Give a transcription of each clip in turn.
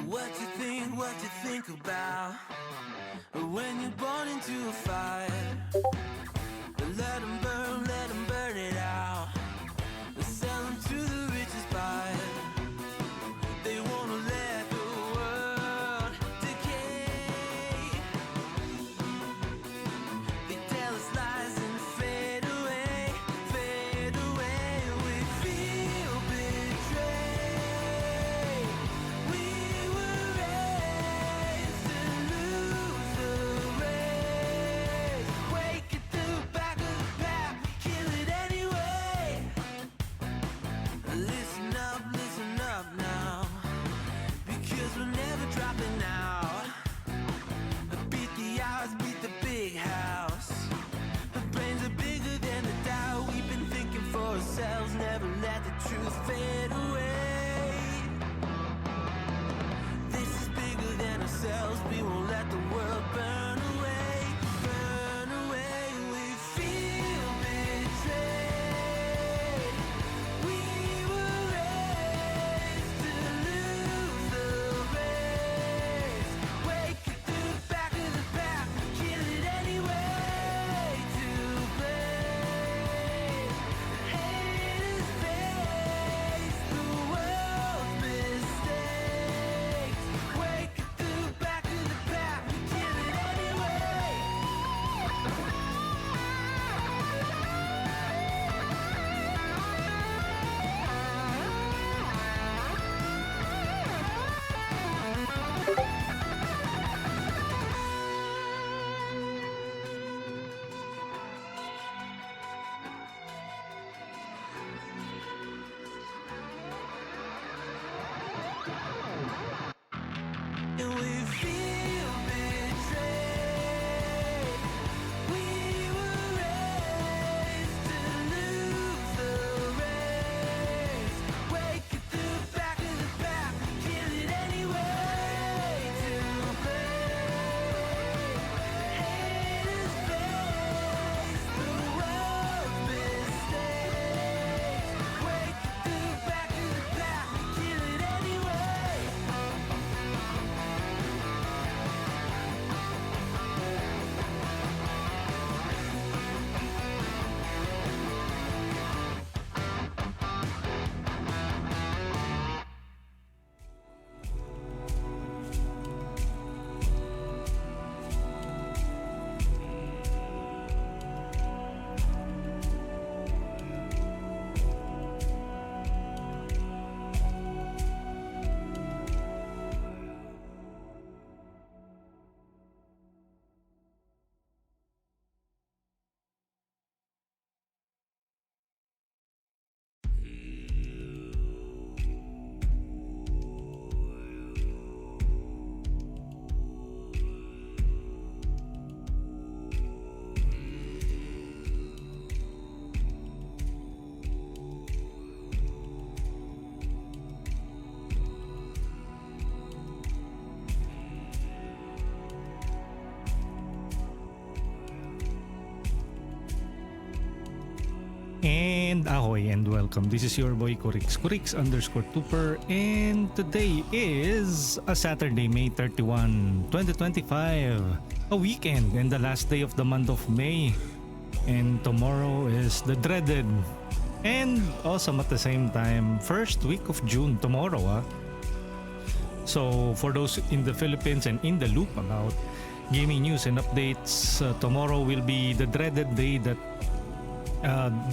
What you think about when you're born into a fire? Let them burn it out. Sell them to the richest buyer. They wanna let the world decay. They tell us lies and fade away, fade away. We feel betrayed. We were raised to lose the race. Wake at the back of the pack, kill it anyway. Listen up now, because we're never dropping out. Beat the odds, beat the big house. The brains are bigger than the doubt. We've been thinking for ourselves, never let the truth fade away. This is bigger than ourselves, we won't let the world burn away, burn away. We feel betrayed. We were raised to lose the race. Wake at the back of the pack, kill it anyway. To blame, haters face the world's mistakes. Wake at the back of the pack, kill it anyway. And we feel betrayed. We were raised to lose the race. Wake at the back of the pack, kill it anyway. To blame, haters face the world's mistakes. Wake at the back of the pack, kill it anyway. And ahoy and welcome. This is your boy Kurix underscore Tupper, and today is a Saturday, May 31, 2025. A weekend and the last day of the month of May. And tomorrow is the dreaded and awesome at the same time first week of June tomorrow. So for those in the Philippines and in the loop about gaming news and updates, tomorrow will be the dreaded day that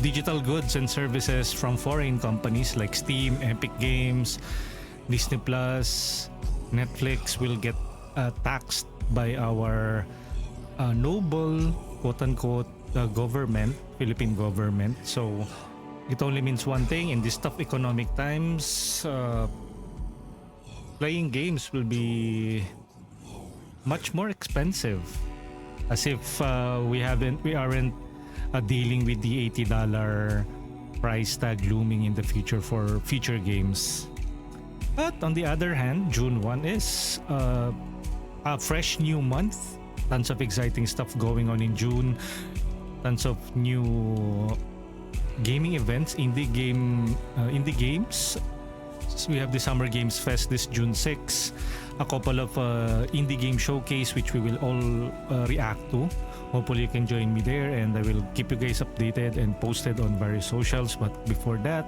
digital goods and services from foreign companies like Steam, Epic Games, Disney Plus, Netflix will get taxed by our noble quote-unquote government, Philippine government. So it only means one thing: in these tough economic times, playing games will be much more expensive, as if we aren't dealing with the $80 price tag looming in the future for future games. But on the other hand, June 1 is a fresh new month. Tons of exciting stuff going on in June. Tons of new gaming events, indie games. So we have the Summer Games Fest this June 6. a couple of indie game showcase which we will all react to. Hopefully you can join me there, and I will keep you guys updated and posted on various socials. But before that,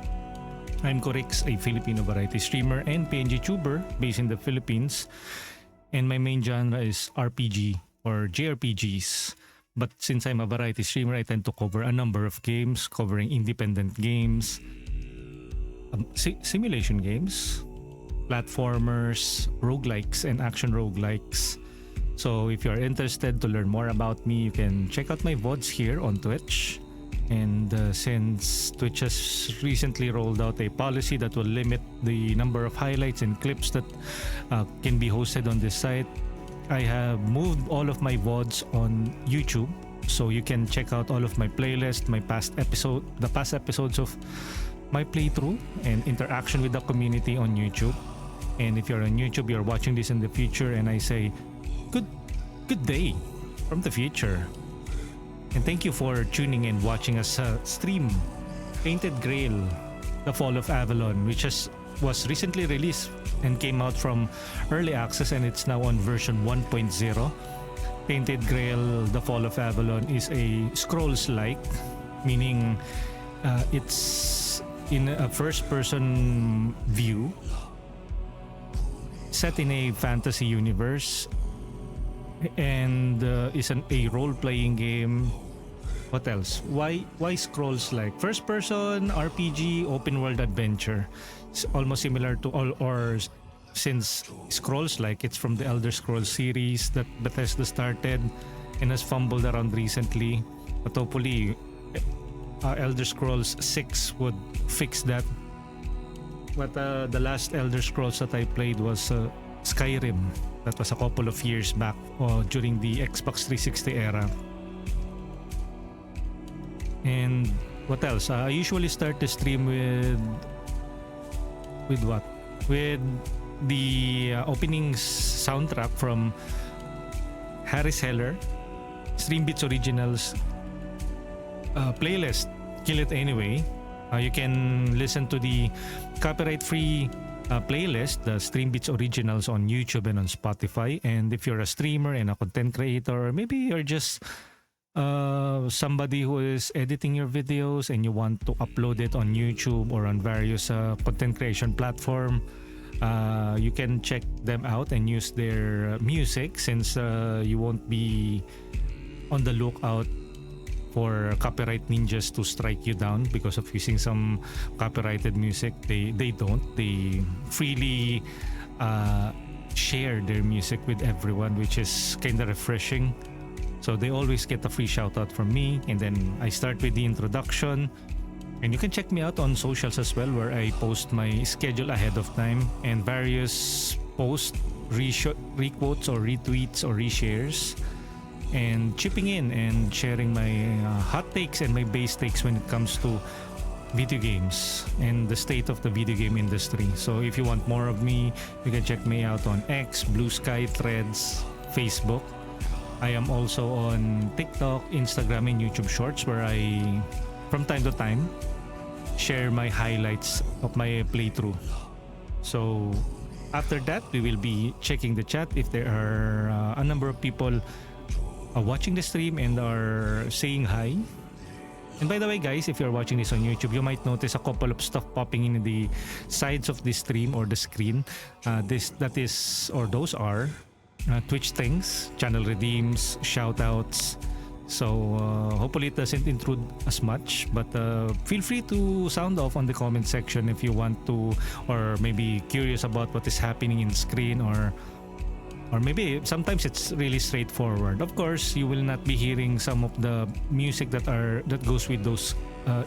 I'm Corix, a Filipino variety streamer and PNG tuber based in the Philippines, and my main genre is RPG or JRPGs. But since I'm a variety streamer, I tend to cover a number of games, covering independent games, simulation games, platformers, roguelikes, and action roguelikes. So if you're interested to learn more about me, you can check out my VODs here on Twitch. And since Twitch has recently rolled out a policy that will limit the number of highlights and clips that can be hosted on this site, I have moved all of my VODs on YouTube. So you can check out all of my playlist, the past episodes of my playthrough and interaction with the community on YouTube. And if you're on YouTube, you're watching this in the future, and I say good day from the future. And thank you for tuning in, watching us stream Tainted Grail, The Fall of Avalon, which was recently released and came out from early access, and it's now on version 1.0. Tainted Grail, The Fall of Avalon is a Scrolls-like, meaning it's in a first-person view, set in a fantasy universe, and is a role-playing game. What else? Why Scrolls-like? First-person RPG, open-world adventure. It's almost similar to or since Scrolls-like, it's from the Elder Scrolls series that Bethesda started and has fumbled around recently. But hopefully, Elder Scrolls 6 would fix that. But the last Elder Scrolls that I played was Skyrim. That was a couple of years back during the Xbox 360 era. And what else? I usually start the stream with what? With the opening soundtrack from Harris Heller, Stream Beats Originals playlist, Kill It Anyway. You can listen to the copyright-free playlist, the Stream Beats Originals, on YouTube and on Spotify. And if you're a streamer and a content creator, or maybe you're just somebody who is editing your videos and you want to upload it on YouTube or on various content creation platform, you can check them out and use their music, since you won't be on the lookout for copyright ninjas to strike you down because of using some copyrighted music. They don't. They freely share their music with everyone, which is kind of refreshing. So they always get a free shout out from me, and then I start with the introduction. And you can check me out on socials as well, where I post my schedule ahead of time and various posts, requotes or retweets or reshares, and chipping in and sharing my hot takes and my base takes when it comes to video games and the state of the video game industry. So if you want more of me, you can check me out on X, Blue Sky, Threads, Facebook. I am also on TikTok, Instagram, and YouTube Shorts, where I, from time to time, share my highlights of my playthrough. So after that, we will be checking the chat if there are a number of people watching the stream and are saying hi. And by the way, guys, if you're watching this on YouTube, you might notice a couple of stuff popping in the sides of the stream or the screen. Those are Twitch things, channel redeems, shoutouts. So hopefully it doesn't intrude as much, but feel free to sound off on the comment section if you want to, or maybe curious about what is happening in screen, or maybe sometimes it's really straightforward. Of course, you will not be hearing some of the music that goes with those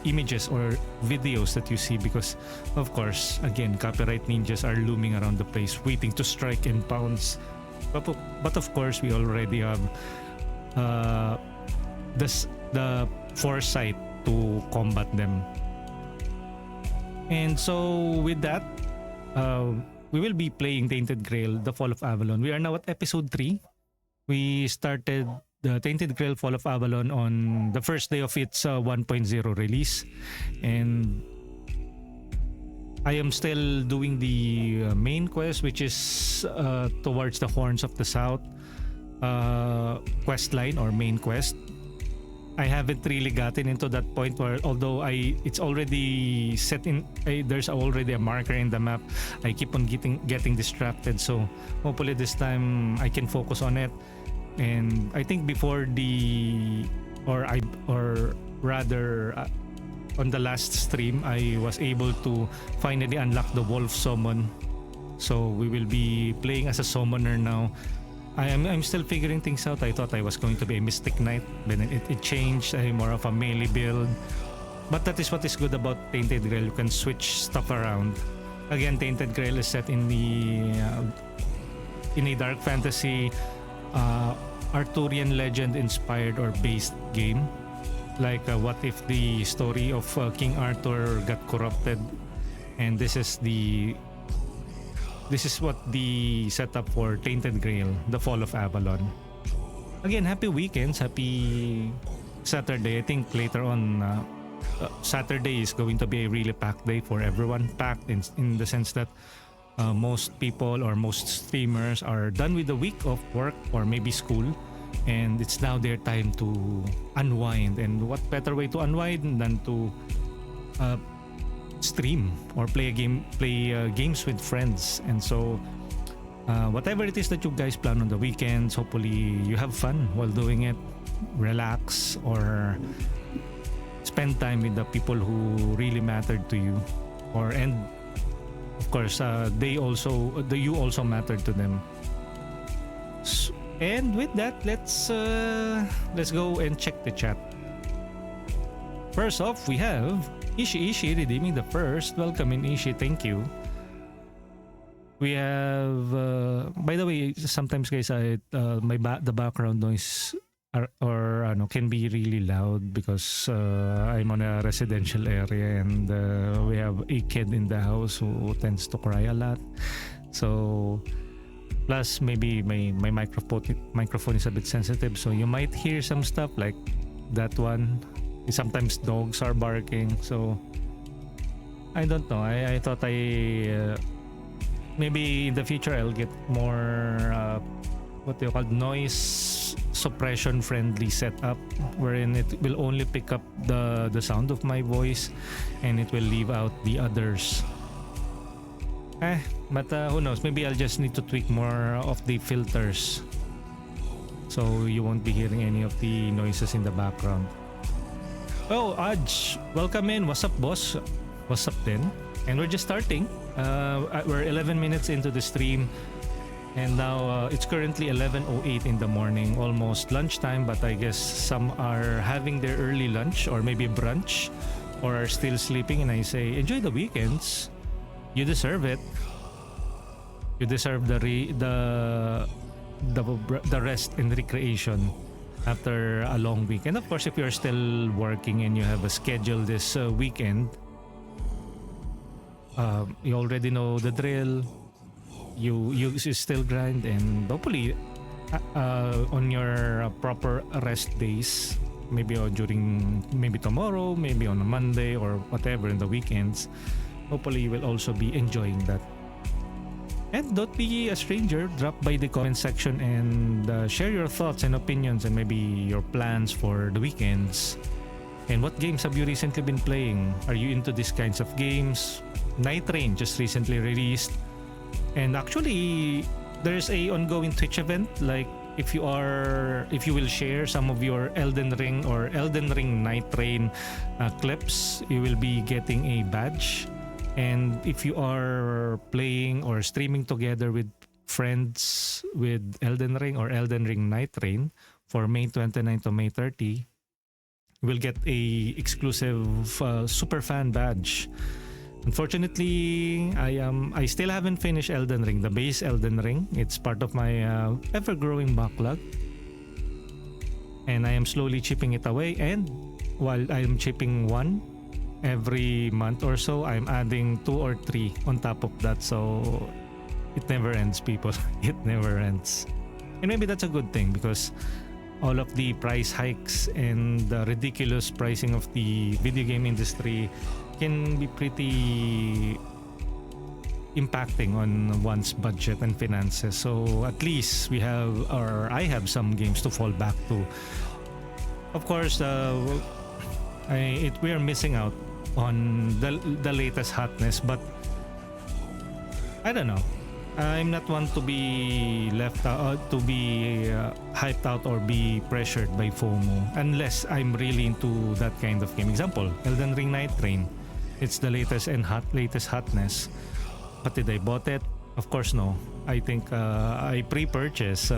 images or videos that you see, because of course, again, copyright ninjas are looming around the place waiting to strike and pounce. But of course, we already have the foresight to combat them. And so with that, we will be playing Tainted Grail, The Fall of Avalon. We are now at episode 3. We started the Tainted Grail Fall of Avalon on the first day of its 1.0 release. And I am still doing the main quest, which is towards the Horns of the South questline or main quest. I haven't really gotten into that point where, although it's already set in, there's already a marker in the map. I keep on getting distracted. So hopefully this time I can focus on it. And I think before on the last stream, I was able to finally unlock the wolf summon. So we will be playing as a summoner now. I'm still figuring things out. I thought I was going to be a Mystic Knight, but it changed. I'm more of a melee build. But that is what is good about Tainted Grail. You can switch stuff around. Again, Tainted Grail is set in a dark fantasy, Arthurian legend inspired or based game. Like what if the story of King Arthur got corrupted, and this is what the setup for Tainted Grail, the Fall of Avalon. Again, happy weekends, happy Saturday. I think later on, Saturday is going to be a really packed day for everyone. Packed in the sense that most people or most streamers are done with the week of work or maybe school, and it's now their time to unwind. And what better way to unwind than to stream or play games with friends. And so whatever it is that you guys plan on the weekends, hopefully you have fun while doing it, relax, or spend time with the people who really mattered to you, and of course you also mattered to them. And with that, let's go and check the chat. First off, we have Ishi redeeming the first. Welcome in, Ishi. Thank you. We have by the way, sometimes guys, the background noise can be really loud because I'm on a residential area, and we have a kid in the house who tends to cry a lot. So plus maybe my microphone is a bit sensitive, so you might hear some stuff like that one. Sometimes dogs are barking, so I don't know. I thought maybe in the future I'll get more what do you call noise suppression friendly setup, wherein it will only pick up the sound of my voice and it will leave out the others. But who knows? Maybe I'll just need to tweak more of the filters, so you won't be hearing any of the noises in the background. Oh, Aj, welcome in. What's up, boss? What's up then? And we're just starting. We're 11 minutes into the stream, and now it's currently 11:08 in the morning, almost lunchtime, but I guess some are having their early lunch or maybe brunch, or are still sleeping, and I say enjoy the weekends. You deserve it. You deserve the rest and recreation after a long week. And of course, if you're still working and you have a schedule this weekend, you already know the drill. You still grind, and hopefully on your proper rest days, maybe maybe tomorrow, maybe on a Monday or whatever in the weekends, hopefully you will also be enjoying that. And don't be a stranger. Drop by the comment section and share your thoughts and opinions and maybe your plans for the weekends. And what games have you recently been playing? Are you into these kinds of games? Night Rain just recently released. And actually, there's a ongoing Twitch event. Like if you will share some of your Elden Ring or Elden Ring Night Rain clips, you will be getting a badge. And if you are playing or streaming together with friends with Elden Ring or Elden Ring Night Rain for May 29 to May 30, you will get a exclusive super fan badge. Unfortunately, I still haven't finished Elden Ring, the base Elden Ring. It's part of my ever-growing backlog, and I am slowly chipping it away. And while I am chipping one every month or so, I'm adding 2 or 3 on top of that. So it never ends, people. It never ends. And maybe that's a good thing, because all of the price hikes and the ridiculous pricing of the video game industry can be pretty impacting on one's budget and finances. So at least I have some games to fall back to. Of course, we are missing out on the latest hotness, but I don't know. I'm not one to be left out, to be hyped out or be pressured by FOMO unless I'm really into that kind of game. Example, Elden Ring Night Train. It's the latest hotness. But did I bought it? Of course no. I think I pre-purchased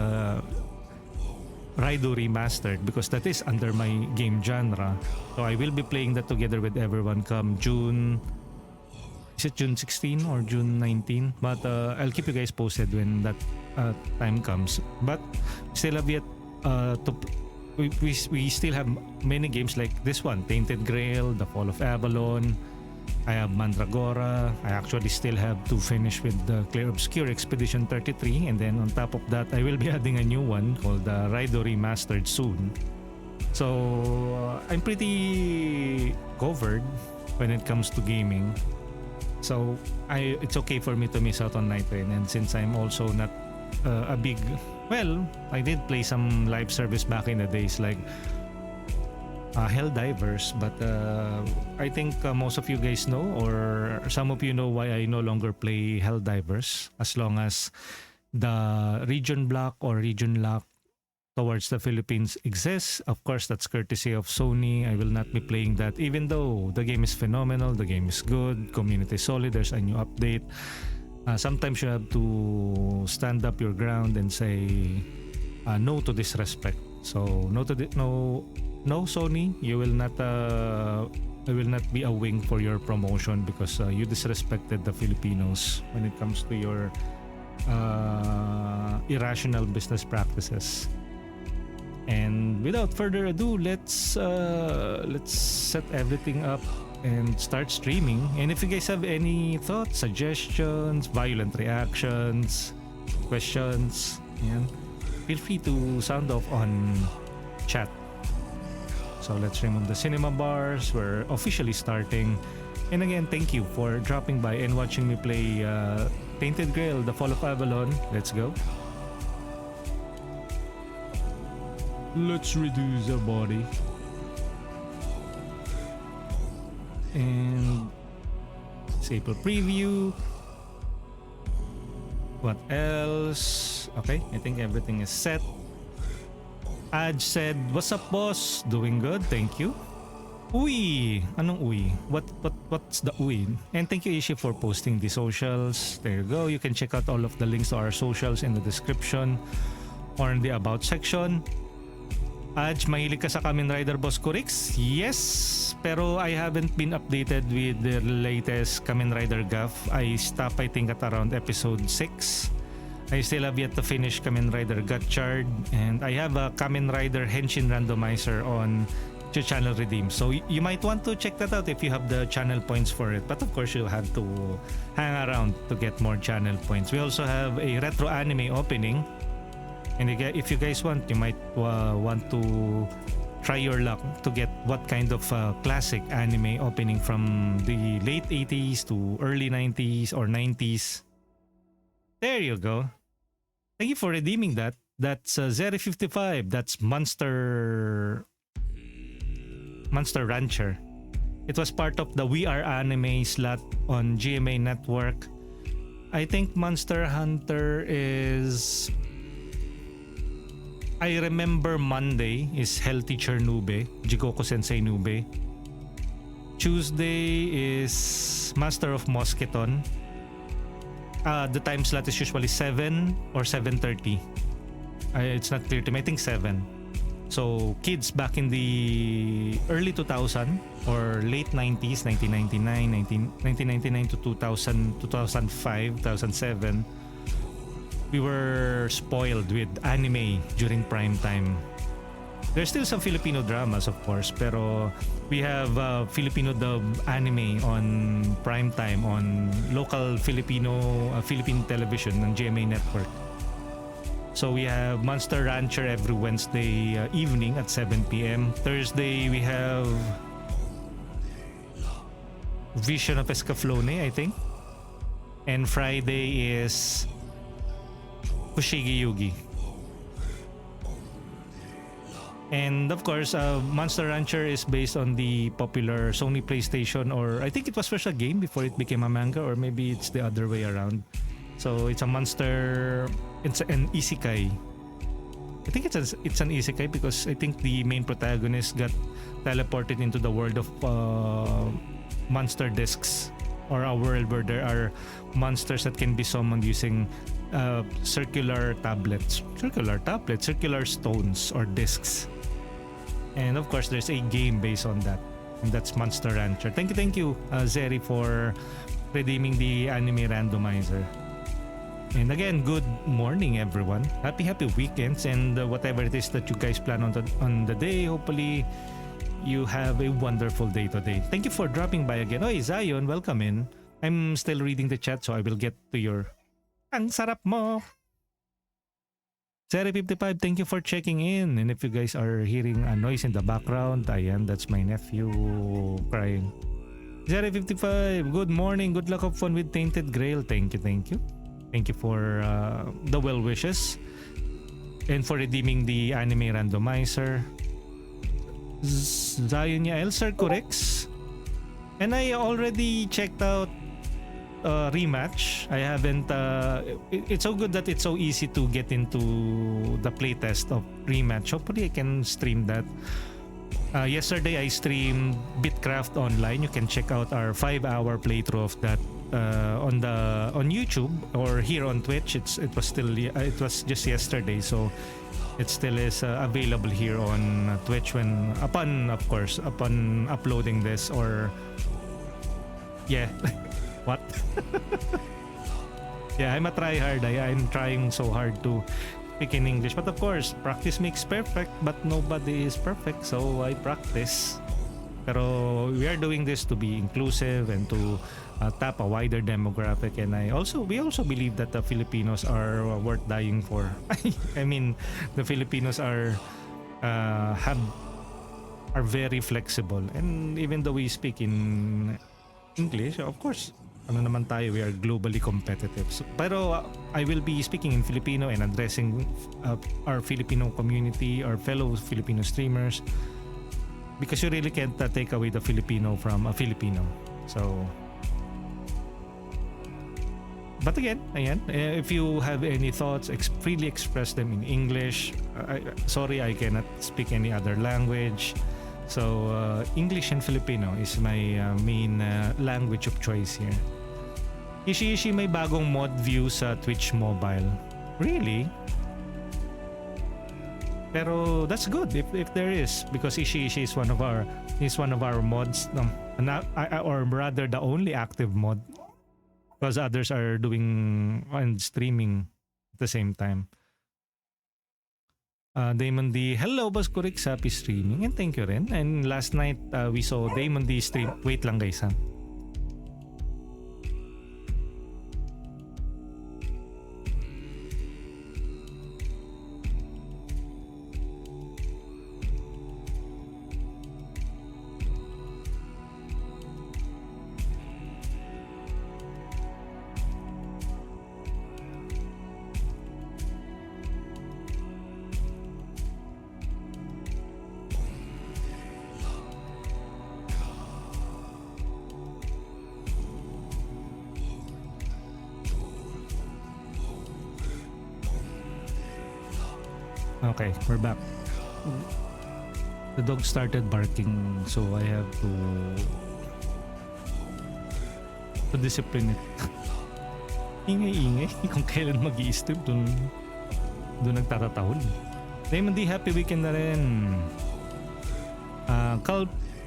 Raido Remastered because that is under my game genre. So I will be playing that together with everyone come June. Is it June 16 or June 19? But I'll keep you guys posted when that time comes. But still have yet we still have many games like this one, Tainted Grail, The Fall of Avalon. I have Mandragora. I actually still have to finish with the Clear Obscure Expedition 33, and then on top of that, I will be adding a new one called Raido Remastered soon. So I'm pretty covered when it comes to gaming. So it's okay for me to miss out on Night Train, and since I'm also not a big, well, I did play some live service back in the days like Helldivers, but I think most of you guys know, or some of you know why I no longer play Helldivers, as long as the region block or region lock towards the Philippines exists. Of course, that's courtesy of Sony. I will not be playing that, even though the game is phenomenal, the game is good, community is solid, there's a new update. Sometimes you have to stand up your ground and say no to disrespect. So no Sony, you will not I will not be a wing for your promotion because you disrespected the Filipinos when it comes to your irrational business practices. And without further ado, let's set everything up and start streaming. And if you guys have any thoughts, suggestions, violent reactions, questions, feel free to sound off on chat. So let's remove the cinema bars. We're officially starting. And again, thank you for dropping by and watching me play Tainted Grail, The Fall of Avalon. Let's go. Let's reduce the body. And disable preview. What else? Okay, I think everything is set. Aj said, "What's up, boss? Doing good, thank you." Uy! Anong uy? What's the uy? And thank you, Ishi, for posting the socials. There you go. You can check out all of the links to our socials in the description or in the about section. Aj, mahilig ka sa Kamen Rider Boss Kurix? Yes! Pero I haven't been updated with the latest Kamen Rider GAF. I stopped, I think, at around episode 6. I still have yet to finish Kamen Rider Gotchard, and I have a Kamen Rider Henshin randomizer on the channel redeem. So you might want to check that out if you have the channel points for it. But of course, you'll have to hang around to get more channel points. We also have a retro anime opening. And if you guys want, you might want to try your luck to get what kind of classic anime opening from the late 80s to early 90s or 90s. There you go. Thank you for redeeming that. That's Zeri55. That's Monster Rancher. It was part of the We Are Anime slot on GMA Network. I think Monster Hunter is... I remember Monday is Hell Teacher Nube, Jigoku Sensei Nube. Tuesday is Master of Mosketon. The time slot is usually 7 or 7:30. It's not clear to me. I think 7. So kids back in the early 2000 or late 90s, 1999 to 2000, 2005, 2007. We were spoiled with anime during prime time. There's still some Filipino dramas, of course, pero we have Filipino dub anime on prime time on local Philippine television on GMA Network. So we have Monster Rancher every Wednesday evening at 7 p.m. Thursday we have Vision of Escaflowne, I think. And Friday is Fushigi Yugi. And of course, Monster Rancher is based on the popular Sony PlayStation, or I think it was first a game before it became a manga, or maybe it's the other way around. So it's a monster, it's an isekai. I think it's an isekai because I think the main protagonist got teleported into the world of monster discs, or a world where there are monsters that can be summoned using circular stones or discs. And of course, there's a game based on that, and that's Monster Rancher. Thank you, Zeri, for redeeming the anime randomizer. And again, good morning, everyone. Happy weekends, and whatever it is that you guys plan on the day, hopefully you have a wonderful day today. Thank you for dropping by again. Oy, Zion, welcome in. I'm still reading the chat, so I will get to your ang sarap mo. Zeri55, thank you for checking in. And if you guys are hearing a noise in the background, ayan, that's my nephew crying. Zeri55, good morning. Good luck, have fun with Tainted Grail. Thank you. Thank you for the well wishes and for redeeming the anime randomizer. Zion Elser corrects. And I already checked out rematch. I haven't it's so good that it's so easy to get into the playtest of rematch. Hopefully I can stream that. Yesterday I streamed Bitcraft online. You can check out our 5-hour playthrough of that on YouTube or here on Twitch. It was just yesterday, so it still is available here on Twitch upon uploading this, or yeah. What? Yeah, I'm a tryhard. I'm trying so hard to speak in English, but of course practice makes perfect, but nobody is perfect, so I practice. Pero we are doing this to be inclusive and to tap a wider demographic, and we also believe that the Filipinos are worth dying for. I mean, the Filipinos are very flexible, and even though we speak in English, of course, we are globally competitive. So, pero I will be speaking in Filipino and addressing our Filipino community, our fellow Filipino streamers, because you really can't take away the Filipino from a Filipino. So, but again, if you have any thoughts, freely express them in English. Sorry, I cannot speak any other language. So, English and Filipino is my main language of choice here. Ishi, may bagong mod view sa Twitch Mobile. Really? Pero that's good if there is, because Ishi is one of our mods, or rather the only active mod, because others are doing and streaming at the same time. Damon D, hello Boss Kurix, happy streaming, and thank you rin. And last night we saw Damon D stream. Wait lang guys ha. Okay, we're back. The dog started barking, so I have to discipline it. Ingay-ingay. Kung kailan mag-i-stream, doon nagtatatahol. Damon D, happy weekend na rin.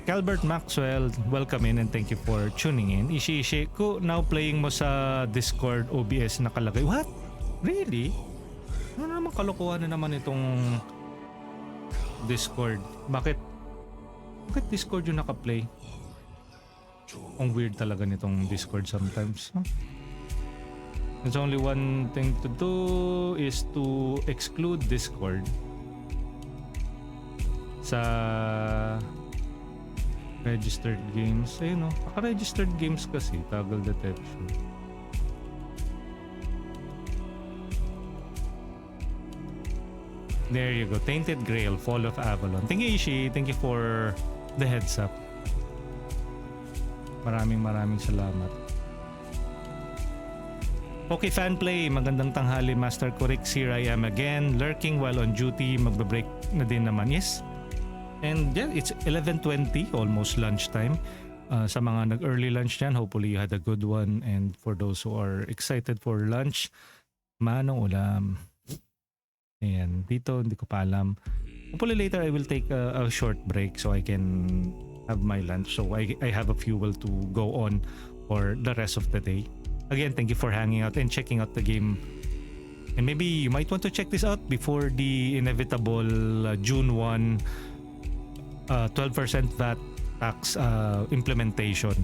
Calbert Maxwell, welcome in and thank you for tuning in. Ishi, ko now playing mo sa Discord OBS nakalagay. What? Really? Ano naman kalokohan na naman itong Discord? Bakit Discord yung nakaplay? Ang weird talaga nitong Discord sometimes. Huh? There's only one thing to do is to exclude Discord sa registered games. Ayun no, naka-registered games kasi, toggle detection. There you go. Tainted Grail, Fall of Avalon. Thank you, Ishi. Thank you for the heads up. Maraming salamat. Okay, fan play. Magandang tanghali, Master Correct. Here I am again, lurking while on duty. Magbe-break na din naman. Yes. And yeah, it's 11:20, almost lunchtime. Sa mga nag-early lunch dyan, hopefully you had a good one. And for those who are excited for lunch, manong ulam. Ayan, dito hindi ko pa alam. Hopefully later I will take a short break so I can have my lunch. So I have a fuel to go on for the rest of the day. Again, thank you for hanging out and checking out the game. And maybe you might want to check this out before the inevitable June 1 12% VAT tax implementation.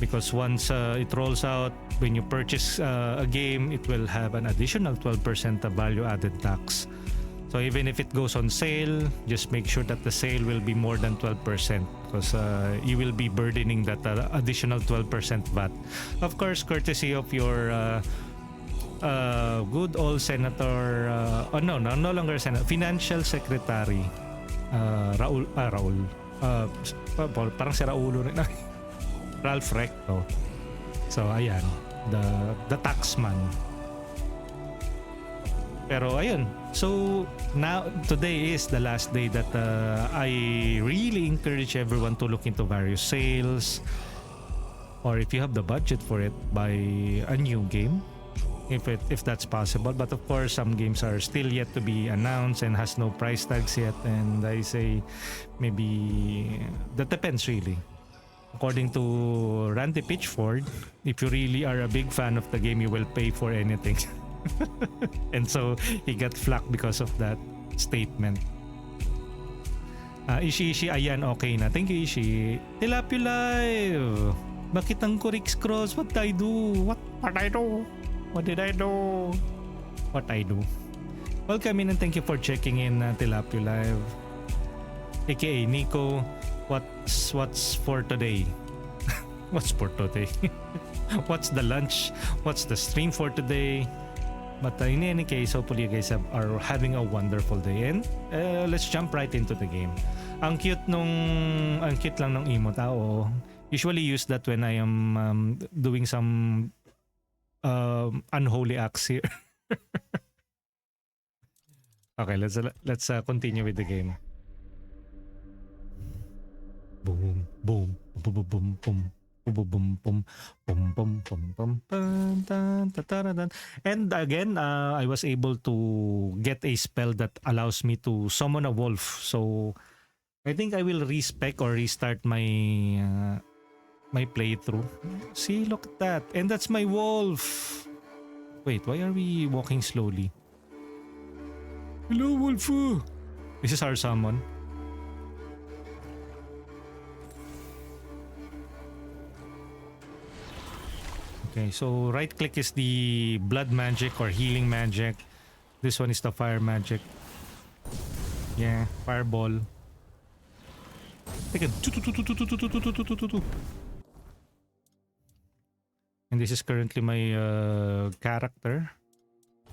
Because once it rolls out, when you purchase a game, it will have an additional 12% of value-added tax. So even if it goes on sale, just make sure that the sale will be more than 12% because you will be burdening that additional 12% VAT. Of course, courtesy of your good old Senator, no longer Senator, Financial Secretary, Raul. Parang si Raulo rin. Ralph Recto. So ayan, the taxman. Pero ayun. So now today is the last day that I really encourage everyone to look into various sales, or if you have the budget for it, buy a new game if that's possible. But of course, some games are still yet to be announced and has no price tags yet, and I say maybe that depends really. According to Randy Pitchford, if you really are a big fan of the game, you will pay for anything. And so he got flack because of that statement. Ishi, ayan, okay na. Thank you, Ishi. Tilapia Live. Bakit ang Corix Cross? What I do? What I do? What did I do? What I do? Welcome in and thank you for checking in, Tilapia Live. AKA Nico. What's for today? What's for today? What's the lunch? What's the stream for today? But in any case, hopefully you guys are having a wonderful day. And let's jump right into the game. Ang cute lang ng emote. Usually use that when I am doing some unholy acts here. Okay, let's continue with the game. Boom, boom, boom, boom, boom, boom, boom, boom, boom, boom, boom, and again, I was able to get a spell that allows me to summon a wolf. So I think I will respec or restart my my playthrough. See, look at that, and that's my wolf. Wait, why are we walking slowly? Hello, wolf. This is our summon. Okay, so right click is the blood magic or healing magic. This one is the fire magic. Yeah, fireball. Take it. And this is currently my character.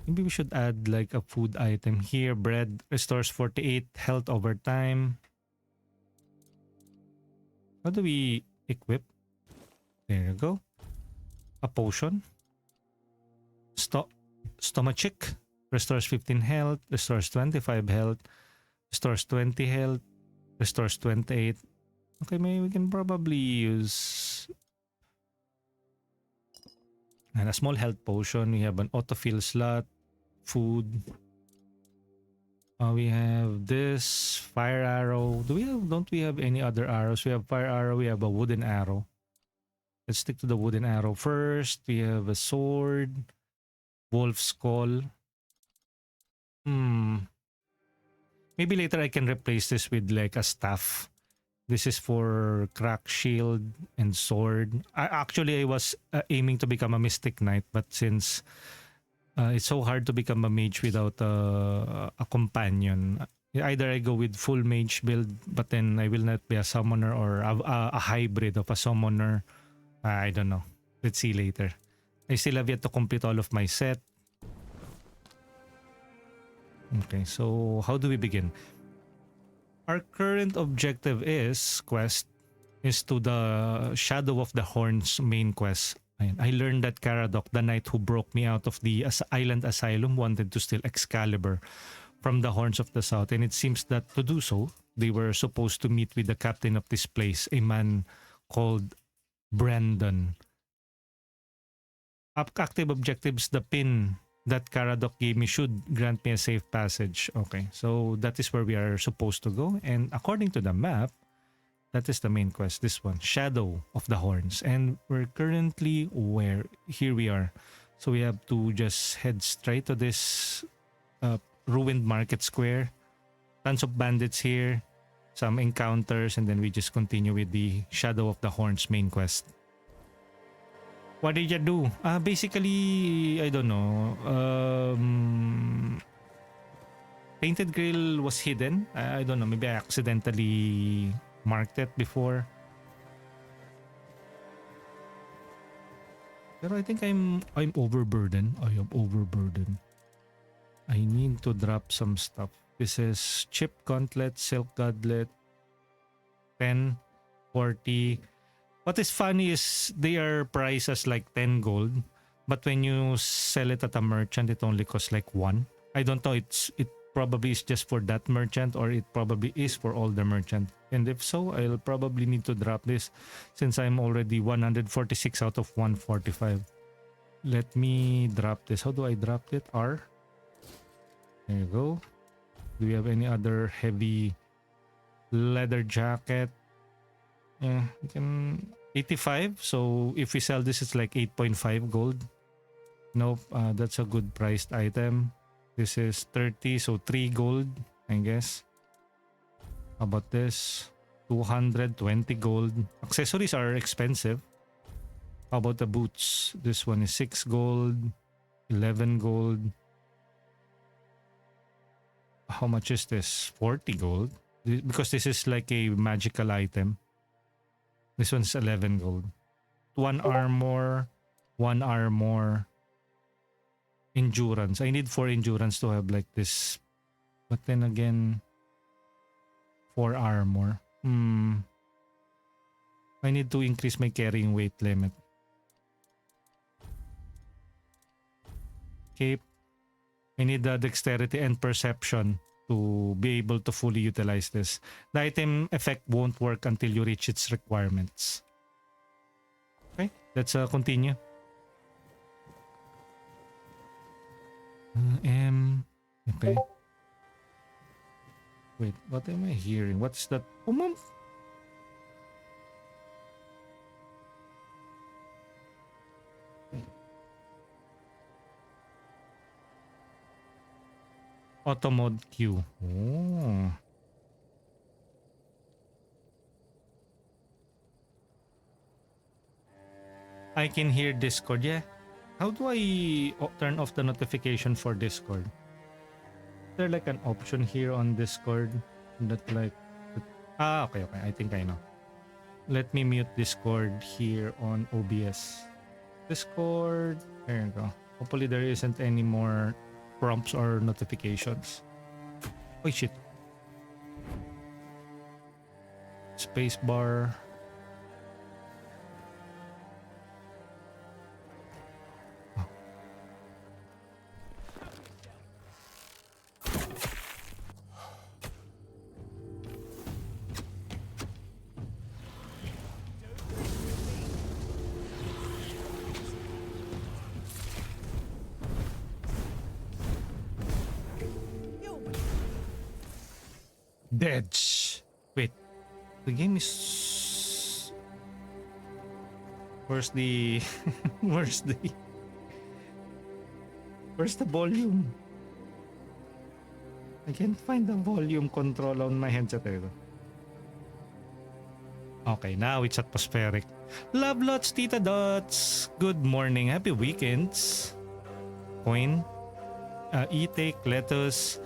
Maybe we should add like a food item here. Bread restores 48 health over time. How do we equip? There you go. A potion. Stomachic restores 15 health, restores 25 health, restores 20 health, restores 28. Okay, maybe we can probably use and a small health potion. We have an autofill slot, food. We have this fire arrow. Don't we have any other arrows? We have fire arrow, we have a wooden arrow. Let's stick to the wooden arrow first. We have a sword. Wolf skull. Maybe later I can replace this with like a staff. This is for crack shield and sword. I was aiming to become a mystic knight, but since it's so hard to become a mage without a companion, either I go with full mage build, but then I will not be a summoner, or a hybrid of a summoner. I don't know. Let's see later. I still have yet to complete all of my set. Okay, so how do we begin? Our current objective is to the Shadow of the Horns main quest. Ayun. I learned that Caradoc, the knight who broke me out of the island asylum, wanted to steal Excalibur from the Horns of the South, and it seems that to do so, they were supposed to meet with the captain of this place, a man called Brandon. Active objectives, the pin that Caradoc gave me should grant me a safe passage. Okay, so that is where we are supposed to go, and according to the map, that is the main quest, this one, Shadow of the Horns. And we're currently where? Here we are. So we have to just head straight to this ruined market square. Tons of bandits here, some encounters, and then we just continue with the Shadow of the Horns main quest. What did you do? Basically, I don't know. Tainted Grail was hidden. I don't know. Maybe I accidentally marked it before. Pero I think I'm overburdened. I am overburdened. I need to drop some stuff. This is chip gauntlet, silk gauntlet, 10, 40. What is funny is they are priced as like 10 gold, but when you sell it at a merchant, it only costs like 1. I don't know. It probably is just for that merchant, or it probably is for all the merchant. And if so, I'll probably need to drop this since I'm already 146 out of 145. Let me drop this. How do I drop it? R. There you go. Do we have any other heavy leather jacket? Yeah, we can 85. So if we sell this, it's like 8.5 gold. Nope, that's a good priced item. This is 30, so 3 gold, I guess. How about this? 220 gold. Accessories are expensive. How about the boots? This one is 6 gold, 11 gold. How much is this? 40 gold. Because this is like a magical item. This one's 11 gold. 1 armor, 1 armor. Endurance. I need 4 endurance to have like this. But then again, 4 armor. I need to increase my carrying weight limit. Cape. I need the dexterity and perception to be able to fully utilize this. The item effect won't work until you reach its requirements. Okay, let's continue. Okay. Wait, what am I hearing? What's that? Oh, mom. Auto mode Q. Oh. I can hear Discord. Yeah. How do I turn off the notification for Discord? Is there like an option here on Discord that like... okay. I think I know. Let me mute Discord here on OBS. Discord. There you go. Hopefully there isn't any more prompts or notifications. Oh shit. Spacebar. Oh. Dead. Wait. The game is... Where's the... Where's the volume? I can't find the volume control on my headset. Okay, now it's atmospheric. Love lots, Tita Dots. Good morning. Happy weekends. Coin. E-take, lettuce,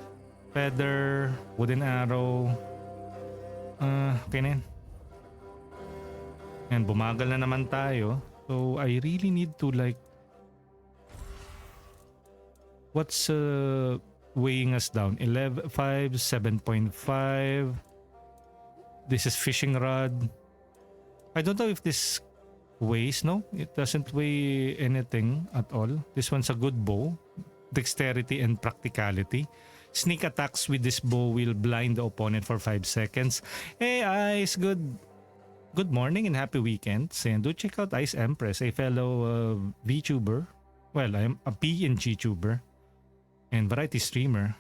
feather, wooden arrow. Okay na yan. And bumagal na naman tayo. So I really need to like... What's weighing us down? 11, 5, 7.5. This is fishing rod. I don't know if this weighs. No, it doesn't weigh anything at all. This one's a good bow. Dexterity and practicality. Sneak attacks with this bow will blind the opponent for 5 seconds. Hey Ice, good morning and happy weekend. And do check out Ice Empress, a fellow VTuber. Well, I'm a PNG tuber and variety streamer.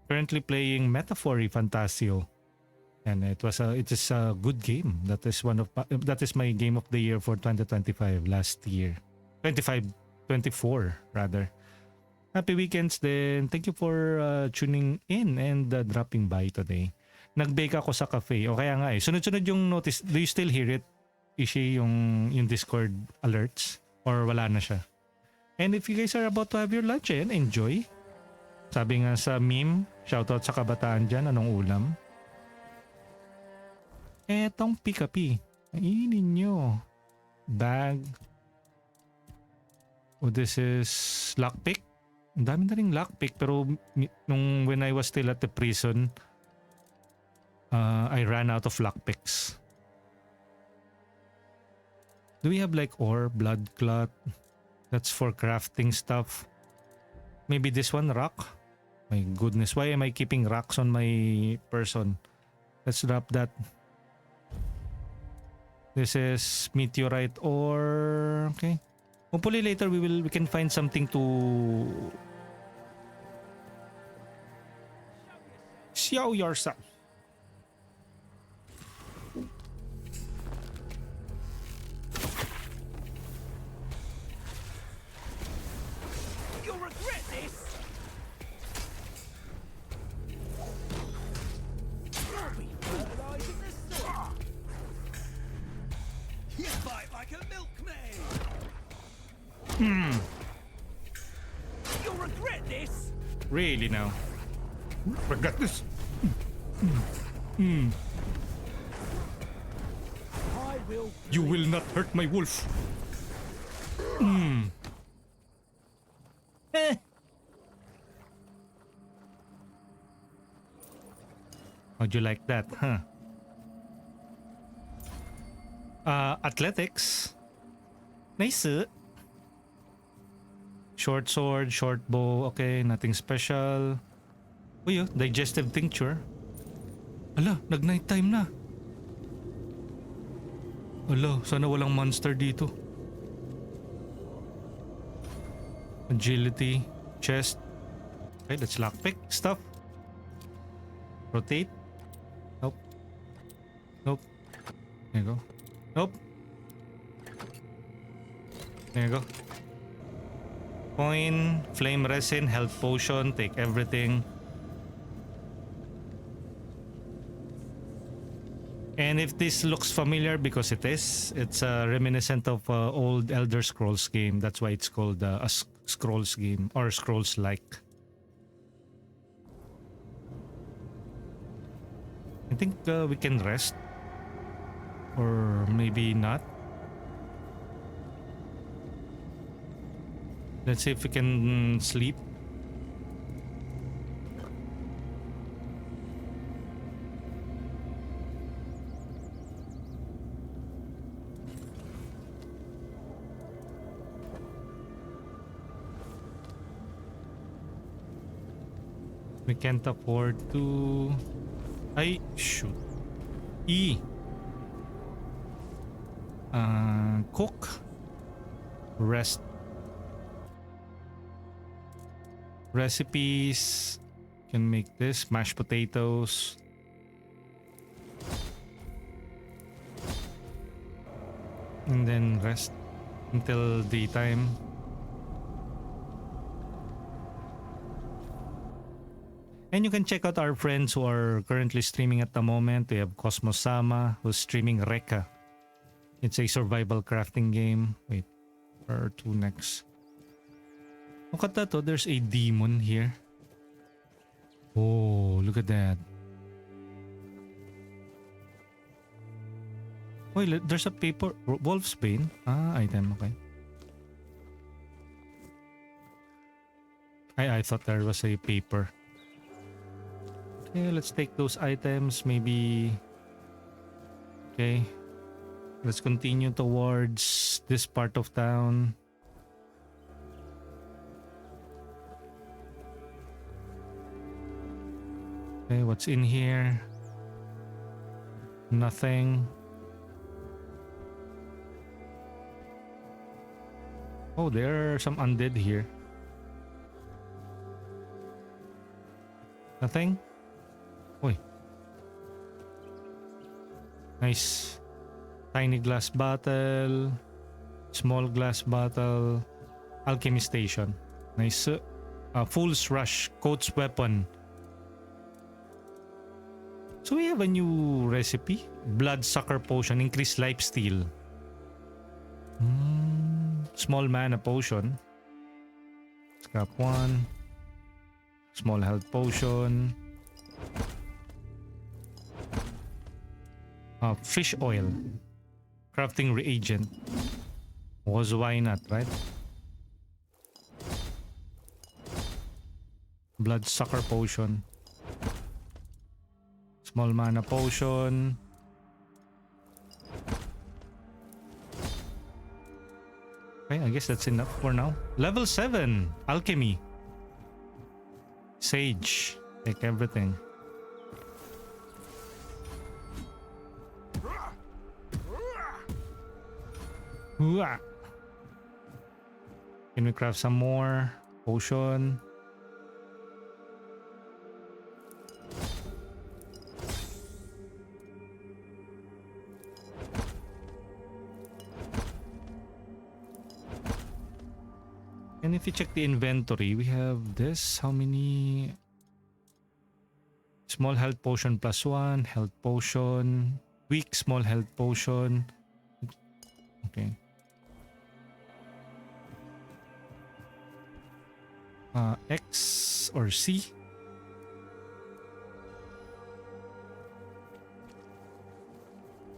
Currently playing Metaphory Fantasio. And it is a good game. That is my game of the year for 2025 last year. 24 rather. Happy weekends then. Thank you for tuning in and dropping by today. Nag-bake ako sa cafe. O kaya nga sunod-sunod yung notice. Do you still hear it? Ishi yung Discord alerts? Or wala na siya? And if you guys are about to have your lunch, enjoy. Sabi nga sa meme, shoutout sa kabataan dyan, anong ulam? Etong pikapi. Kainin nyo. Bag. Oh, this is lockpick. Ang dami na ring lockpick pero when I was still at the prison, I ran out of lockpicks. Do we have like ore, blood clot? That's for crafting stuff. Maybe this one, rock? My goodness, why am I keeping rocks on my person? Let's drop that. This is meteorite ore. Okay. Hopefully later we can find something to show yourself. You'll regret this. You'll be fertilizing the soil. You bite like a milkmaid. You'll regret this. Really now? Regret this? I will. You will not hurt my wolf. How'd you like that, huh? Athletics. Nice. Short sword, short bow. Okay, nothing special. Uy, digestive tincture. Ala, nag-night time na. Ala, sana walang monster dito. Agility, chest. Okay, let's lockpick stuff. Rotate. Nope. Nope. There you go. Nope. There you go. Coin, flame resin, health potion, take everything. And if this looks familiar, because it is, it's reminiscent of old Elder Scrolls game. That's why it's called a Scrolls game or Scrolls-like. I think we can rest. Or maybe not. Let's see if we can sleep. We can't afford to... Ay, shoot. E. Cook. Rest. Recipes. Can make this. Mashed potatoes. And then rest until daytime. And you can check out our friends who are currently streaming at the moment. We have Cosmos Sama who's streaming Reka. It's a survival crafting game. Wait, where are two next? Look at that, oh, there's a demon here. Oh, look at that. Wait, there's a paper. Wolf's Bane. Ah, item, okay. I thought there was a paper. Okay, let's take those items. Maybe. Okay. Let's continue towards this part of town. Okay, what's in here? Nothing. Oh, there are some undead here. Nothing? Oi. Nice. Tiny glass bottle. Small glass bottle. Alchemy station. Nice. Fool's Rush. Coat's weapon. So we have a new recipe. Bloodsucker potion. Increase lifesteal. Small mana potion. Scrap 1. Small health potion. Fish oil. Crafting reagent. Was why not, right? Bloodsucker potion. Small mana potion. Okay, I guess that's enough for now. Level 7. Alchemy. Sage. Take everything. Hooah. Can we craft some more? Potion. And if you check the inventory, we have this. How many? Small health potion +1. Health potion. Weak small health potion. Okay. X or C?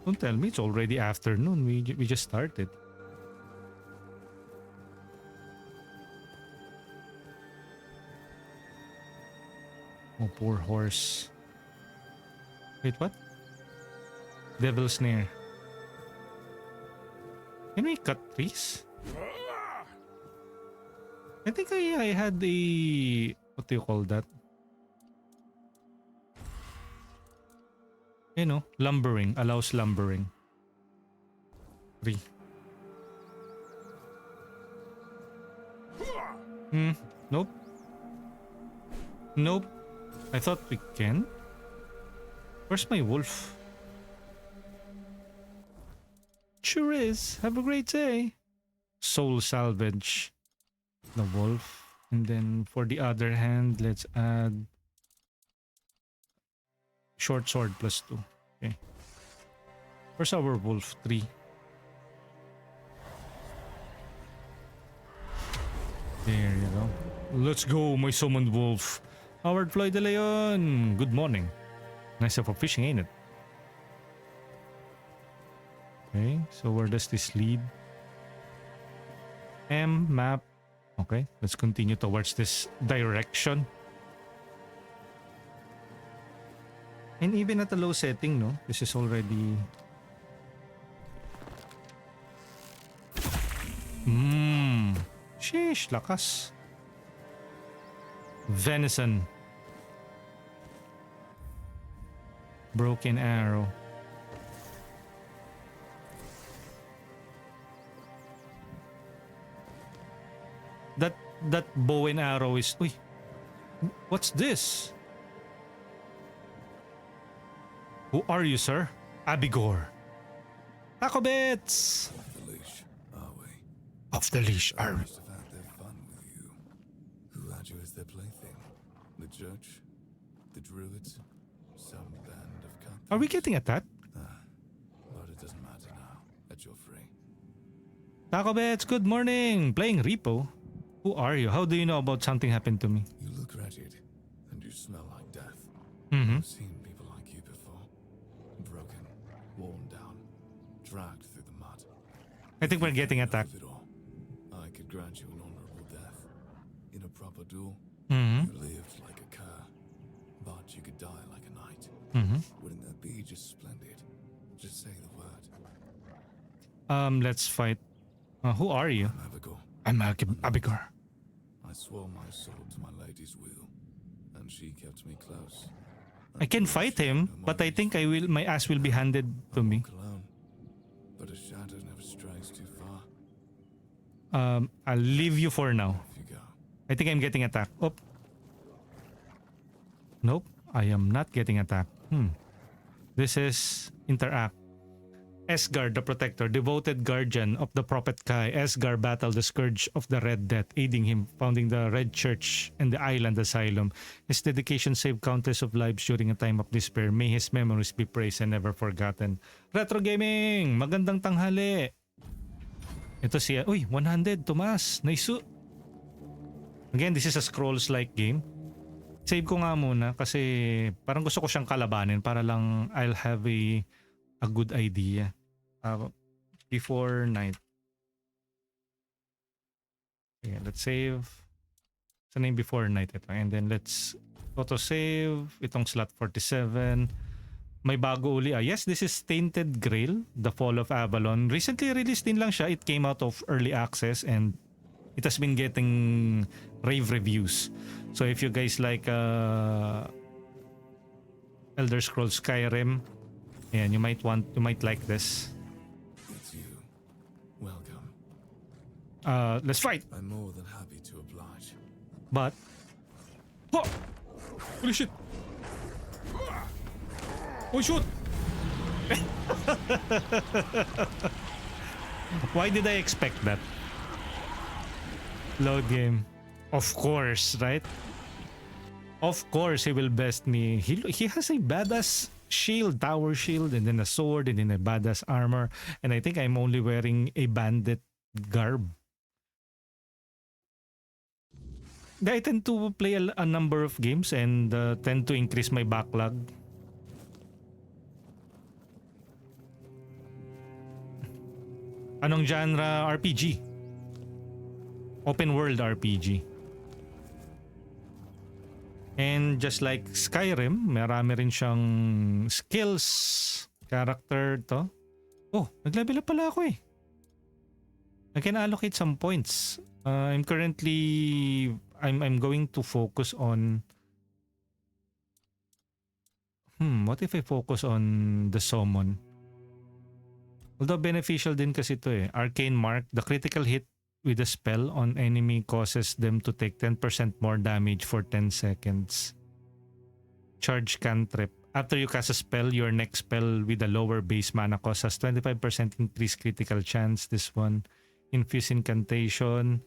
Don't tell me it's already afternoon. We just started. Oh, poor horse. Wait, what? Devil Snare. Can we cut trees? I think I had a... What do you call that? You know, lumbering. Allows lumbering. 3. Nope. Nope. I thought we can. Where's my wolf? Sure is. Have a great day. Soul salvage. The wolf. And then for the other hand, let's add short sword +2. Okay. Where's our wolf? 3. There you go. Let's go, my summoned wolf. Howard Floyd de Leon. Good morning. Nice for fishing, ain't it? Okay, so where does this lead? Map. Okay, let's continue towards this direction. And even at a low setting, no? This is already... Sheesh, lakas. Venison. Broken arrow. That bow and arrow is... Uy, what's this? Who are you, sir? Abigor. Taco Bits! Off the leash, are we? Off the leash, are we? Must have had their fun with you. Who had you as their plaything? The church? The druids? Some band of cut? Are we getting attacked? But it doesn't matter now, that you're free. Taco Bits, good morning! Playing Repo? Who are you? How do you know about something happened to me? You look wretched, and you smell like death. Mm-hmm. I've seen people like you before. Broken, worn down, dragged through the mud. I think we're getting attacked. Of it all, I could grant you an honorable death. In a proper duel, Mm-hmm. you lived like a cur. But church, you could die like a knight. Wouldn't that be just splendid? Just say the word. Let's fight. Who are you? I'm Abigail. I'm Abigail. I swore my soul to my lady's will, and she kept me close. I can fight him, but I think my ass will be handed to me. Walk alone, but a shadow never strays too far. I'll leave you for now. If you go, I think I'm getting attacked. Oh. Nope, I am not getting attacked. This is interact. Esgar the Protector, devoted guardian of the Prophet Kai. Esgar battled the scourge of the Red Death, aiding him founding the Red Church and the Island Asylum. His dedication saved countless of lives during a time of despair. May his memories be praised and never forgotten. Retro Gaming! Magandang tanghali! Ito siya. Uy, 100, Tomas. Nice. Again, this is a Scrolls-like game. Save ko nga muna kasi parang gusto ko siyang kalabanin para lang I'll have a good idea. Before night. Okay, let's save. Sa name before night ito. And then let's auto-save. Itong slot 47. May bago uli. Yes, this is Tainted Grail, The Fall of Avalon. Recently released din lang siya. It came out of early access and it has been getting rave reviews. So if you guys like Elder Scrolls Skyrim, and you might like this. it's you. Welcome. Let's fight. I'm more than happy to oblige. But oh! Holy shit. Oh shoot. Why did I expect that? Load game. Of course, right? Of course he will best me. He has a badass shield, tower shield, and then a sword, and then a badass armor. And I think I'm only wearing a bandit garb. I tend to play a number of games and tend to increase my backlog. Anong genre? RPG. Open world RPG. And just like Skyrim, marami rin siyang skills, character to. Oh, nag-level up pala ako eh. I can allocate some points. I'm going to focus on what if I focus on the summon? Although beneficial din kasi ito eh. Arcane Mark, the critical hit with a spell on enemy causes them to take 10% more damage for 10 seconds. Charge cantrip. After you cast a spell, your next spell with a lower base mana cost has 25% increased critical chance. This one. Infuse incantation.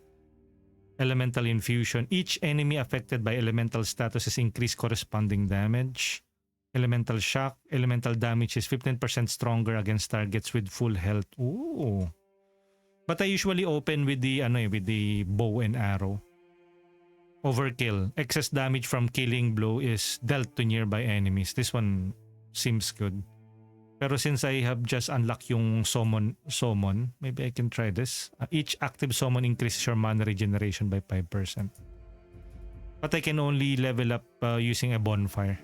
Elemental infusion. Each enemy affected by elemental status is increased corresponding damage. Elemental shock. Elemental damage is 15% stronger against targets with full health. Ooh. But I usually open with the bow and arrow. Overkill. Excess damage from killing blow is dealt to nearby enemies. This one seems good. Pero since I have just unlocked yung summon, maybe I can try this. Each active summon increases your mana regeneration by 5%. But I can only level up using a bonfire.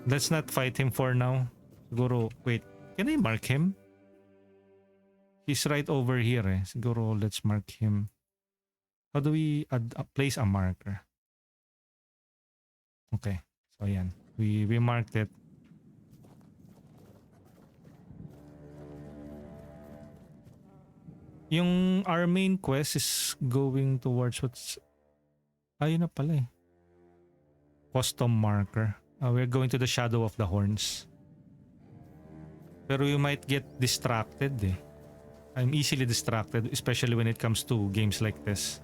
Let's not fight him for now. Siguro, wait. Can I mark him? He's right over here eh. Siguro, let's mark him. How do we place a marker? Okay. So, yan. We marked it. Our main quest is going towards what's... Ayun na pala eh. Custom marker. We're going to the Shadow of the Horns. Pero you might get distracted eh. I'm easily distracted, especially when it comes to games like this.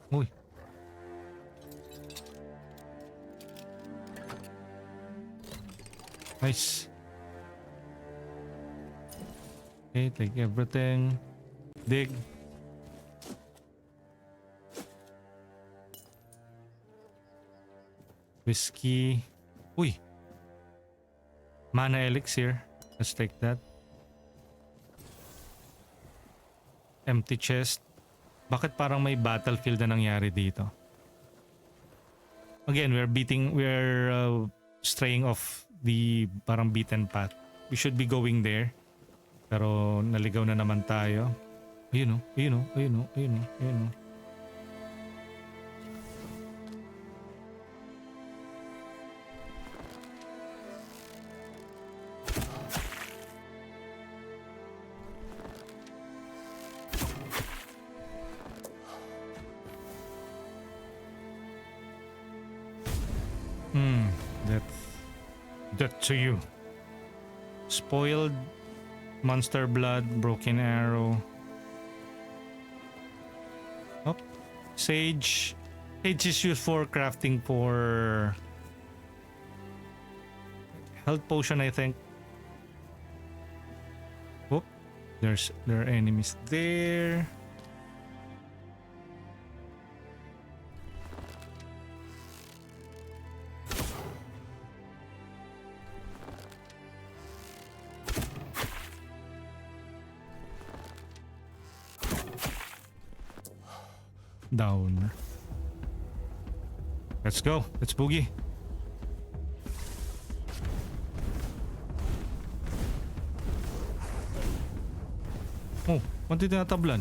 Uy. Nice. Okay, take everything. Dig. Whiskey. Uy. Mana elixir. Let's take that. Empty chest. Bakit parang may battlefield na nangyari dito? Again, we're straying off the parang beaten path. We should be going there. Pero naligaw na naman tayo. Ayun o, ayun o, ayun o, ayun o, ayun o. Death to you. Spoiled, monster blood, broken arrow. Oh, sage. Sage is used for crafting for health potion, I think. Oh, there are enemies there. Down. Let's go. Let's boogie. Oh, ba't di tinatablan?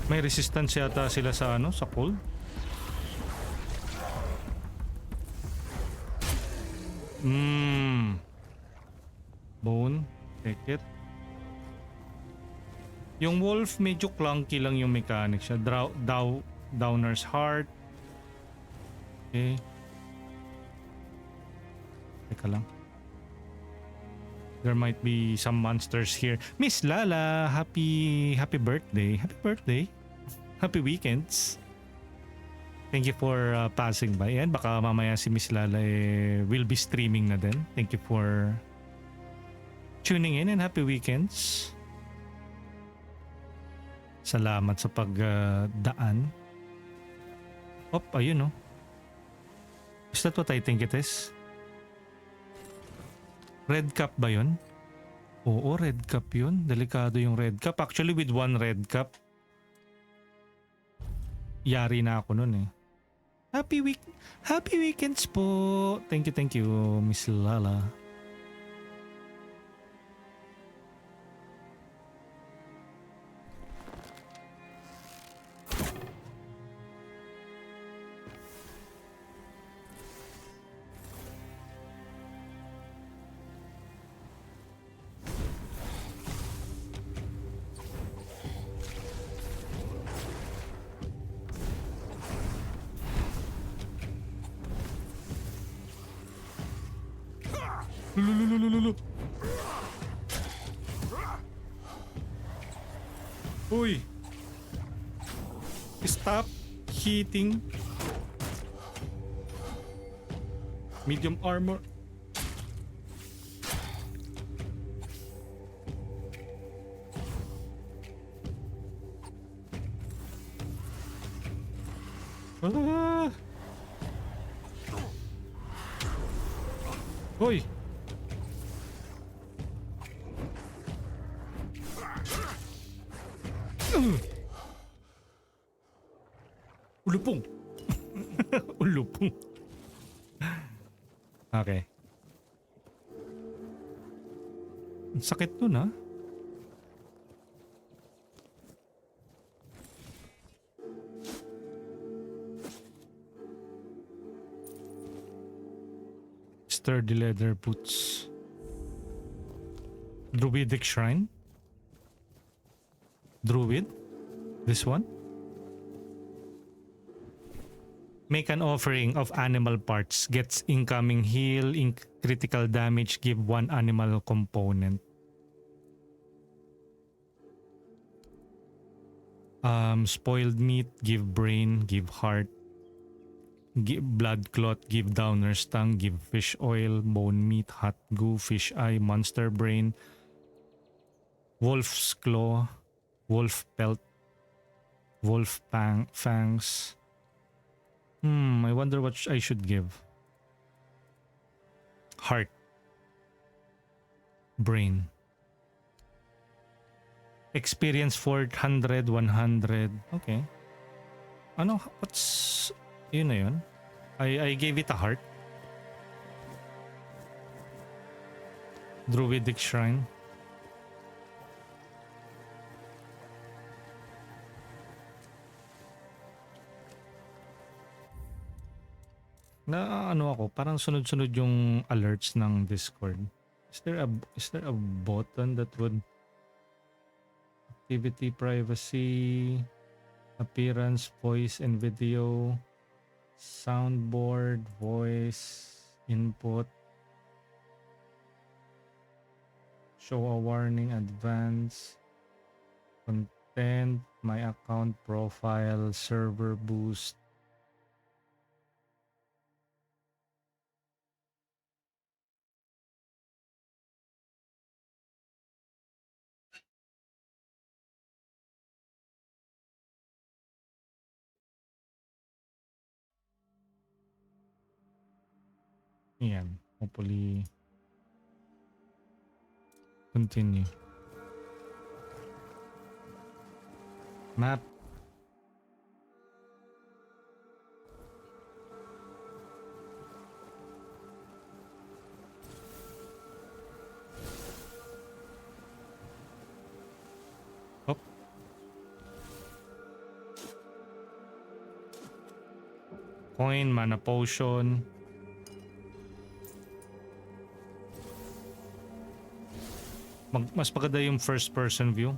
May resistance yata sila sa sa cold. Bone, take it. Yung wolf medyo clunky lang yung mechanics siya. Downer's heart. Okay. Teka lang. There might be some monsters here. Miss Lala, happy birthday. Happy birthday. Happy weekends. Thank you for passing by. And baka mamaya si Miss Lala will be streaming na din. Thank you for tuning in and happy weekends. Salamat sa pagdaan. Ayun oh. Is that what I think it is? Red cup ba yun? Oo, red cup yun. Delikado yung red cup. Actually, with one red cup, yari na ako nun eh. Happy weekends po. Thank you, Miss Lala. Uy! Stop hitting. Medium armor. Ah! Uy! Ulupong. Ulupong. Okay. Ang sakit nun ah. Sturdy leather boots. Druidic shrine. Druid? This one? Make an offering of animal parts. Gets incoming heal, critical damage, give one animal component. Spoiled meat, give brain, give heart. blood clot, give downer's tongue, give fish oil, bone meat, hot goo, fish eye, monster brain, wolf's claw, wolf pelt, wolf fangs. I wonder what I should give. Heart. Brain. Experience 400, 100. Okay. Ano? What's... Yun na yun? I gave it a heart. Druidic Shrine. Na ano ako, parang sunod-sunod yung alerts ng Discord. Is there a button that would activity, privacy, appearance, voice and video, soundboard, voice, input, show a warning, advance, content, my account profile, server boost. Yan. Hopefully, continue. Map. Hop. Coin, mana potion. Mas maganda yung first person view.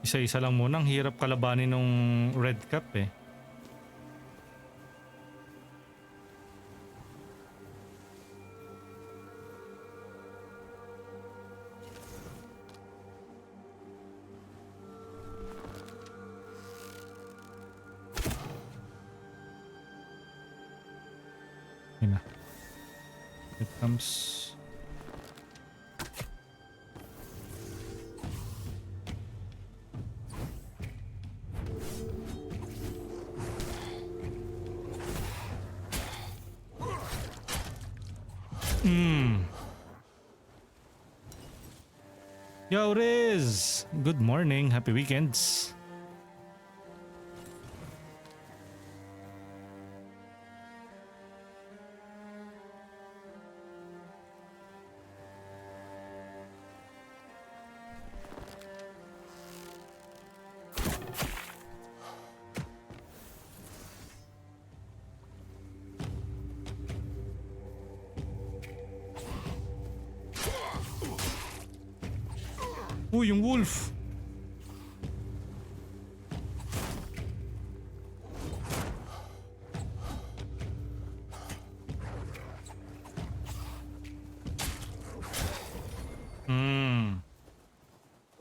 Isa-isa lang muna. Ang hirap kalabanin ng red cap eh. Yun na. It comes. Yo, Riz! Good morning. Happy weekends. Uy, yung wolf!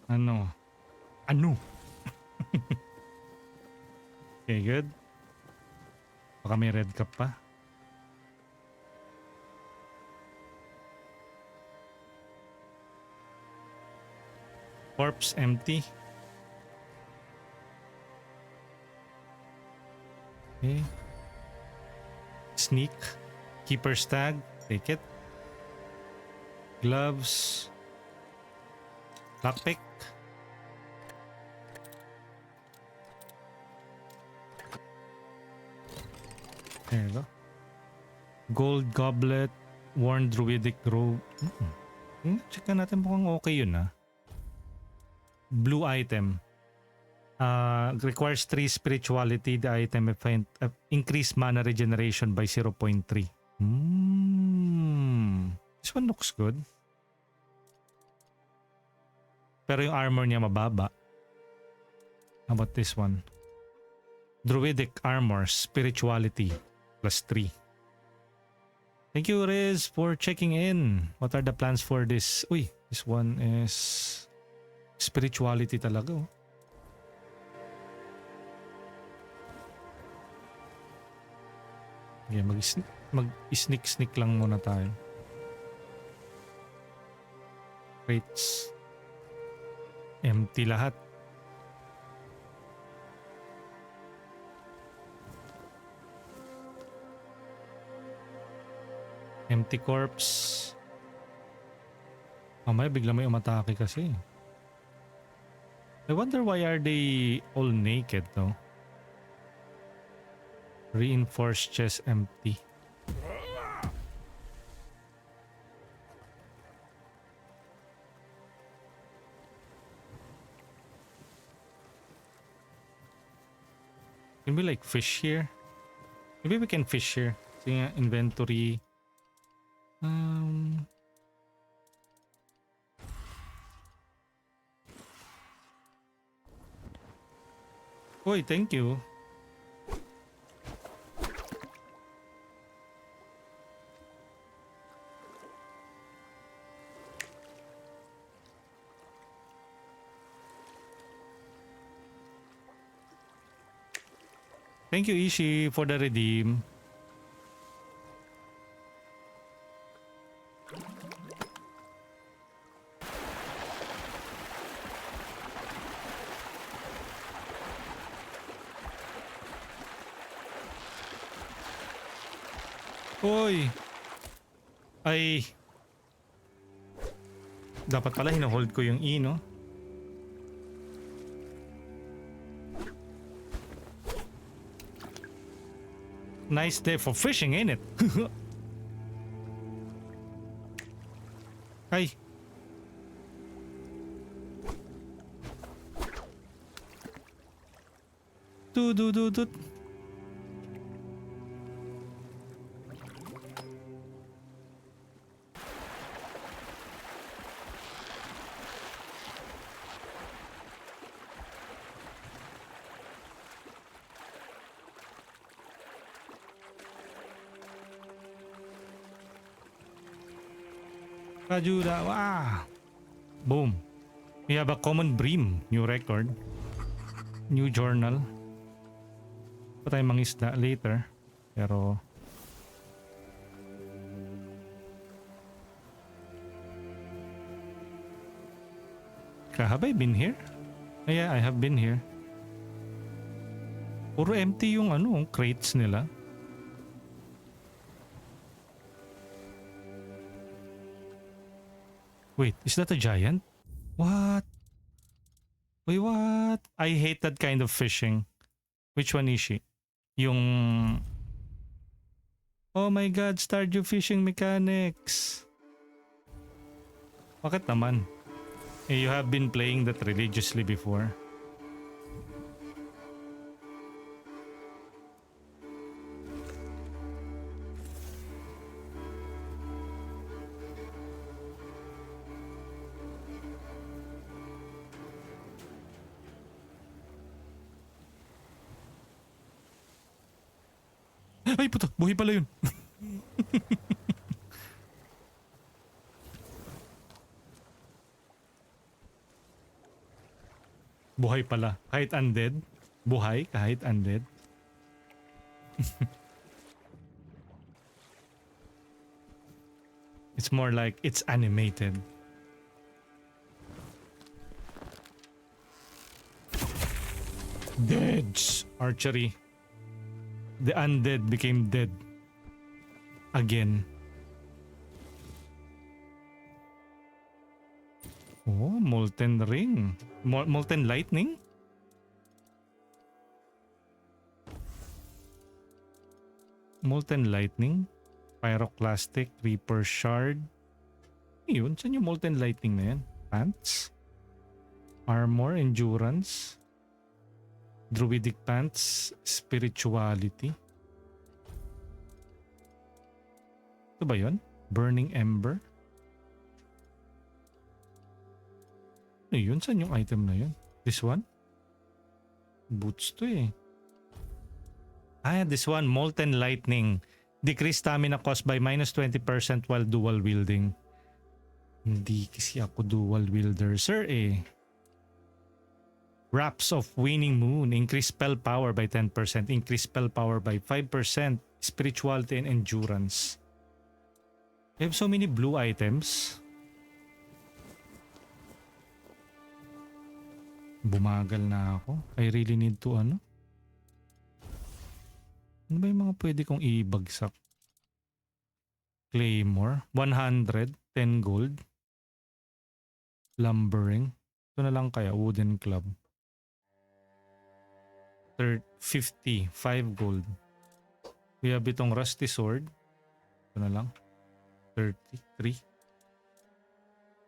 Ano? Ano? Okay, good. Baka may red cap pa. Corpse empty. Okay. Sneak. Keeper's tag. Take it. Gloves. Lockpick. There you go. Gold goblet. Worn druidic robe. Check natin, mukhang okay yun ah. Blue item. Requires 3 spirituality. The item increase mana regeneration by 0.3. This one looks good. Pero yung armor niya mababa. How about this one? Druidic armor, spirituality plus 3. Thank you, Riz, for checking in. What are the plans for this? Uy, this one is spirituality talaga. Oh. Okay, mag-sneak lang muna tayo. Crates. Empty lahat. Empty corpse. Mamaya bigla may umatake kasi. I wonder why are they all naked though? Reinforced chest empty. Can we like fish here? Maybe we can fish here. Sige nga, inventory. Uy, thank you. Thank you, Ishi, for the redeem. Uy! Ay! Dapat pala hinahold ko yung E, no? Nice day for fishing, ain't it? Ay! Dut. Kajura, wow! Boom. We have a common bream. New record. New journal. Pa tayo mangisda later. Pero... Have I been here? Yeah, I have been here. Puro empty yung crates nila. Wait, is that a giant? What? Wait, what? I hate that kind of fishing. Which one is she? Yung... Oh my god, Stardew fishing mechanics. Bakit naman? You have been playing that religiously before. Ay puto, buhay pala yun. Buhay pala. Kahit undead. Buhay kahit undead. It's more like it's animated. Deads. Archery. The undead became dead. Again. Oh, molten ring. Molten lightning? Molten lightning? Pyroclastic, Reaper shard. Yun, saan yung molten lightning na yan? Pants? Armor, endurance? Druidic pants, spirituality. Ito ba yun? Burning ember? Ano yun? Saan yung item na yun? This one? Boots to eh. Ah, this one, molten lightning. Decrease stamina cost by minus 20% while dual wielding. Hindi kasi ako dual wielder, sir eh. Wraps of Waning Moon. Increase spell power by 10%. Increase spell power by 5%. Spirituality and endurance. I have so many blue items. Bumagal na ako. I really need to ano? Ano ba yung mga pwede kong ibagsak? Claymore. 100. 10 gold. Lumbering. Ito na lang kaya. Wooden club. 50. 5 gold. We have itong rusty sword. Ito na lang. 33.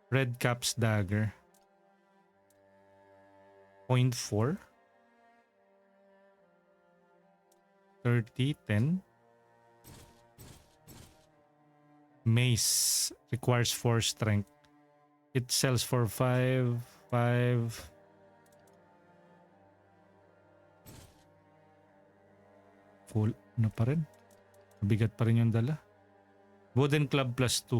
Red caps dagger. 0.4. 30. 10. Mace. Requires 4 strength. It sells for 5. 5. Full na pa rin. Mabigat pa rin yung dala. Wooden club plus 2.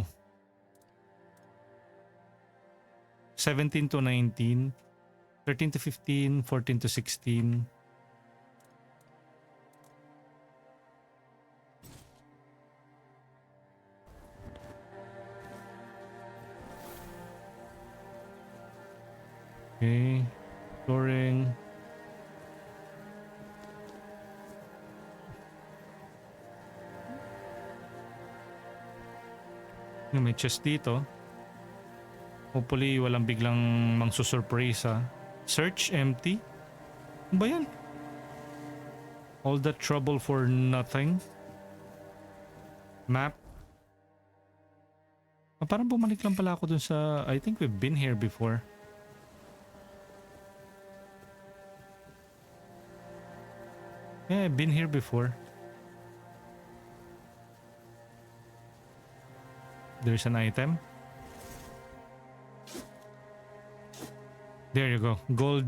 17 to 19. 13 to 15. 14 to 16. Okay. Storing. May chest dito. Hopefully walang biglang mangsusurpresa. Search empty. Ano ba yan? All that trouble for nothing. Map. Parang bumalik lang pala ako dun sa... I think we've been here before. Yeah, I've been here before. There's an item. There you go. Gold.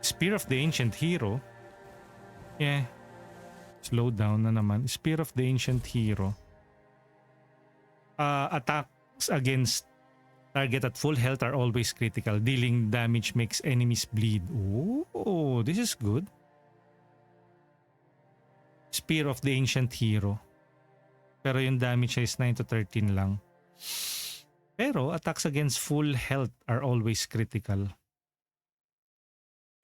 Spear of the Ancient Hero. Yeah. Slow down na naman. Spear of the Ancient Hero. Attacks against target at full health are always critical. Dealing damage makes enemies bleed. Oh, this is good. Spear of the Ancient Hero. Pero yung damage is 9 to 13 lang. Pero attacks against full health are always critical.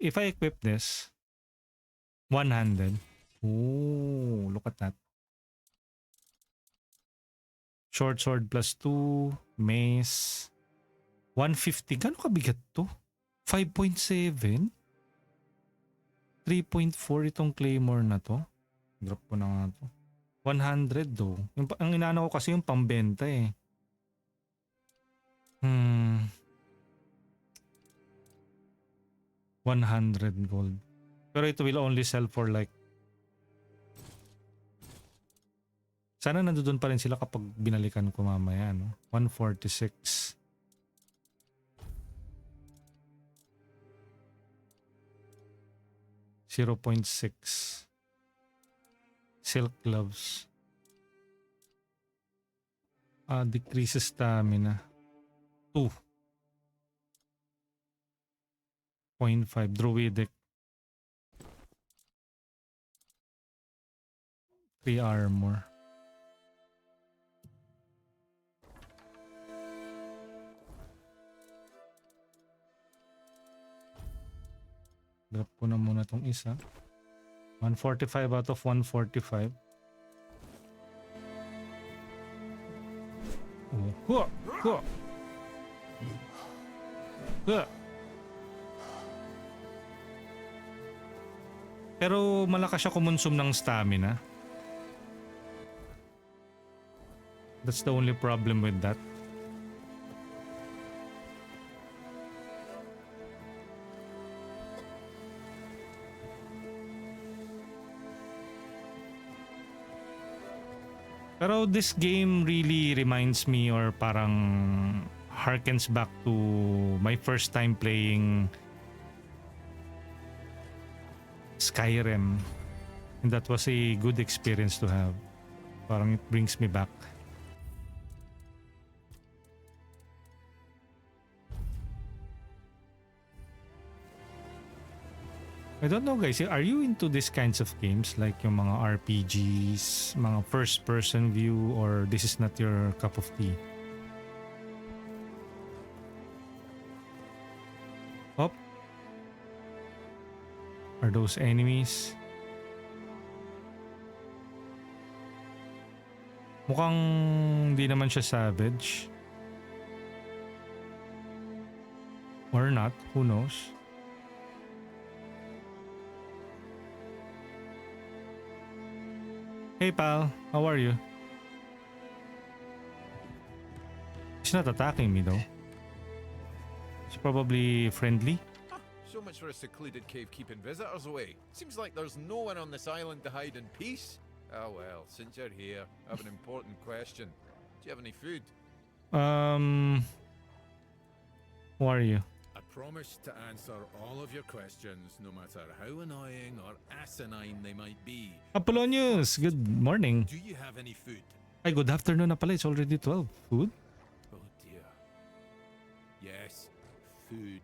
If I equip this, one-handed. Ooh, look at that. Short sword plus 2, mace. 150. Gano'ng kabigat to? 5.7? 3.4 itong claymore na to. Drop ko na nga to. 100 though. Ang inaano ko kasi yung pambenta eh. 100 gold. Pero it will only sell for like... Sana nandoon pa rin sila kapag binalikan ko mamaya, no? 146. .6. Silk gloves. Decreases stamina. 2.5 druidic. 3 armor. Drop ko na muna tong isa. 145 out of 145. Oh, Pero malakas siya kumonsume ng stamina. That's the only problem with that. Pero this game really reminds me or parang harkens back to my first time playing Skyrim. And that was a good experience to have. Parang it brings me back. I don't know guys, are you into these kinds of games like yung mga RPGs, mga first person view, or this is not your cup of tea? Oh. Are those enemies? Mukhang di naman siya savage. Or not, who knows? Hey pal, how are you? He's not attacking me though. He's probably friendly. So much for a secluded cave keeping visitors away. Seems like there's no one on this island to hide in peace. Ah well, since you're here, I have an important question. Do you have any food? Who are you? I promise to answer all of your questions, no matter how annoying or asinine they might be. Apollonius, good morning. Do you have any food? Ay, good afternoon na pala. It's already 12. Food? Oh dear. Yes, food.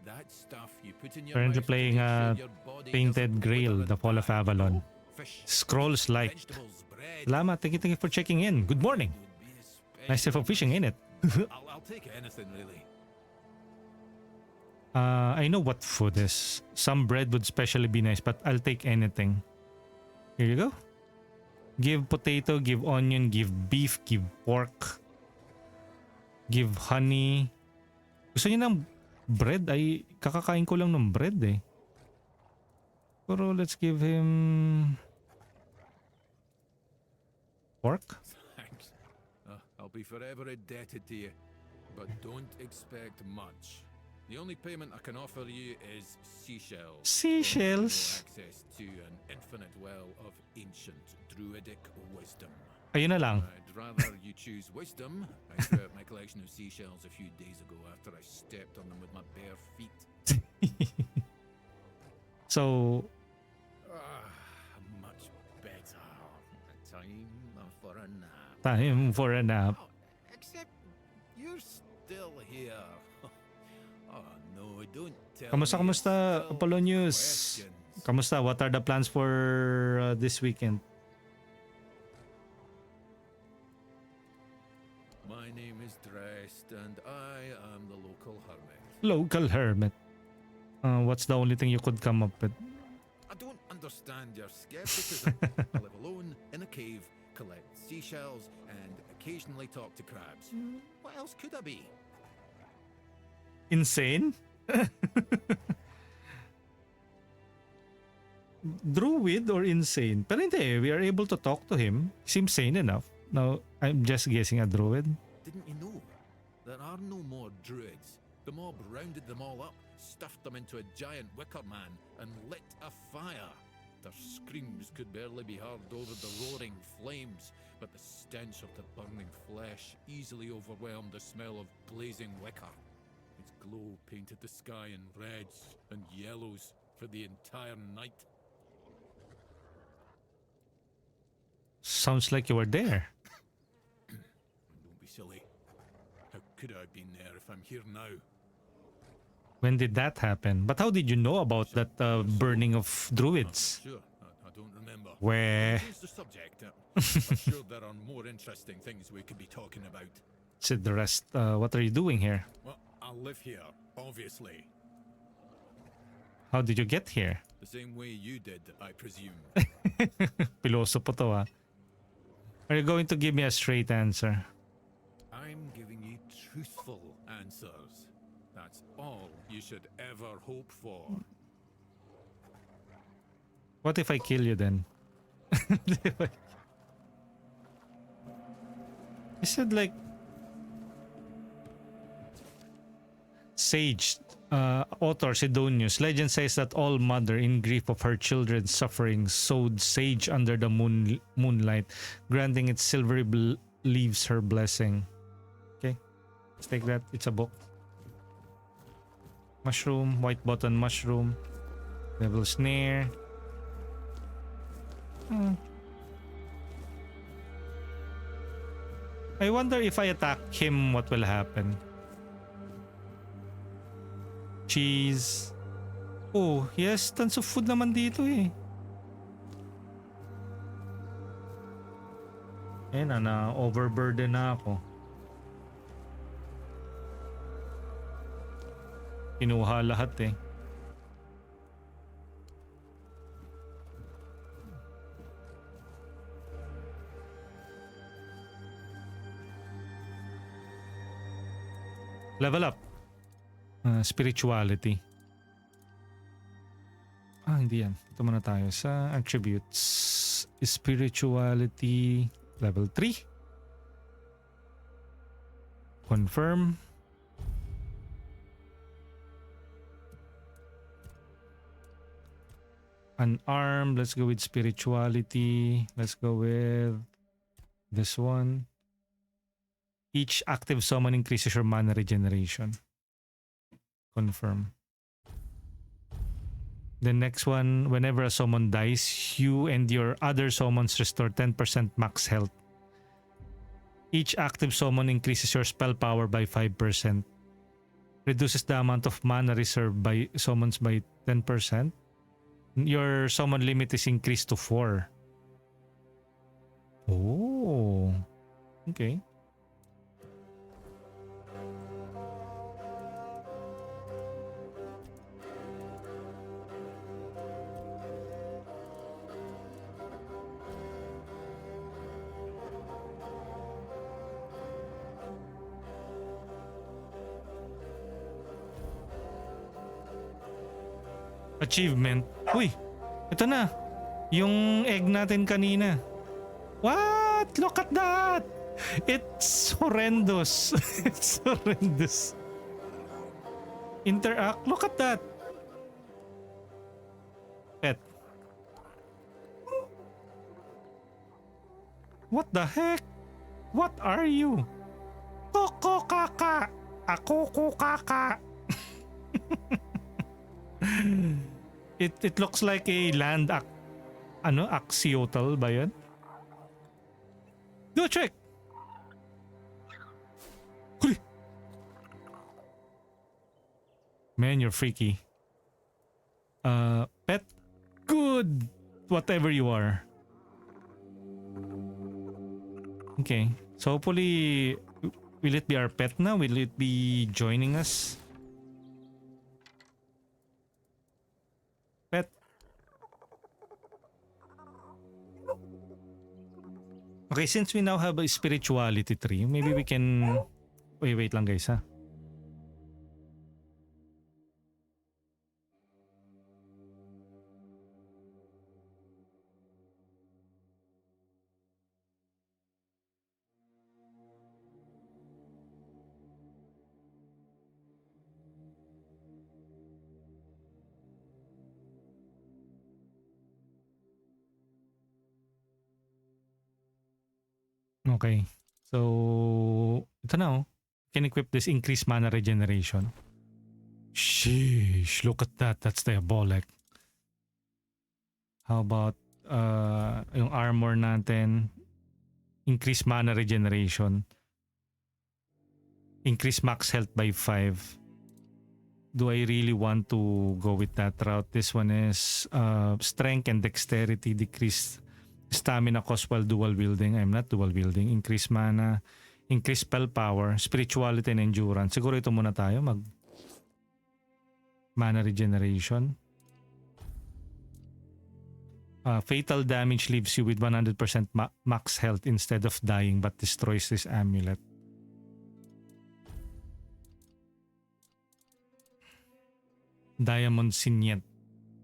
That stuff you put in your Currently mouth to playing make sure your body Tainted doesn't Grail, wither the and Fall of die. Avalon. Fish, Scrolls light. vegetables, bread. Salamat, thank you for checking in. Good morning. Would be a Nice to special for fishing in it. I'll take anything really. I know what food is. Some bread would especially be nice, but I'll take anything. Here you go. Give potato, give onion, give beef, give pork. Give honey. Gusto niya ng bread? Ay, kakakain ko lang ng bread eh. Pero let's give him pork. Thanks. I'll be forever indebted to you, but don't expect much. The only payment I can offer you is seashells. Seashells? No access to an infinite well of ancient druidic wisdom. Ayun na lang. I'd rather you choose wisdom. I threw out my collection of seashells a few days ago after I stepped on them with my bare feet. So, Much better. Time for a nap. time for a nap. Oh, except you're still here. Oh no, don't tell me. Kamusta, Still Apollonius? questions. Kamusta? What are the plans for this weekend? My name is Drest, and I am the local hermit. Local hermit. What's the only thing you could come up with? I don't understand your skepticism. I live alone in a cave, collect seashells, and occasionally talk to crabs. What else could I be? Insane? Druid or insane? Pero hindi, we are able to talk to him. Seems sane enough. Now, I'm just guessing a druid. Didn't you know? There are no more druids. The mob rounded them all up, stuffed them into a giant wicker man, and lit a fire. Their screams could barely be heard over the roaring flames, but the stench of the burning flesh easily overwhelmed the smell of blazing wicker. Its glow painted the sky in reds and yellows for the entire night. Sounds like you were there. Don't be silly. How could I have been there if I'm here now? When did that happen? But how did you know about that burning of druids? Sure, I don't remember. Where? Change the subject. I'm sure there are more interesting things we could be talking about. Said the rest. What are you doing here? Well, I live here, obviously. How did you get here? The same way you did, I presume. Piloso po to ah. Are you going to give me a straight answer? I'm giving you truthful answers. That's all you should ever hope for. What if I kill you then? You said like Sage, author Sidonius. Legend says that all mother in grief of her children's suffering sowed sage under the moonlight, granting its silvery leaves her blessing. Okay, let's take that. It's a book. Mushroom, white button mushroom, devil snare. I wonder if I attack him, what will happen? Cheese. Oh, he has tons of food naman dito eh. Ayun na, overburden na ako. Kinuha lahat eh. Level up. Spirituality. Hindi yan. Ito muna tayo sa attributes. Spirituality level 3. Confirm. Unarmed. Let's go with spirituality. Let's go with this one. Each active summon increases your mana regeneration. Confirm. The next one, whenever a summon dies, you and your other summons restore 10% max health. Each active summon increases your spell power by 5%. Reduces the amount of mana reserved by summons by 10%. Your summon limit is increased to 4. Oh. Okay. Achievement. Uy, ito na. Yung egg natin kanina. What? Look at that! It's horrendous. It's horrendous. Interact. Look at that. Pet. What the heck? What are you? Koko kaka. Ako ko kaka. It looks like a land axolotl ba yun? Go check. Huli. Man, you're freaky. Pet. Good. Whatever you are. Okay. So hopefully, will it be our pet now? Will it be joining us? Pet. Okay, since we now have a spirituality tree, maybe we can... Wait lang guys ha. Okay. So, ito na oh. Can equip this increased mana regeneration. Sheesh, look at that. That's diabolic. How about yung armor natin? Increased mana regeneration. Increase max health by 5. Do I really want to go with that route? This one is strength and dexterity. Decreased stamina cost while dual wielding. I'm not dual wielding. Increase mana, increase spell power, spirituality and endurance. Siguro ito muna tayo. Mag mana regeneration. Fatal damage leaves you with 100% max health instead of dying but destroys this amulet. Diamond Signet.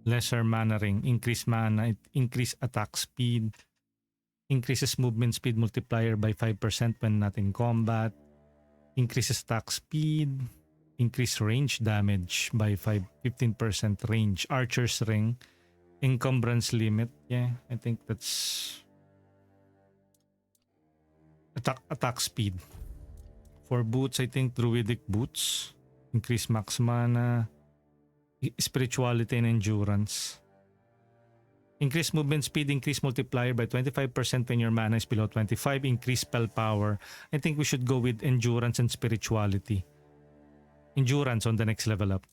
Lesser mana ring, increase mana, increase attack speed, increases movement speed multiplier by 5% when not in combat, increases attack speed, increase range damage by 15% range, archer's ring, encumbrance limit. Yeah, I think that's attack speed. For boots, I think druidic boots, increase max mana, spirituality and endurance. Increase movement speed, increase multiplier by 25% when your mana is below 25, increase spell power. I think we should go with endurance and spirituality. Endurance on the next level up.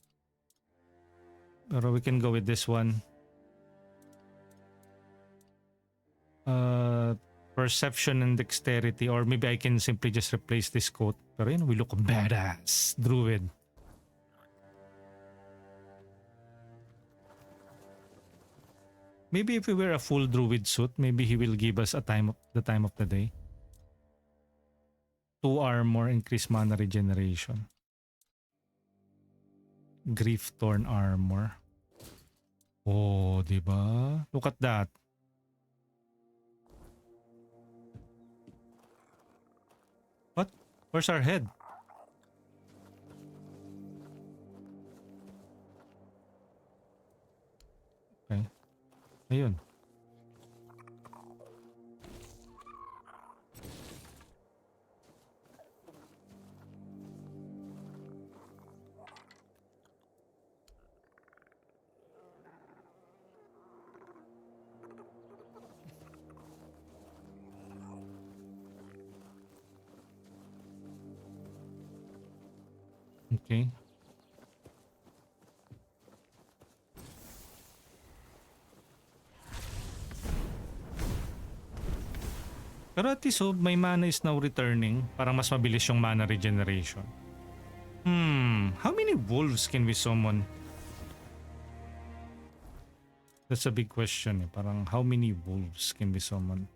Or we can go with this one. Perception and dexterity, or maybe I can simply just replace this quote. Pero yun, we look badass. Druid. Maybe if we wear a full druid suit, maybe he will give us the time of the day. 2 armor, increase mana regeneration. Grief Torn armor. Oh, diba? Look at that. What? Where's our head? Okay. Ayun. Okay. Pero at least, my mana is now returning. Parang mas mabilis yung mana regeneration. How many wolves can we summon? That's a big question. Parang how many wolves can we summon?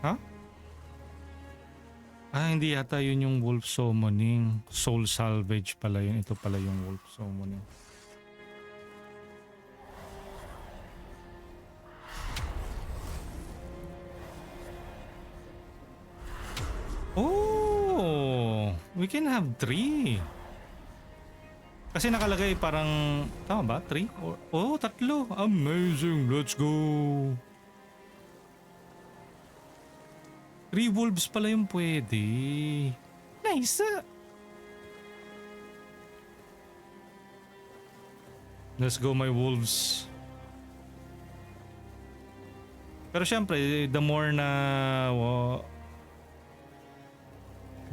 Huh? Hindi yata yun yung wolf summoning. Soul salvage pala yun. Ito pala yung wolf summoning. Oh! We can have 3. Kasi nakalagay parang, tama ba? 3? Oh, 3. Amazing! Let's go! 3 wolves pala yung pwede. Nice! Let's go my wolves. Pero syempre, the more na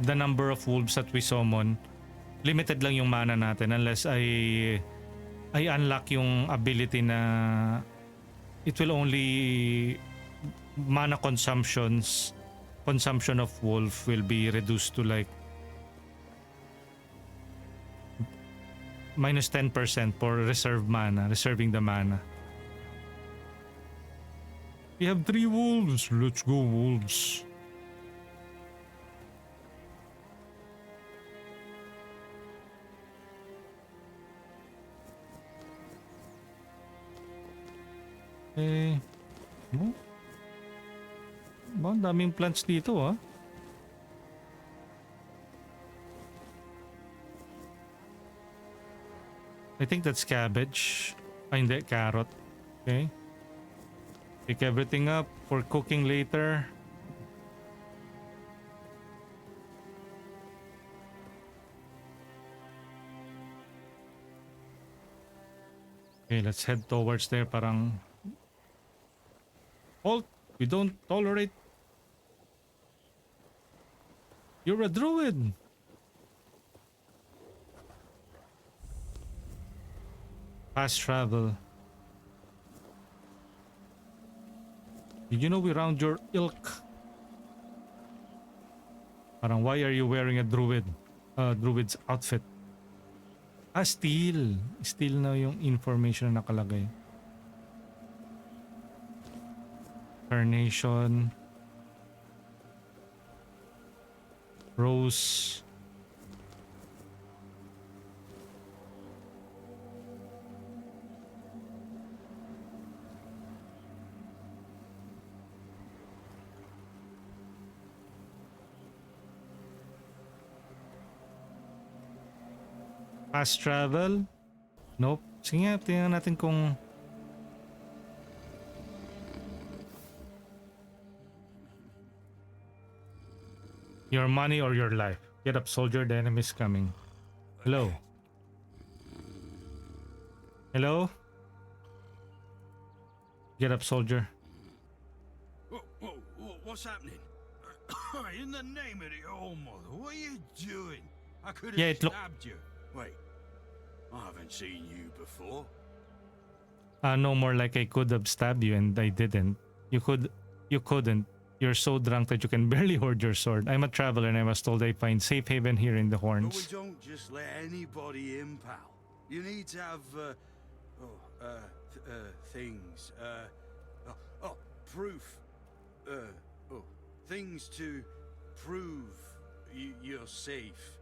the number of wolves that we summon, limited lang yung mana natin unless I unlock yung ability na it will only mana consumption of wolf will be reduced to like minus 10% for reserving the mana. We have 3 wolves. Let's go wolves. Ang daming plants dito ah. I think that's cabbage. Hindi, carrot. Okay. Pick everything up for cooking later. Okay, let's head towards there. Parang halt! We don't tolerate. You're a druid. Fast travel. Did you know we round your ilk? Parang why are you wearing a druid's outfit? Steel. Steel na yung information na nakalagay. Carnation. Rose. Fast travel? Nope. Sige nga, tingnan natin kung... Your money or your life. Get up, soldier. The enemy is coming. Hello. Hello? Get up, soldier. Whoa, what's happening? In the name of the All Mother, what are you doing? I could have Yeah, it look- stabbed you. Wait, I haven't seen you before. No more like I could have stabbed you and I didn't. You couldn't. You're so drunk that you can barely hold your sword. I'm a traveler and I was told I find safe haven here in the But we Horns. don't just let anybody in, pal. You need to have, things, proof. Things to prove you're safe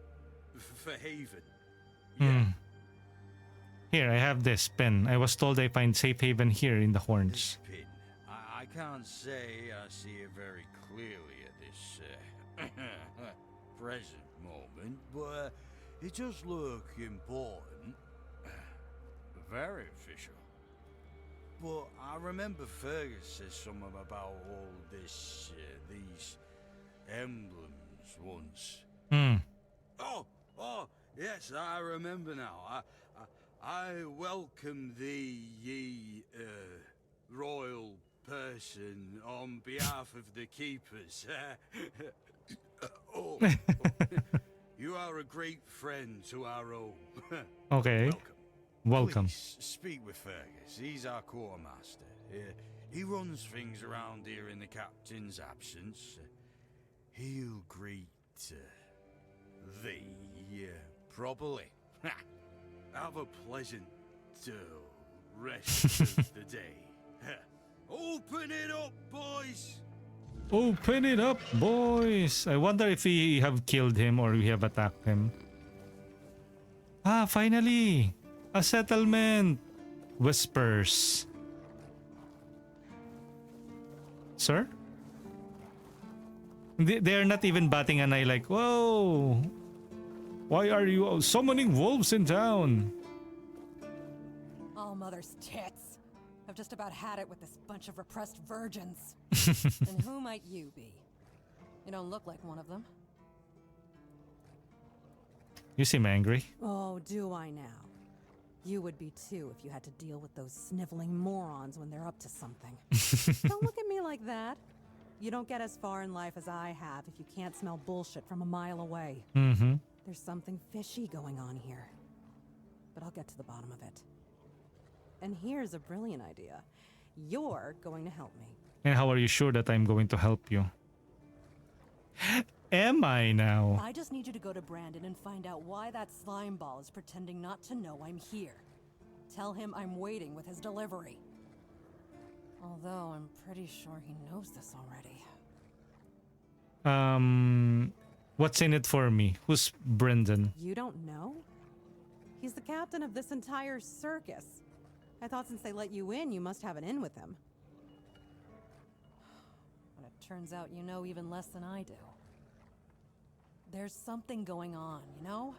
for haven. Yeah. Here, I have this pen. I was told I find safe haven here in the This Horns. pin. I can't say I see it very clearly at this present moment, but it does look important. Very official. But I remember Fergus said something about all this, these emblems once. Oh, yes, I remember now. I welcome thee, ye, royal person, on behalf of the keepers. You are a great friend to our own. Okay. Welcome. Please speak with Fergus. He's our quartermaster. He runs things around here in the captain's absence. He'll greet thee properly. Have a pleasant rest of the day. Open it up, boys! Open it up, boys! I wonder if we have killed him or we have attacked him. Ah, finally! A settlement! Whispers. Sir? They're not even batting an eye like, whoa! Why are you summoning wolves in town? All mother's tits. I've just about had it with this bunch of repressed virgins. And who might you be? You don't look like one of them. You seem angry. Oh, do I now? You would be too if you had to deal with those sniveling morons when they're up to something. Don't look at me like that. You don't get as far in life as I have if you can't smell bullshit from a mile away. Mm-hmm. There's something fishy going on here. But I'll get to the bottom of it. And here's a brilliant idea. You're going to help me. And how are you sure that I'm going to help you? Am I now? I just need you to go to Brandon and find out why that slime ball is pretending not to know I'm here. Tell him I'm waiting with his delivery. Although I'm pretty sure he knows this already. What's in it for me? Who's Brendan? You don't know? He's the captain of this entire circus. I thought since they let you in, you must have an in with him. But it turns out you know even less than I do. There's something going on, you know?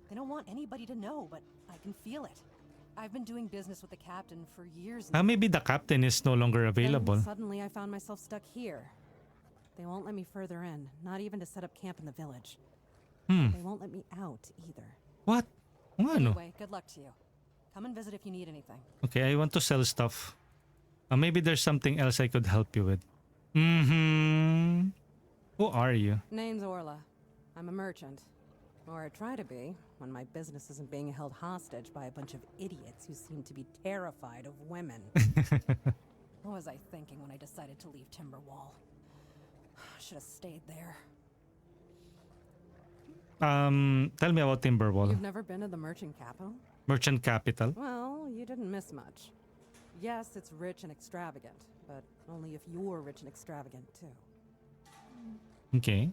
They don't want anybody to know, but I can feel it. I've been doing business with the captain for years now. Maybe the captain is no longer available. Then suddenly I found myself stuck here. They won't let me further in, not even to set up camp in the village. They won't let me out either. What? Ano? Anyway, good luck to you. Come and visit if you need anything. Okay, I want to sell stuff. Maybe there's something else I could help you with. Mm-hmm. Who are you? Name's Orla. I'm a merchant. Or I try to be, when my business isn't being held hostage by a bunch of idiots who seem to be terrified of women. What was I thinking when I decided to leave Timberwall? Should have stayed there. Tell me about Timberwall. You've never been to the merchant capital? Merchant capital. Well, you didn't miss much. Yes, it's rich and extravagant, but only if you're rich and extravagant too. Okay.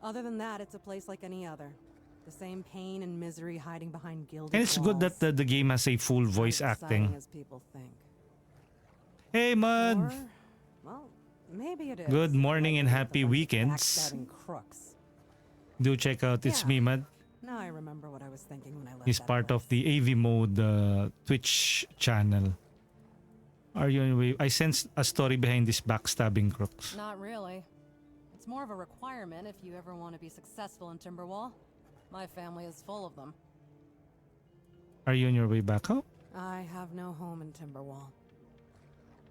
Other than that, it's a place like any other. The same pain and misery hiding behind gilded And it's good that walls. the game has a full voice Not as exciting acting. as people think. Hey, Mud. Or, well, maybe it is. Good morning Like and with happy a bunch of weekends. backstabbing crooks. Do check out It's Yeah. Me, Mud. Now I remember what I was thinking when I left He's that part of place. the AV Mode Twitch channel. Are you anyway? I sense a story behind this backstabbing crooks. Not really. It's more of a requirement if you ever want to be successful in Timberwall. My family is full of them. Are you on your way back home? I have no home in Timberwall.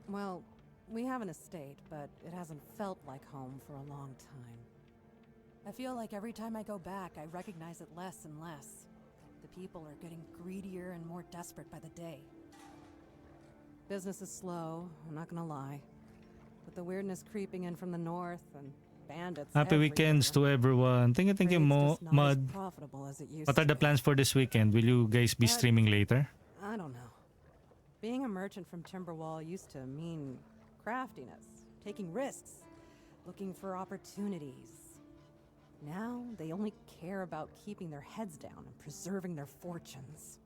Well, we have an estate, but it hasn't felt like home for a long time. I feel like every time I go back, I recognize it less and less. The people are getting greedier and more desperate by the day. Business is slow, I'm not gonna lie. But the weirdness creeping in from the north and bandits Happy weekends everywhere. to everyone. Thank you, Trade's Mo. just not as Mud. profitable as it used What are to the be. plans for this weekend? Will you guys be But- streaming later? I don't know. Being a merchant from Timberwall used to mean craftiness, taking risks, looking for opportunities. Now they only care about keeping their heads down and preserving their fortunes.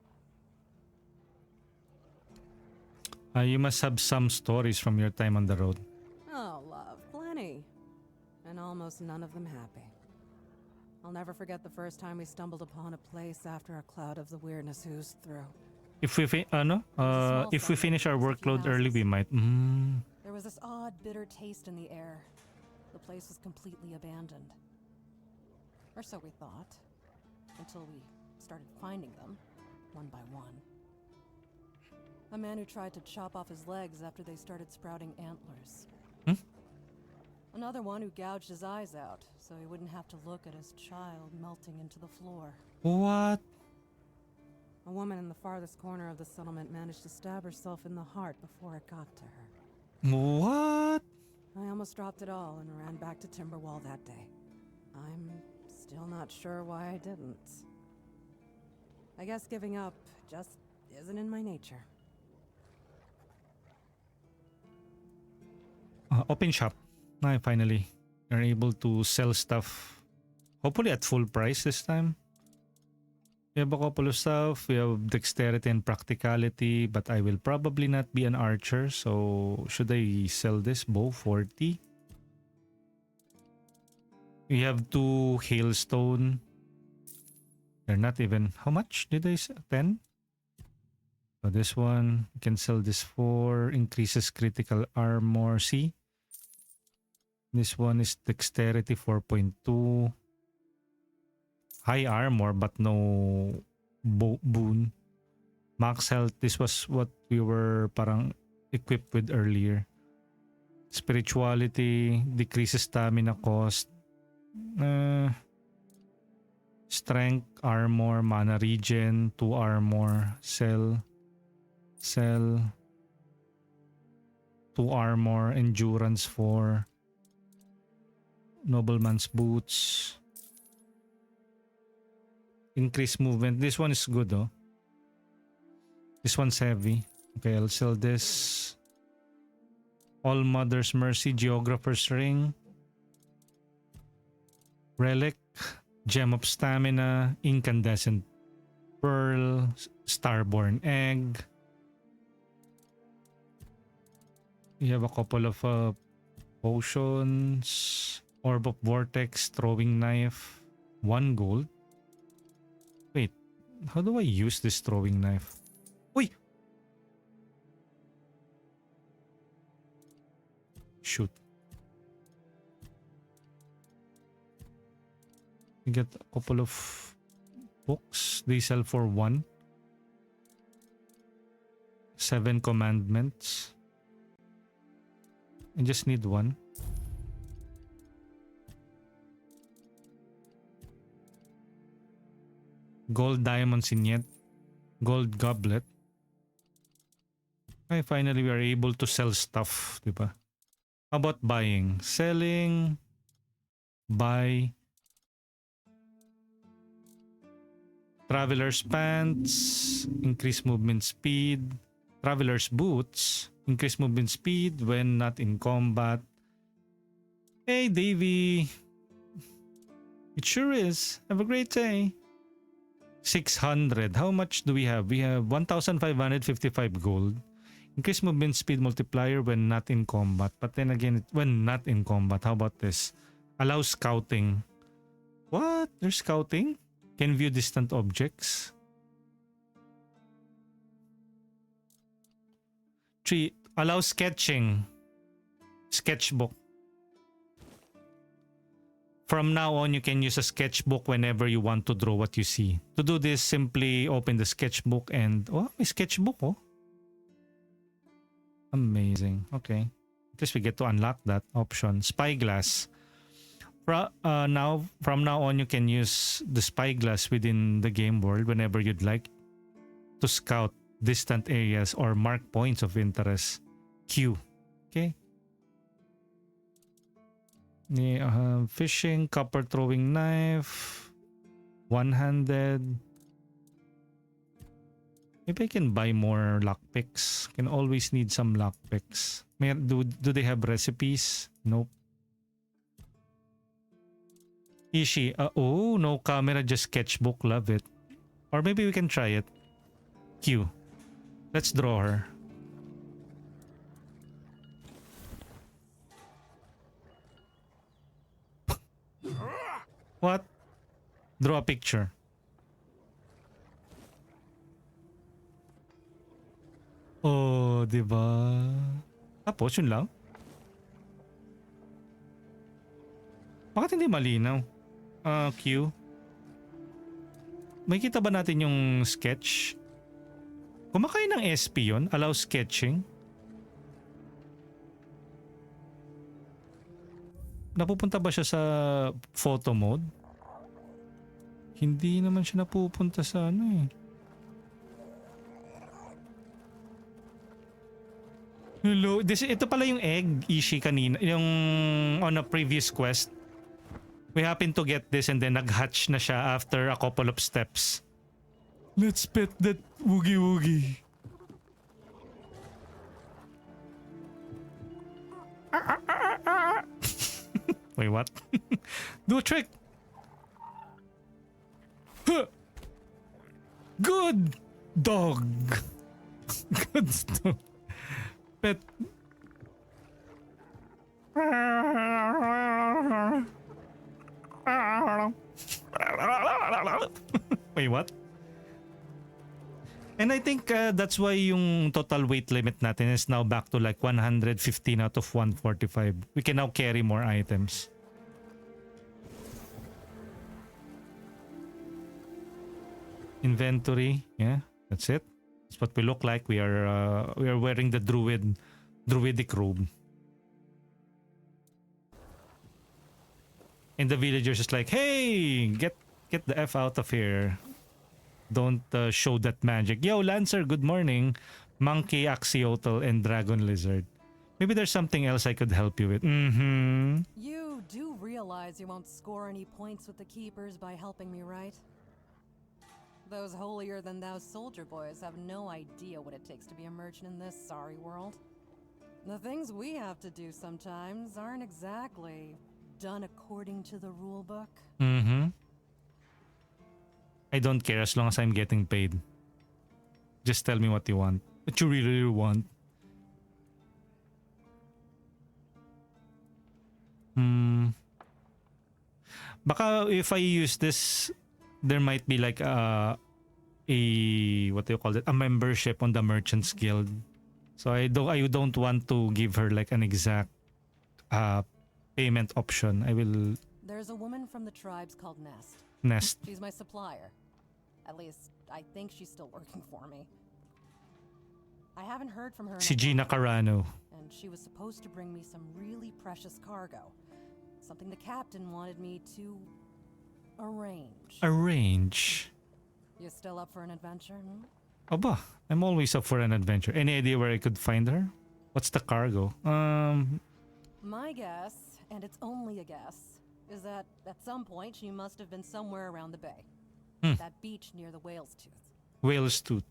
You must have some stories from your time on the road. Oh, love, plenty. And almost none of them happy. I'll never forget the first time we stumbled upon a place after a cloud of the weirdness oozed through. If we if we finish our workload early, we might. There was this odd, bitter taste in the air. The place was completely abandoned. Or so we thought. Until we started finding them, one by one. A man who tried to chop off his legs after they started sprouting antlers. Another one who gouged his eyes out, so he wouldn't have to look at his child melting into the floor. What? A woman in the farthest corner of the settlement managed to stab herself in the heart before it got to her. What? I almost dropped it all and ran back to Timberwall that day. I'm still not sure why I didn't. I guess giving up just isn't in my nature. Open shop. I finally are able to sell stuff. Hopefully at full price this time. We have a couple of stuff. We have dexterity and practicality, but I will probably not be an archer. So should I sell this bow? 40. We have 2 hailstone. They're not even. How much did I say? 10? So this one, you can sell this for increases critical armor. See? This one is dexterity 4.2. High armor but no boon. Max health, this was what we were parang equipped with earlier. Spirituality, decreases stamina cost. Strength, armor, mana regen, 2 armor, sell. 2 armor, endurance 4. Nobleman's boots. Increase movement. This one is good though. This one's heavy. Okay, I'll sell this. All Mother's Mercy, Geographer's Ring. Relic, Gem of Stamina, Incandescent Pearl, Starborn Egg. We have a couple of potions. Orb of Vortex, Throwing Knife, 1 gold. Wait, how do I use this throwing knife? Uy! Shoot. You get a couple of books. They sell for 1. 7 commandments. I just need 1. Gold diamond signet. Gold goblet. Okay, finally we are able to sell stuff, diba? How about buying? Selling. Buy. Traveler's pants. Increase movement speed. Traveler's boots. Increase movement speed when not in combat. Hey Davey. It sure is. Have a great day. 600. How much do we have? We have 1,555 gold. Increase movement speed multiplier when not in combat. But then again, when not in combat. How about this? Allow scouting. What? There's scouting? Can view distant objects. 3. Allow sketching. Sketchbook. From now on, you can use a sketchbook whenever you want to draw what you see. To do this, simply open the sketchbook and... Oh, may sketchbook, oh. Amazing. Okay. At least we get to unlock that option. Spyglass. From now on, you can use the spyglass within the game world whenever you'd like to scout distant areas or mark points of interest. Q. Okay. Fishing, copper throwing knife, one-handed. Maybe I can buy more lockpicks. Can always need some lockpicks. Do they have recipes? Nope. Ishi. Oh, no camera, just sketchbook. Love it. Or maybe we can try it. Q. Let's draw her. What? Draw a picture. Oh, diba? Tapos yun lang? Bakit hindi malinaw? Q. May kita ba natin yung sketch? Kumakain ng SP yun? Allow sketching? Napupunta ba siya sa photo mode? Hindi naman siya napupunta sa ano eh. Hello, ito pala yung egg, Ishi, kanina. Yung on a previous quest. We happen to get this and then nag-hatch na siya after a couple of steps. Let's pet that woogie woogie. Wait, what? Do a trick! Huh. Good dog! Good dog. Pet. Wait, what? And I think that's why yung total weight limit natin is now back to like 115 out of 145. We can now carry more items. Inventory, yeah, that's it. That's what we look like. We are wearing the druidic robe. And the villagers is like, hey, get the F out of here. Don't show that magic. Yo, Lancer, good morning. Monkey, Axolotl, and Dragon Lizard. Maybe there's something else I could help you with. You do realize you won't score any points with the Keepers by helping me, right? Those holier-than-thou soldier boys have no idea what it takes to be a merchant in this sorry world. The things we have to do sometimes aren't exactly done according to the rulebook. I don't care as long as I'm getting paid. Just tell me what you want. What you really want. Baka if I use this, there might be like a what do you call it? A membership on the Merchants Guild. So I don't want to give her like an exact payment option. I will. There's a woman from the tribes called Nest. Nest. She's my supplier. At least, I think she's still working for me. I haven't heard from her in Si a Gina while, Carano. and she was supposed to bring me some really precious cargo. Something the captain wanted me to arrange. Arrange. You still up for an adventure? Aba, I'm always up for an adventure. Any idea where I could find her? What's the cargo? My guess, and it's only a guess, is that at some point she must have been somewhere around the bay. That beach near the Whale's Tooth. Whale's Tooth.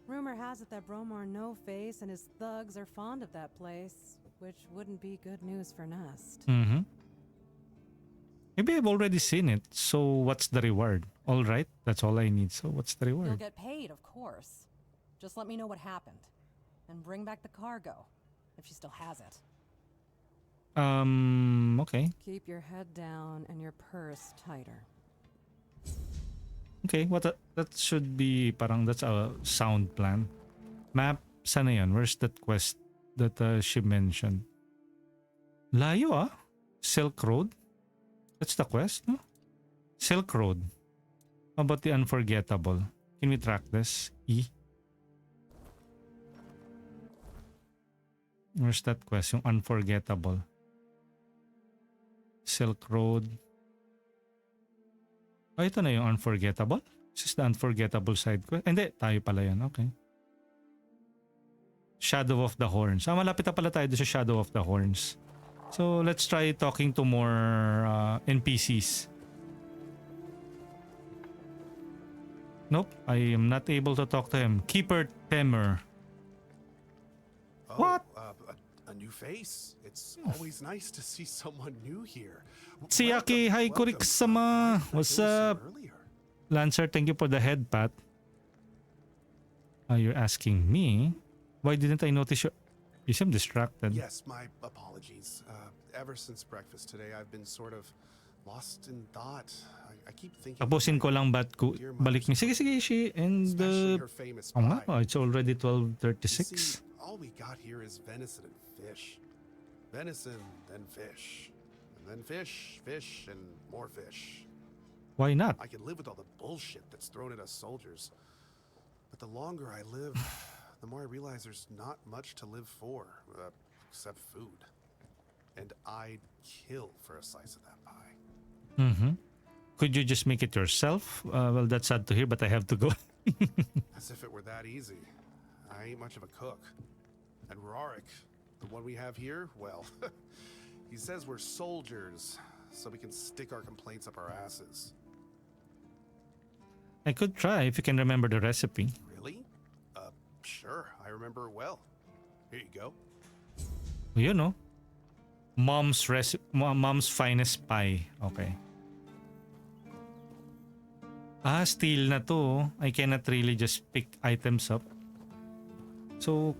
Rumor has it that Bromar No-Face and his thugs are fond of that place, which wouldn't be good news for Nest. Maybe I've already seen it. So what's the reward? All right, that's all I need. So what's the You'll reward? get paid, of course. Just let me know what happened. And bring back the cargo, if she still has it. Okay. Keep your head down and your purse tighter. Okay, that should be parang that's a sound plan. Map, sana yan? Where's that quest that she mentioned? Layo ah. Silk Road? That's the quest, no? Silk Road. How about the Unforgettable? Can we track this? E? Where's that quest? Yung Unforgettable. Silk Road. Oh, ito na yung Unforgettable? This is the Unforgettable side quest. Hindi, tayo pala yan. Okay. Shadow of the Horns. Malapit na pala tayo doon sa Shadow of the Horns. So, let's try talking to more NPCs. Nope, I am not able to talk to him. Keeper Temer. Oh, What? A new face. It's always nice to see someone new here. Si Aki Haikurik-sama. What's up? Lancer, thank you for the head pat. You're asking me? Why didn't I notice you? You seem distracted. Yes, my apologies. Ever since breakfast today, I've been sort of lost in thought. I keep thinking. Tapusin ko lang ba't ko balik niya. Sige, she. And especially her famous oh nga, pie. it's already You 12:36. see, all we got here is venison and fish. Venison, then fish. And then fish, and more fish. Why not? I can live with all the bullshit that's thrown at us soldiers. But the longer I live, the more I realize there's not much to live for, except food. And I'd kill for a slice of that pie. Mm-hmm. Could you just make it yourself? Well, that's sad to hear, but I have to go. As if it were that easy. I ain't much of a cook. And Rorik, the one we have here, well, he says we're soldiers, so we can stick our complaints up our asses. I could try if you can remember the recipe. Really? Sure, I remember it well. Here you go. You know. Mom's finest pie. Okay. Steel na to. I cannot really just pick items up. So,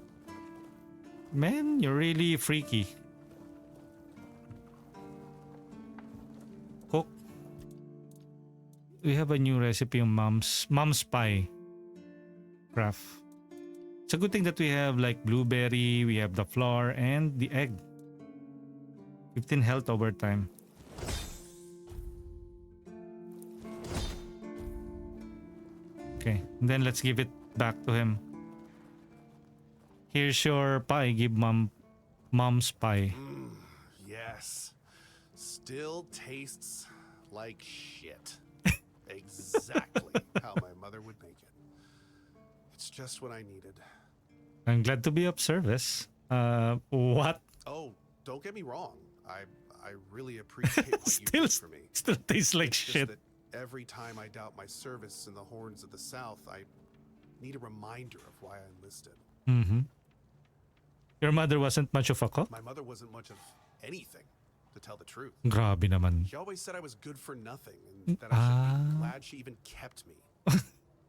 man, you're really freaky. Cook. We have a new recipe of mom's pie craft. It's a good thing that we have like blueberry, we have the flour and the egg. 15 health over time. Okay, and then let's give it back to him. Here's your pie. Give mom's pie. Yes. Still tastes like shit. Exactly how my mother would make it. It's just what I needed. I'm glad to be of service. What? Oh, don't get me wrong. I really appreciate what you did for me. Still tastes like It's shit. just that every time I doubt my service in the Horns of the South, I need a reminder of why I enlisted. Mm-hmm. Your mother wasn't much of a cook? My mother wasn't much of anything, to tell the truth. Grabe naman. She always said I was good for nothing and that I should be glad she even kept me.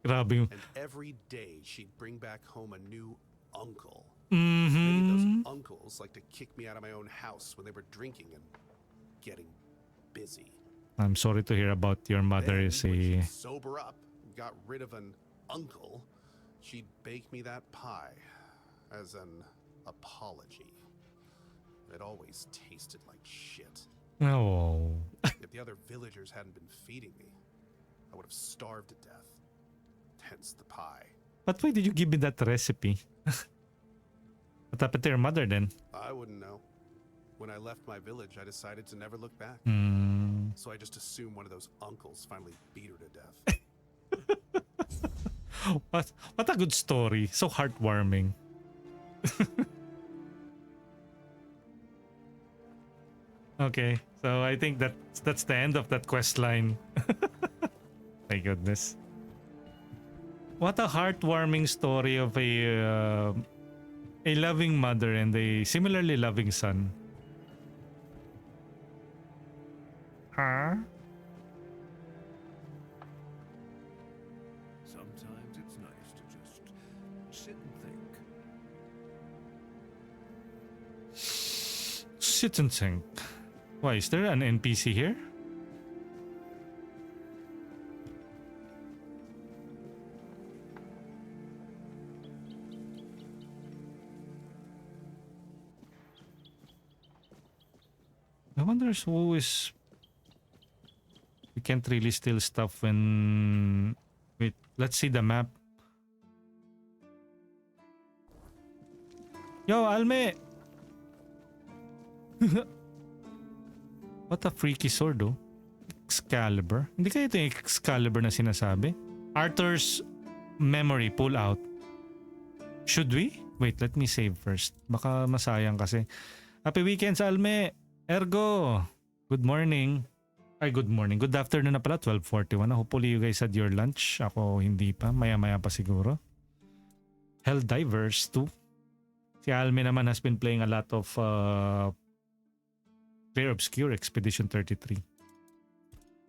Grabe yung... And every day she'd bring back home a new uncle. Many of Mm-hmm. those uncles like to kick me out of my own house when they were drinking and getting busy. I'm sorry to hear about your mother Then, is when a... she'd sober up and got rid of an uncle, she'd bake me that pie as an apology. It always tasted like shit. Oh. If the other villagers hadn't been feeding me, I would have starved to death. Hence the pie. But why did you give me that recipe? What happened to your mother then? I wouldn't know. When I left my village, I decided to never look back. Mm. So I just assumed one of those uncles finally beat her to death. What a good story. So heartwarming. Okay, so I think that's the end of that quest line. My goodness. What a heartwarming story of a loving mother and a similarly loving son. Huh? Sometimes it's nice to just sit and think. Sit and think. Why, is there an NPC here? I wonder who is... We can't really steal stuff when... Wait, let's see the map. Yo, Alme! What a freaky sword, oh. Excalibur. Hindi kaya ito yung Excalibur na sinasabi? Arthur's memory pull out. Should we? Wait, let me save first. Baka masayang kasi. Happy weekends, Alme! Ergo! Good morning. Ay, good morning. Good afternoon na pala, 12:41 na. Hopefully you guys had your lunch. Ako hindi pa. Maya-maya pa siguro. Helldivers 2. Si Alme naman has been playing a lot of Clear Obscure Expedition 33.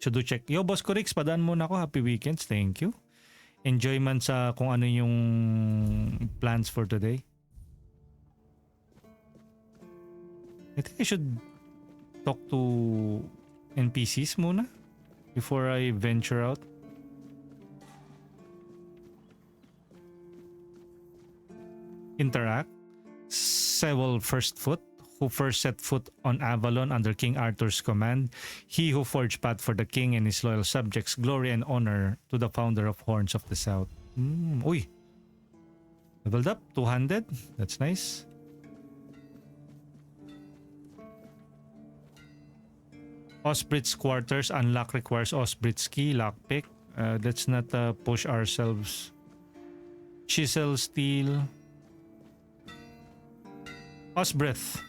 So do check. Yo, Boss Corix, padaan muna ako. Happy weekends. Thank you. Enjoy man sa kung ano yung plans for today. I think I should talk to NPCs muna before I venture out. Interact. Sewell First Foot, who first set foot on Avalon under King Arthur's command, he who forged path for the king and his loyal subjects, glory and honor to the founder of Horns of the South. Uy. Leveled up, 200. That's nice. Osbrit's quarters, unlock requires Osbrit's key, lockpick. Let's not push ourselves. Chisel, steel. Osbrith.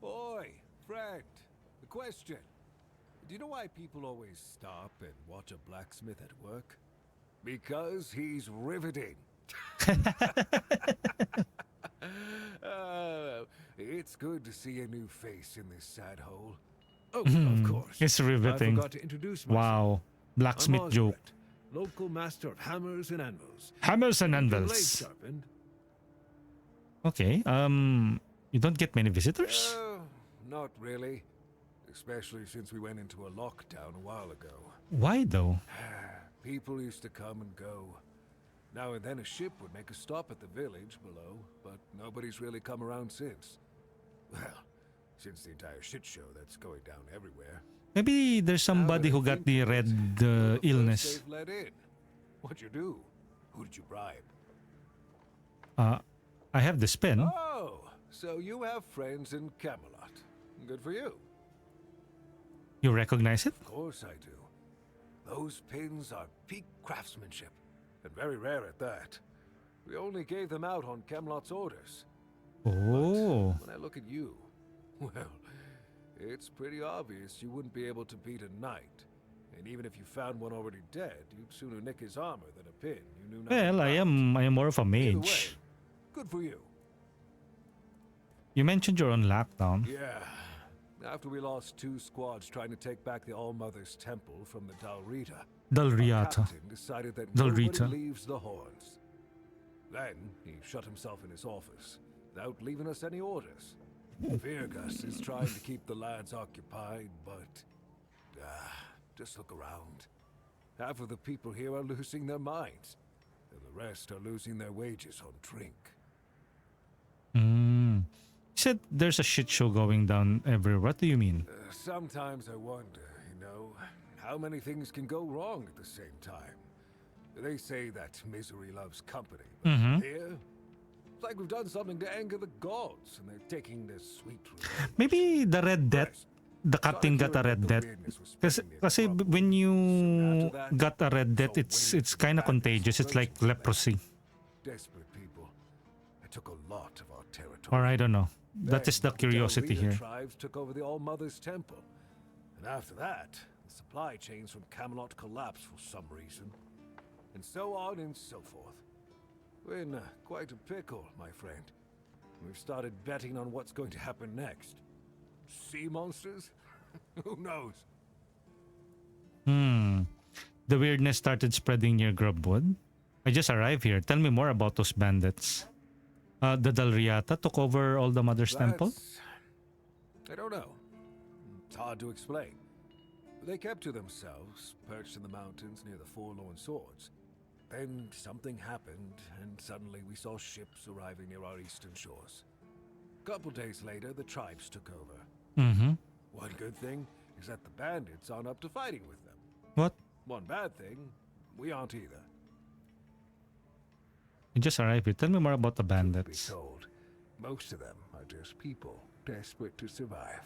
Oi, friend. A question. Do you know why people always stop and watch a blacksmith at work? Because he's riveting. It's good to see a new face in this sad hole. Oh, of course. It's riveting. I forgot to introduce myself. Wow. Blacksmith I'm joke. Osbert, local master of hammers and anvils. Hammers and Your blade anvils. sharpened. Okay. You don't get many visitors? Not really. Especially since we went into a lockdown a while ago. Why though? People used to come and go. Now and then a ship would make a stop at the village below, but nobody's really come around since. Well, since the entire shit show that's going down everywhere. Maybe there's somebody who got the red illness. They've let in. What'd you do? Who did you bribe? I have the spin. Oh, so you have friends in Camelot. Good for you. You recognize it? Of course I do. Those pins are peak craftsmanship, and very rare at that. We only gave them out on Camelot's orders. Oh. When I look at you, well, it's pretty obvious you wouldn't be able to beat a knight. And even if you found one already dead, you'd sooner nick his armor than a pin you knew nothing Well, I about. am more of a Either way, mage. good for you. You mentioned you're on lockdown. Yeah. After we lost 2 squads trying to take back the All-Mother's Temple from the Dalrita, our Dalriata. captain decided that Dalrita. nobody leaves the Horns. Then he shut himself in his office, without leaving us any orders. Virgus is trying to keep the lads occupied, but... just look around. Half of the people here are losing their minds, and the rest are losing their wages on drink. You said there's a shit show going down everywhere. What do you mean? Sometimes I wonder, how many things can go wrong at the same time. They say that misery loves company, but here, it's like we've done something to anger the gods, and they're taking their sweet revenge. Maybe the Red Death. The captain got a Red Death. Kasi when you got a Red Death, it's kind of contagious. It's like leprosy. Desperate people. I took a lot of our territory. Or I don't know. That is the Then curiosity Dalrita here. tribes took over the All-Mother's Temple. And after that, the supply chains from Camelot collapsed for some reason. And so on and so forth. We're in quite a pickle, my friend. We've started betting on what's going to happen next. Sea monsters? Who knows? The weirdness started spreading near Grubwood. I just arrived here. Tell me more about those bandits. The Dalriata took over all the Mother's Temple? I don't know. It's hard to explain. They kept to themselves, perched in the mountains near the Forlorn Swords. Then something happened, and suddenly we saw ships arriving near our eastern shores. Couple days later, the tribes took over. Mm-hmm. One good thing is that the bandits aren't up to fighting with them. What? One bad thing, we aren't either. You just arrived here. Tell me more about the Be bandits. told, most of them are just people desperate to survive.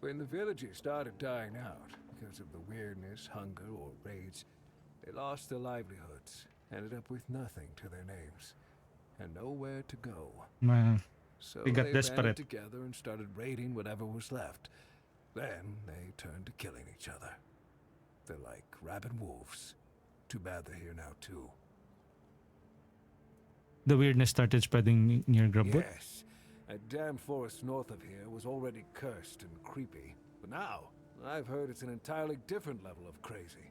When the villages started dying out because of the weirdness, hunger, or raids, they lost their livelihoods, ended up with nothing to their names, and nowhere to go. Man, So they got they desperate. banded together and started raiding whatever was left. Then they turned to killing each other. They're like rabid wolves. Too bad they're here now too. The weirdness started spreading near Grubwood. Yes, that damn forest north of here was already cursed and creepy. But now, I've heard it's an entirely different level of crazy.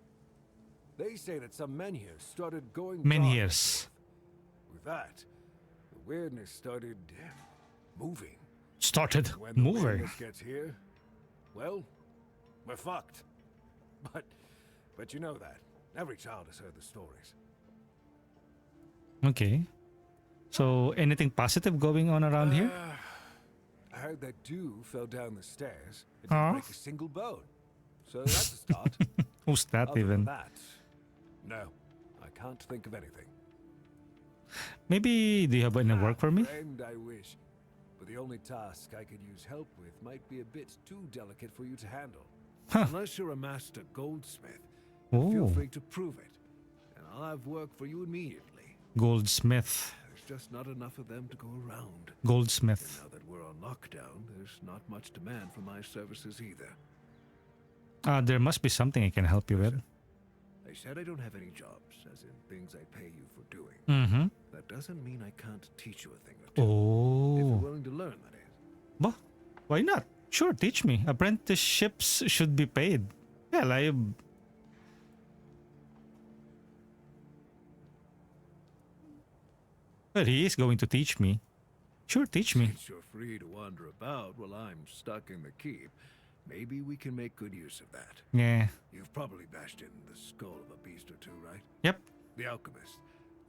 They say that some men here started going dark. Menhirs. With that, the weirdness started moving. Started When the moving. weirdness gets here, well, we're fucked. But you know that. Every child has heard the stories. Okay. So, anything positive going on around here? I heard that dew fell down the stairs and Huh? didn't break a single bone. So that's a start. Who's that Other than even? that, no, I can't think of anything. Maybe do you have any work for me? Friend, I wish. But the only task I could use help with might be a bit too delicate for you to handle. Huh. Unless you're a master goldsmith, feel Oh, free to prove it. And I'll have work for you immediately. goldsmith. There's just not enough of them to go around. Goldsmith. Now that we're on lockdown, there's not much demand for my services either. There must be something I can help you with. I said I don't have any jobs, as in things I pay you for doing. Mm-hmm. That doesn't mean I can't teach you a thing or two. If you're Oh. willing to learn, that is. Bah, why not? Sure, teach me. Apprenticeships should be paid. Hell, Well, he is going to teach me. Sure, teach me. Since you're free to wander about while I'm stuck in the keep, maybe we can make good use of that. Yeah. You've probably bashed in the skull of a beast or two, right? Yep. The alchemists.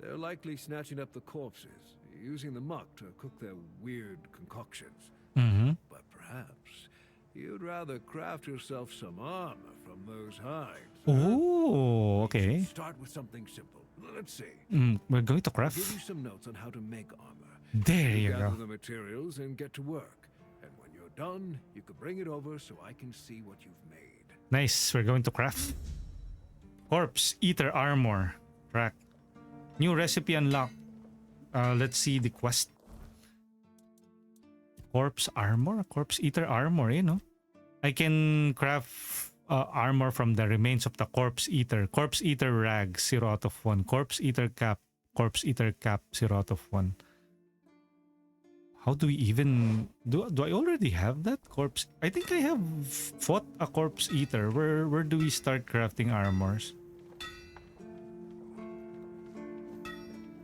They're likely snatching up the corpses, using the muck to cook their weird concoctions. Mm-hmm. But perhaps you'd rather craft yourself some armor from those hides. Oh, okay. Start with something simple. Let's see. We're going to I'll give craft. you some notes on how to make armor. There you Gather go. the materials and get to work. And when you're done, you can bring it over so I can see what you've made. Nice. We're going to craft. Corpse Eater Armor. Track. New recipe unlocked. Let's see the quest. Corpse Armor? Corpse Eater Armor, you know. I can craft armor from the remains of the Corpse Eater. Corpse Eater Rag, 0 out of 1. Corpse Eater Cap. Corpse Eater Cap, 0 out of 1. How do we even... Do I already have that? Corpse... I think I have fought a Corpse Eater. Where do we start crafting armors?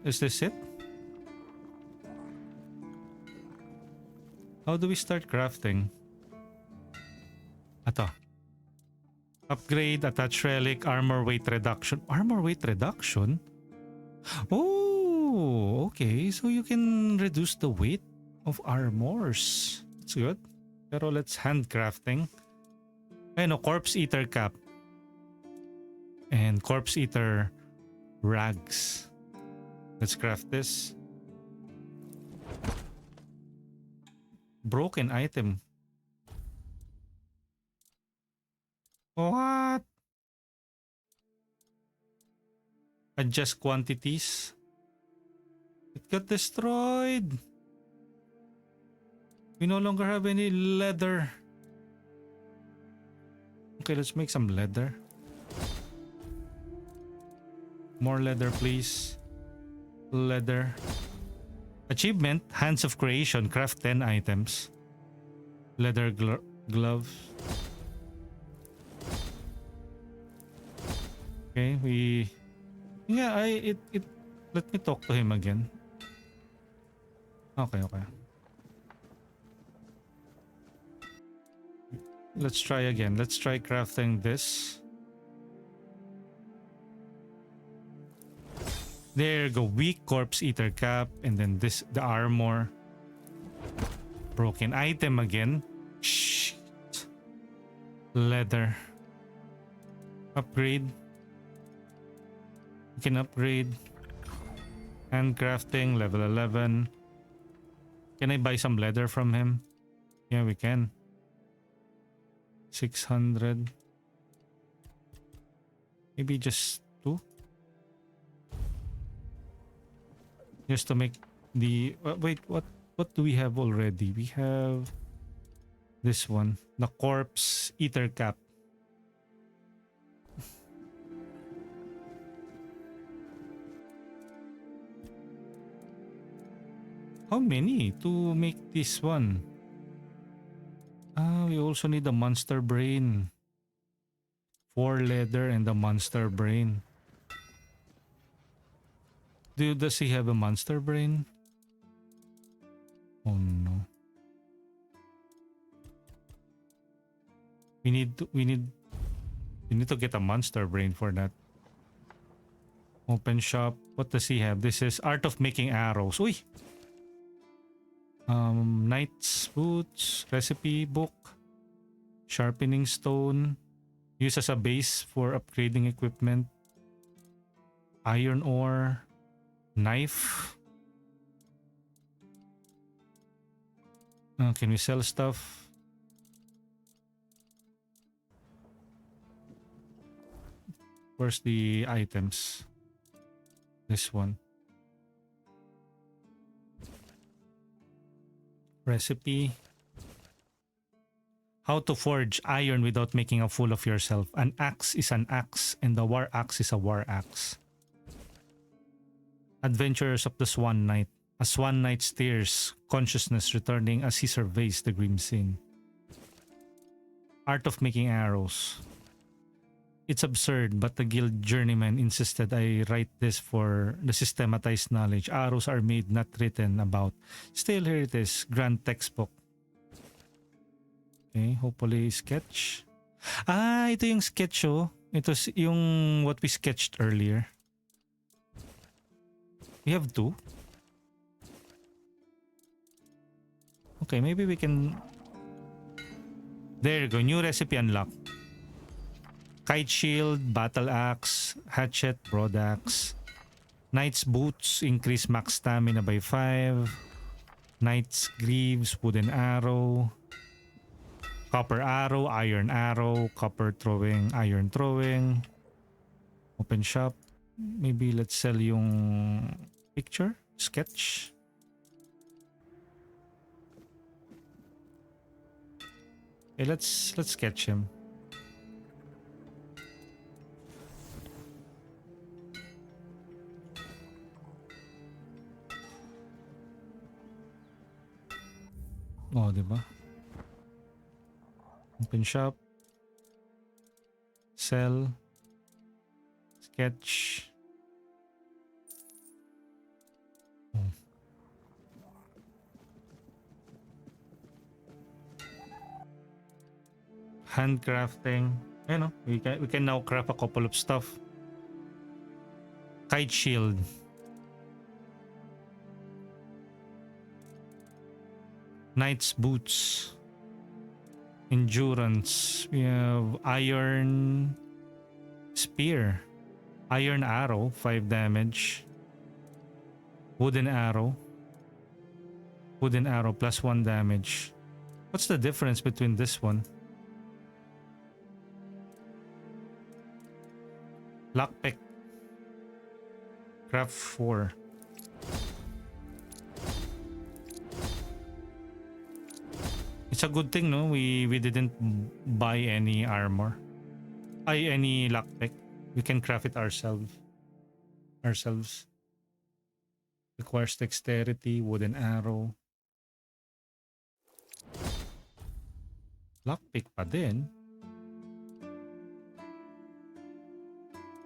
Is this it? How do we start crafting? Ato. Upgrade, attach relic, armor weight reduction. Armor weight reduction? Oh, okay. So you can reduce the weight of armors. That's good. Pero let's handcrafting. Ayun, Corpse Eater Cap. And Corpse Eater Rags. Let's craft this. Broken item. What? Adjust quantities. It got destroyed. We no longer have any leather. Okay, let's make some leather. More leather, please. Leather. Achievement, Hands of Creation, craft 10 items. Leather gloves. Okay, let me talk to him again. Okay. Let's try again. Let's try crafting this. There you go. Weak Corpse Eater Cap, and then this, the armor. Broken item again. Shit. Leather. Upgrade. We can upgrade. Handcrafting, level 11. Can I buy some leather from him? Yeah, we can. 600. Maybe just 2. Just to make the... wait, what do we have already? We have this one. The Corpse Eater Cap. How many to make this one? We also need a monster brain. 4 leather and a monster brain. Does he have a monster brain? Oh no. We need to get a monster brain for that. Open shop. What does he have? This is Art of Making Arrows. Uy! Knight's boots, recipe book, sharpening stone, used as a base for upgrading equipment, iron ore, knife. Can we sell stuff? Where's the items? This one. Recipe. How to forge iron without making a fool of yourself. An axe is an axe and the war axe is a war axe. Adventures of the Swan Knight. A Swan Knight steers consciousness returning as he surveys the grim scene. Art of Making Arrows. It's absurd, but the guild journeyman insisted I write this for the systematized knowledge. Arrows are made, not written about. Still, here it is. Grand textbook. Okay, hopefully sketch. Ito yung sketch oh. Ito yung what we sketched earlier. We have 2. Okay, maybe we can... There you go. New recipe unlocked. Kite shield, battle axe, hatchet, broad axe. Knight's boots, increase max stamina by 5. Knight's greaves, wooden arrow. Copper arrow, iron arrow, copper throwing, iron throwing. Open shop. Maybe let's sell yung picture, sketch. Okay, let's sketch him. Oh, diba? Open shop. Sell. Sketch. Oh. Handcrafting. You know, we can now craft a couple of stuff. Kite shield. Knight's boots. Endurance. We have iron spear. Iron arrow, 5 damage. Wooden arrow. Wooden arrow plus 1 damage. What's the difference between this one? Lockpick. Craft 4. It's a good thing, no? We didn't buy any armor. Any lockpick. We can craft it ourselves. Requires dexterity, wooden arrow. Lockpick pa din.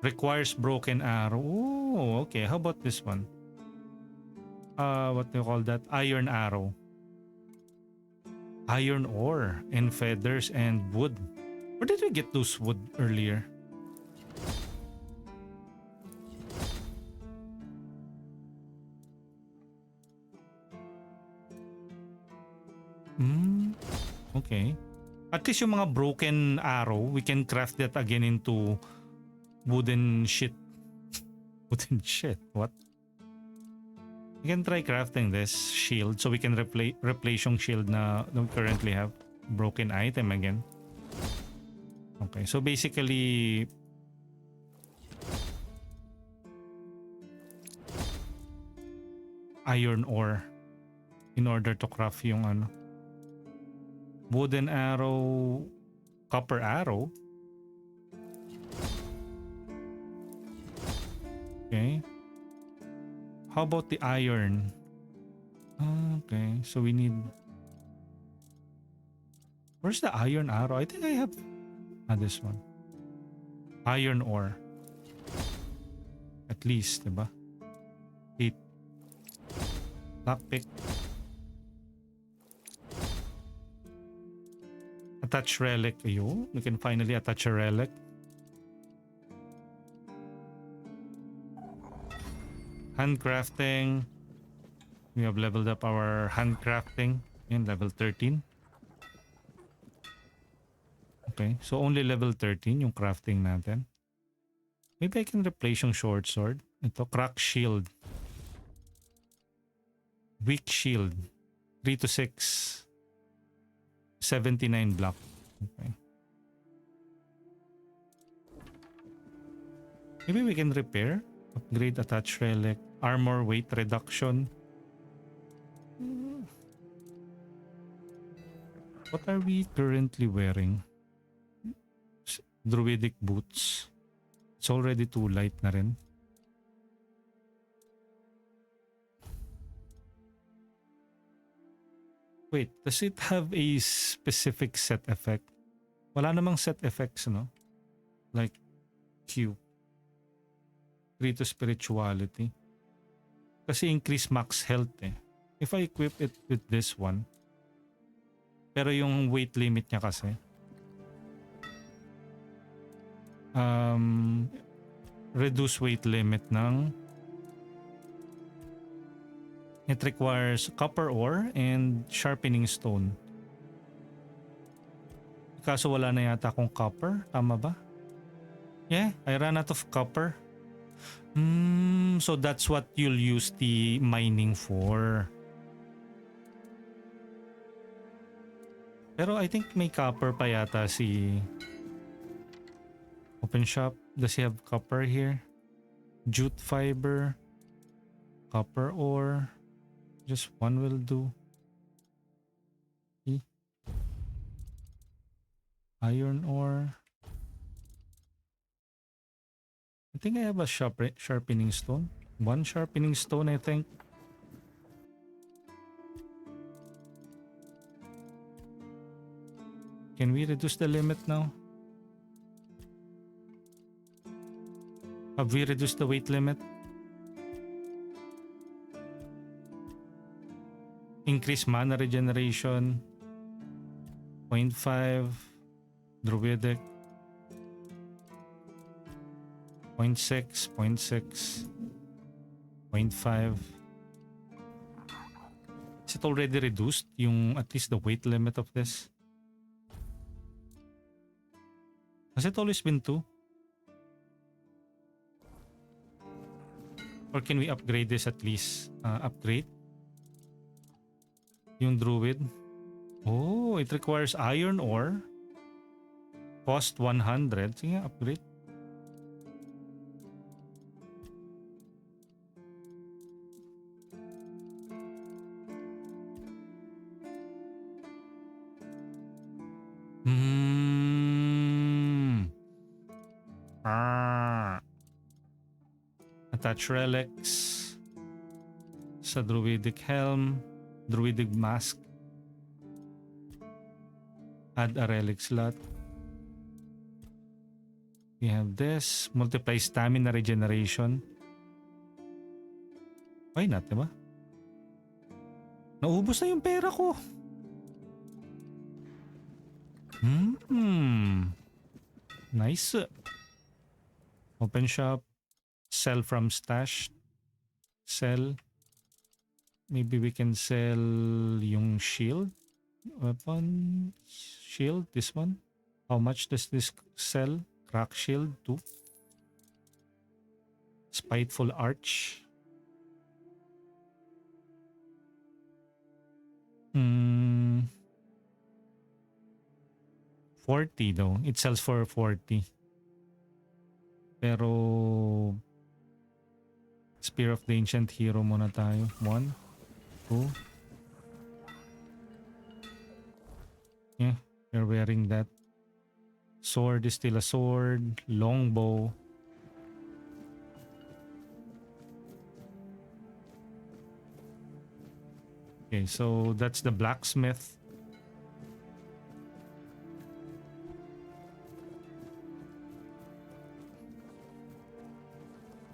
Requires broken arrow. Oh, okay. How about this one? What do you call that? Iron arrow. Iron ore and feathers and wood. Where did we get those wood earlier? Okay. At least yung mga broken arrow, we can craft that again into wooden shit. Wooden shit? What? We can try crafting this shield so we can replace yung shield na we currently have. Broken item again. Okay, so basically iron ore in order to craft yung ano. Wooden arrow, copper arrow. Okay. How about the iron? Okay, so we need... Where's the iron arrow? I think I have... this one. Iron ore. At least, diba? 8. Lockpick. Attach relic. Ayun, we can finally attach a relic. Handcrafting. We have leveled up our handcrafting in level 13. Okay, so only level 13 yung crafting natin. Maybe I can replace yung short sword. Ito, crack shield. Weak shield. 3 to 6. 79 block. Okay. Maybe we can repair. Upgrade attach relic. Armor weight reduction. What are we currently wearing? Druidic boots. It's already too light na rin. Wait, does it have a specific set effect? Wala namang set effects, no? Like Q. 3 to spirituality. Kasi increase max health eh. If I equip it with this one. Pero yung weight limit niya kasi. Reduce weight limit ng... It requires copper ore and sharpening stone. Kaso wala na yata akong copper. Tama ba? Yeah, I ran out of copper. So that's what you'll use the mining for. Pero I think may copper pa yata si... Open shop. Does he have copper here? Jute fiber. Copper ore. Just one will do. Iron ore. I think I have a sharpening stone. One sharpening stone, I think. Can we reduce the limit now? Have we reduced the weight limit? Increase mana regeneration. 0.5. Druidic. 0.6. 0.6. 0.5. Is it already reduced? Yung at least the weight limit of this? Has it always been 2? Or can we upgrade this at least? Upgrade? Yung druid. Oh, it requires iron ore. Cost 100. Sige, upgrade. Attach relics sa druidic helm, druidic mask. Add a relic slot. We have this. Multiply stamina regeneration. Why not, diba? Naubos na yung pera ko. Nice. Open shop. Sell from stash. Sell. Maybe we can sell yung shield. Weapon shield. This one. How much does this sell? Crack shield 2. Spiteful arch. 40 though. It sells for 40. Pero Spear of the Ancient Hero muna tayo. 1, 2. Yeah, you're wearing that. Sword is still a sword. Longbow. Okay, so that's the blacksmith.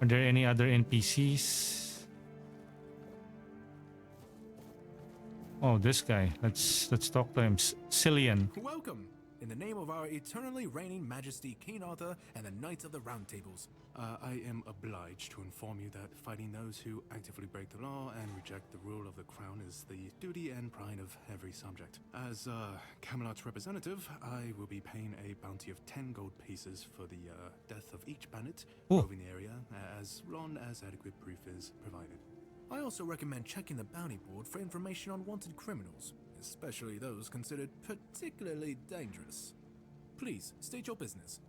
Are there any other NPCs? Oh, this guy. Let's talk to him. Cillian. Welcome! In the name of our eternally reigning Majesty King Arthur and the Knights of the Round Tables. I am obliged to inform you that fighting those who actively break the law and reject the rule of the crown is the duty and pride of every subject. As Camelot's representative, I will be paying a bounty of 10 gold pieces for the death of each bandit roving the area, as long as adequate proof is provided. I also recommend checking the bounty board for information on wanted criminals, especially those considered particularly dangerous. Please, state your business.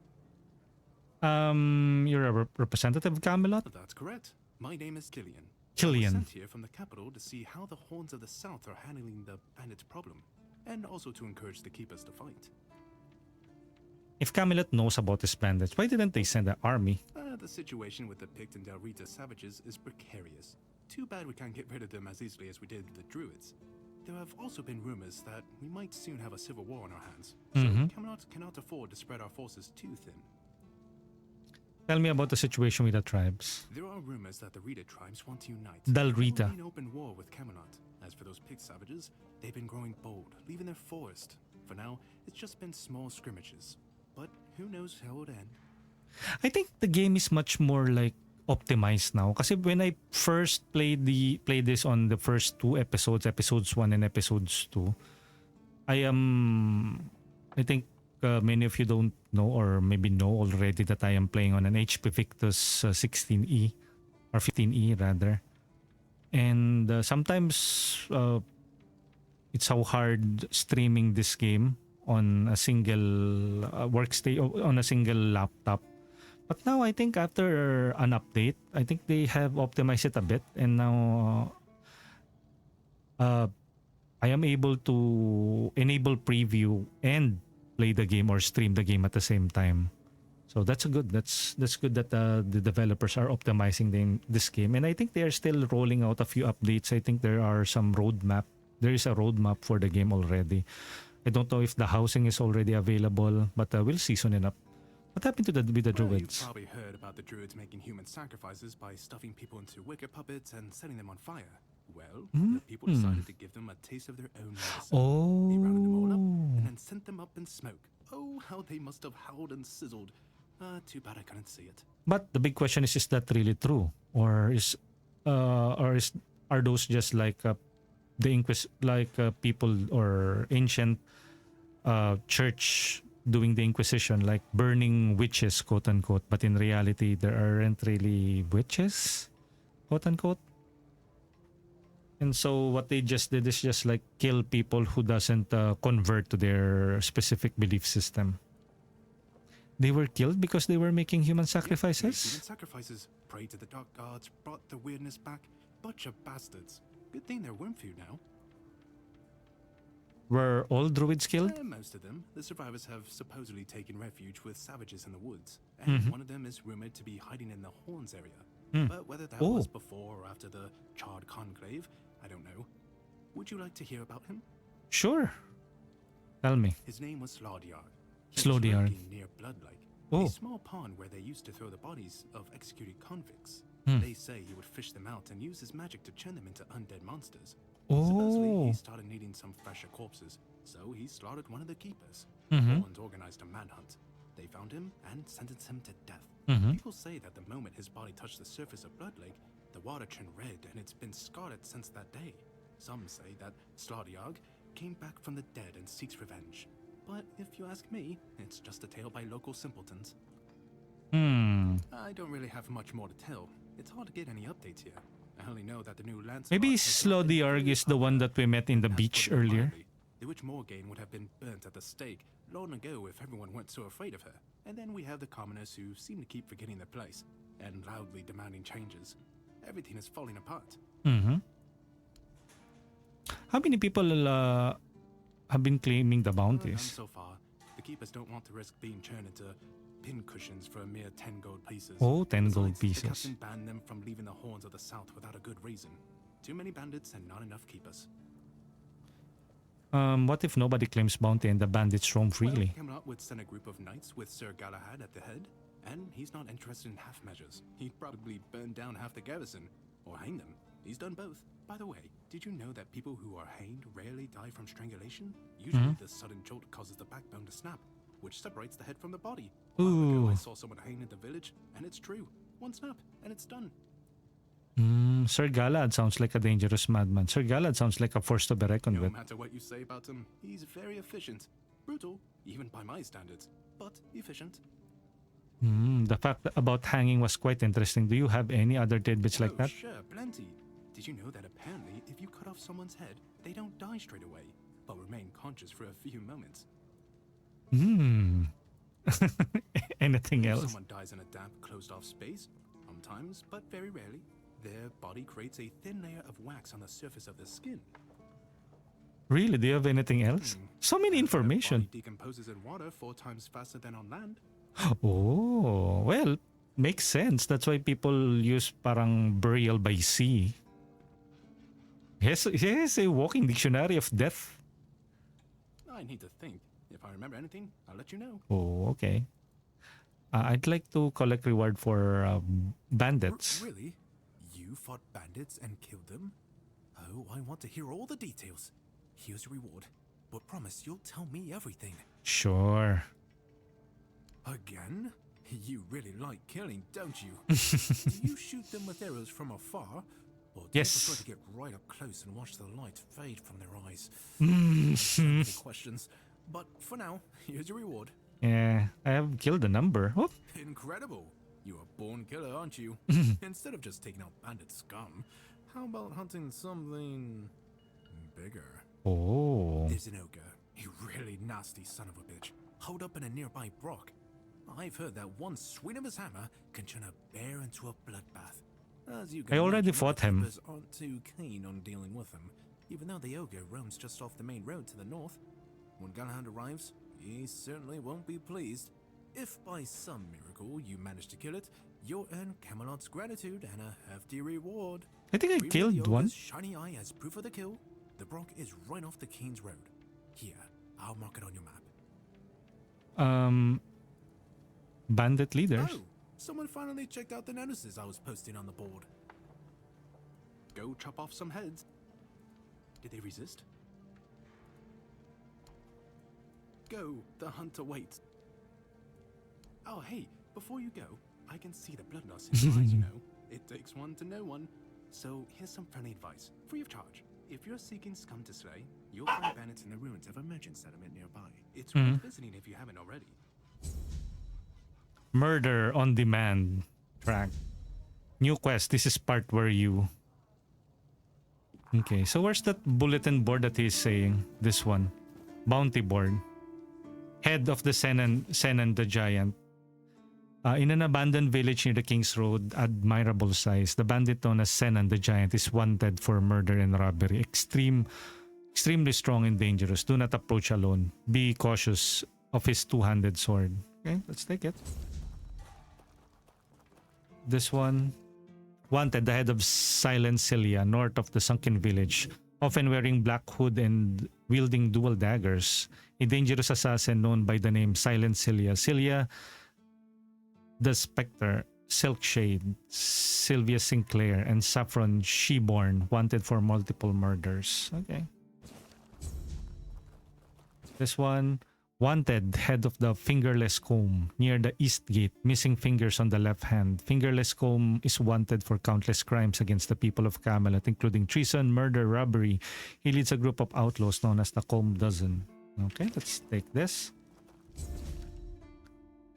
You're a representative of Camelot? That's correct. My name is Killian. I was Killian. sent here from the capital to see how the Horns of the South are handling the bandit problem, and also to encourage the keepers to fight. If Camelot knows about this bandits, why didn't they send an army? The situation with the Pict and Del Rita savages is precarious. Too bad we can't get rid of them as easily as we did the Druids. There have also been rumors that we might soon have a civil war on our hands, so Camelot cannot afford to spread our forces too thin. Tell me about the situation with the tribes. There are rumors that the Rita tribes want to unite. Del Rita. In open war with Camelot. As for those Pict savages, they've been growing bold, leaving their forest. For now, it's just been small scrimmages. But who knows how it'll end. I think the game is much more like optimized now. Kasi when I first played this on the first 2 episodes, episodes 1 and episodes 2, I think many of you don't know or maybe know already that I am playing on an HP Victus 16E or 15E rather. And sometimes it's so hard streaming this game on a single on a single laptop. But now I think after an update, I think they have optimized it a bit, and now I am able to enable preview and play the game or stream the game at the same time. So that's good. That's good that the developers are optimizing this game, and I think they are still rolling out a few updates. I think there is a roadmap for the game already. I don't know if the housing is already available, but we'll see soon enough. What happened with the Druids? You've probably heard about the Druids making human sacrifices by stuffing people into wicker puppets and setting them on fire. Well, the people decided to give them a taste of their own medicine. They rounded them all up and then sent them up in smoke. Oh, how they must have howled and sizzled. Too bad I couldn't see it. But the big question is that really true, or are those just like people or ancient church doing the Inquisition, like burning witches, quote unquote, but in reality there aren't really witches, quote unquote. And so what they just did is just like kill people who doesn't convert to their specific belief system. They were killed because they were making human sacrifices? Human sacrifices. Prayed to the dark gods, brought the weirdness back. Bunch of bastards. Good thing they're Wormfood now. Were all druids killed? Most of them. The survivors have supposedly taken refuge with savages in the woods. And one of them is rumored to be hiding in the Horns area. But whether that was before or after the Charred Conclave, I don't know. Would you like to hear about him? Sure. Tell me. His name was Slaudyard. Slaudyard. Near Bloodlake. Oh. A small pond where they used to throw the bodies of executed convicts. They say he would fish them out and use his magic to turn them into undead monsters. Supposedly, he started needing some fresher corpses, so he slaughtered one of the keepers. Horns organized a manhunt. They found him and sentenced him to death. People say that the moment his body touched the surface of Bloodlake, the water turned red and it's been scarred since that day. Some say that Slaudyard came back from the dead and seeks revenge. But if you ask me, it's just a tale by local simpletons. I don't really have much more to tell. It's hard to get any updates here. I only know that the new Lancelot Maybe has Slow not been the Arg fully is the one covered. that we met in the As beach for Lord earlier. Miley, the Witch Morgane would have been burnt at the stake long ago if everyone weren't so afraid of her. And then we have the commoners who seem to keep forgetting their place and loudly demanding changes. Everything is falling apart. How many people have been claiming the None bounties? so far. The keepers don't want to risk being turned into pincushions for a mere 10 gold pieces. Oh, 10 gold Besides, the pieces. captain banned them from leaving the horns of the south without a good reason. Too many bandits and not enough keepers. What if nobody claims bounty and the bandits roam freely? Well, Camelot would send a group of knights with Sir Galahad at the head, and he's not interested in half measures. He'd probably burn down half the garrison, or hang them. He's done both. By the way, did you know that people who are hanged rarely die from strangulation? Usually the sudden jolt causes the backbone to snap, which separates the head from the body. A while ago, Ooh. I saw someone hanged in the village, and it's true. One snap, and it's done. Sir Galahad sounds like a dangerous madman. Sir Galahad sounds like a force to be reckoned No with. matter what you say about him, he's very efficient. Brutal, even by my standards, but efficient. The fact about hanging was quite interesting. Do you have any other tidbits like that? Sure, plenty. Did you know that apparently if you cut off someone's head, they don't die straight away, but remain conscious for a few moments? Anything If else? someone dies in a damp, closed-off space, sometimes, but very rarely, their body creates a thin layer of wax on the surface of the skin. Really? Do you have anything else? So many Their information. body decomposes in water 4 times faster than on land. Oh, well, makes sense. That's why people use parang burial by sea. Here's a walking dictionary of death. I need to think. If I remember anything, I'll let you know. Oh, okay. I'd like to collect reward for bandits. Really? You fought bandits and killed them? Oh, I want to hear all the details. Here's your reward, but promise you'll tell me everything. Sure. Again? You really like killing, don't you? Do you shoot them with arrows from afar? Or do Yes. you prefer to get right up close and watch the light fade from their eyes? So many questions. But for now, here's your reward. Yeah, I have killed a number. Oh, Incredible. You're a born killer, aren't you? Instead of just taking out bandit scum, how about hunting something bigger? oh. There's an ogre, a really nasty son of a bitch, holed up in a nearby brook. I've heard that one swing of his hammer can turn a bear into a bloodbath. As you can I already imagine, fought the him. keepers aren't too keen on dealing with him, even though the ogre roams just off the main road to the north. When Galahad arrives, he certainly won't be pleased. If by some miracle you manage to kill it, you'll earn Camelot's gratitude and a hefty reward. I think I Remember killed the one. ogre's shiny eye as proof of the kill? The brook is right off the King's Road. Here, I'll mark it on your map. Bandit leaders. Oh, someone finally checked out the notices I was posting on the board. Go chop off some heads. Did they resist? Go, the hunter waits. Oh, hey, before you go, I can see the blood loss in your eyes, you know. It takes one to know one. So here's some friendly advice, free of charge. If you're seeking scum to slay, you'll find bandits in the ruins of a merchant settlement nearby. It's worth visiting if you haven't already. Murder on demand track. New quest. This is part where you. Okay, so where's that bulletin board that he's saying? This one. Bounty board. Head of the Senan the Giant. In an abandoned village near the King's Road, admirable size, the bandit known as Senan the Giant is wanted for murder and robbery. Extremely strong and dangerous. Do not approach alone. Be cautious of his two-handed sword. Okay, let's take it. This one. Wanted, the head of Silent Celia, north of the sunken village, often wearing black hood and wielding dual daggers. A dangerous assassin known by the name Silent Celia. Celia the Spectre, Silkshade, Sylvia Sinclair, and Saffron Sheborn, wanted for multiple murders. Okay. This one, Wanted, head of the Fingerless Comb, near the East Gate, missing fingers on the left hand. Fingerless Comb is wanted for countless crimes against the people of Camelot, including treason, murder, robbery. He leads a group of outlaws known as the Comb Dozen. Okay, let's take this.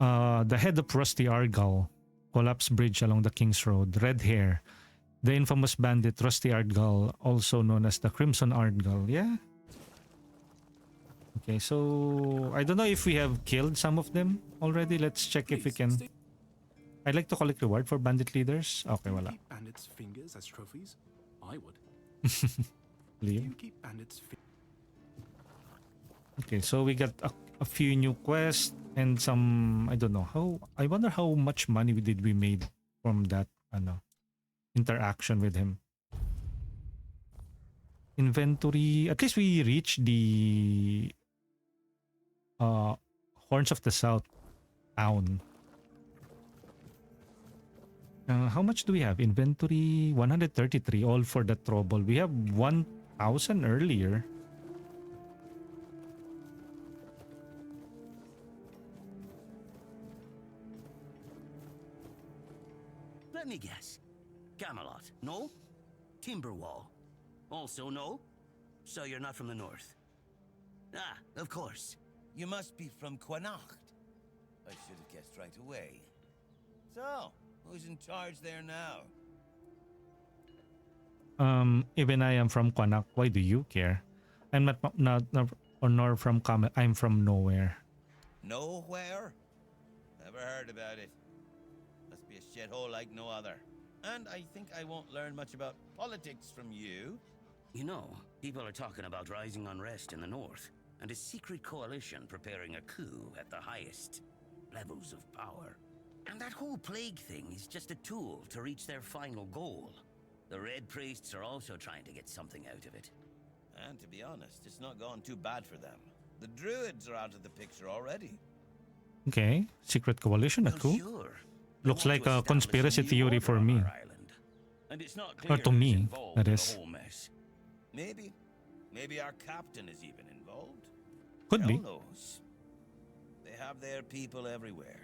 The head of Rusty Argyle, collapsed bridge along the King's Road, red hair. The infamous bandit Rusty Argyle, also known as the Crimson Argyle. Yeah. Okay, so I don't know if we have killed some of them already. Let's check if we can. I'd like to collect reward for bandit leaders. Okay, wala. Keep bandits' fingers as trophies? I would. Leave. You keep bandits' Okay, so we got a few new quests and some, I don't know how, I wonder how much money did we made from that interaction with him. Inventory, at least we reached the Horns of the South town. How much do we have? Inventory 133, all for the trouble. We have 1,000 earlier. Let me guess. Camelot, no? Timberwall, also no? So you're not from the north? Ah, of course. You must be from Quanacht. I should have guessed right away. So, who's in charge there now? Even I am from Quanacht. Why do you care? I'm not or nor from Camelot. I'm from nowhere. Nowhere? Never heard about it. Must be a shithole like no other. And I think I won't learn much about politics from you. You know, people are talking about rising unrest in the north, and a secret coalition preparing a coup at the highest levels of power. And that whole plague thing is just a tool to reach their final goal. The Red Priests are also trying to get something out of it. And to be honest, it's not gone too bad for them. The Druids are out of the picture already. Okay, secret coalition, a coup. Sure. Looks like a conspiracy theory for me. And it's not Or clear to who's me, involved that in is. the whole mess. Maybe. Maybe our captain is even involved. Could Hell be. knows. They have their people everywhere.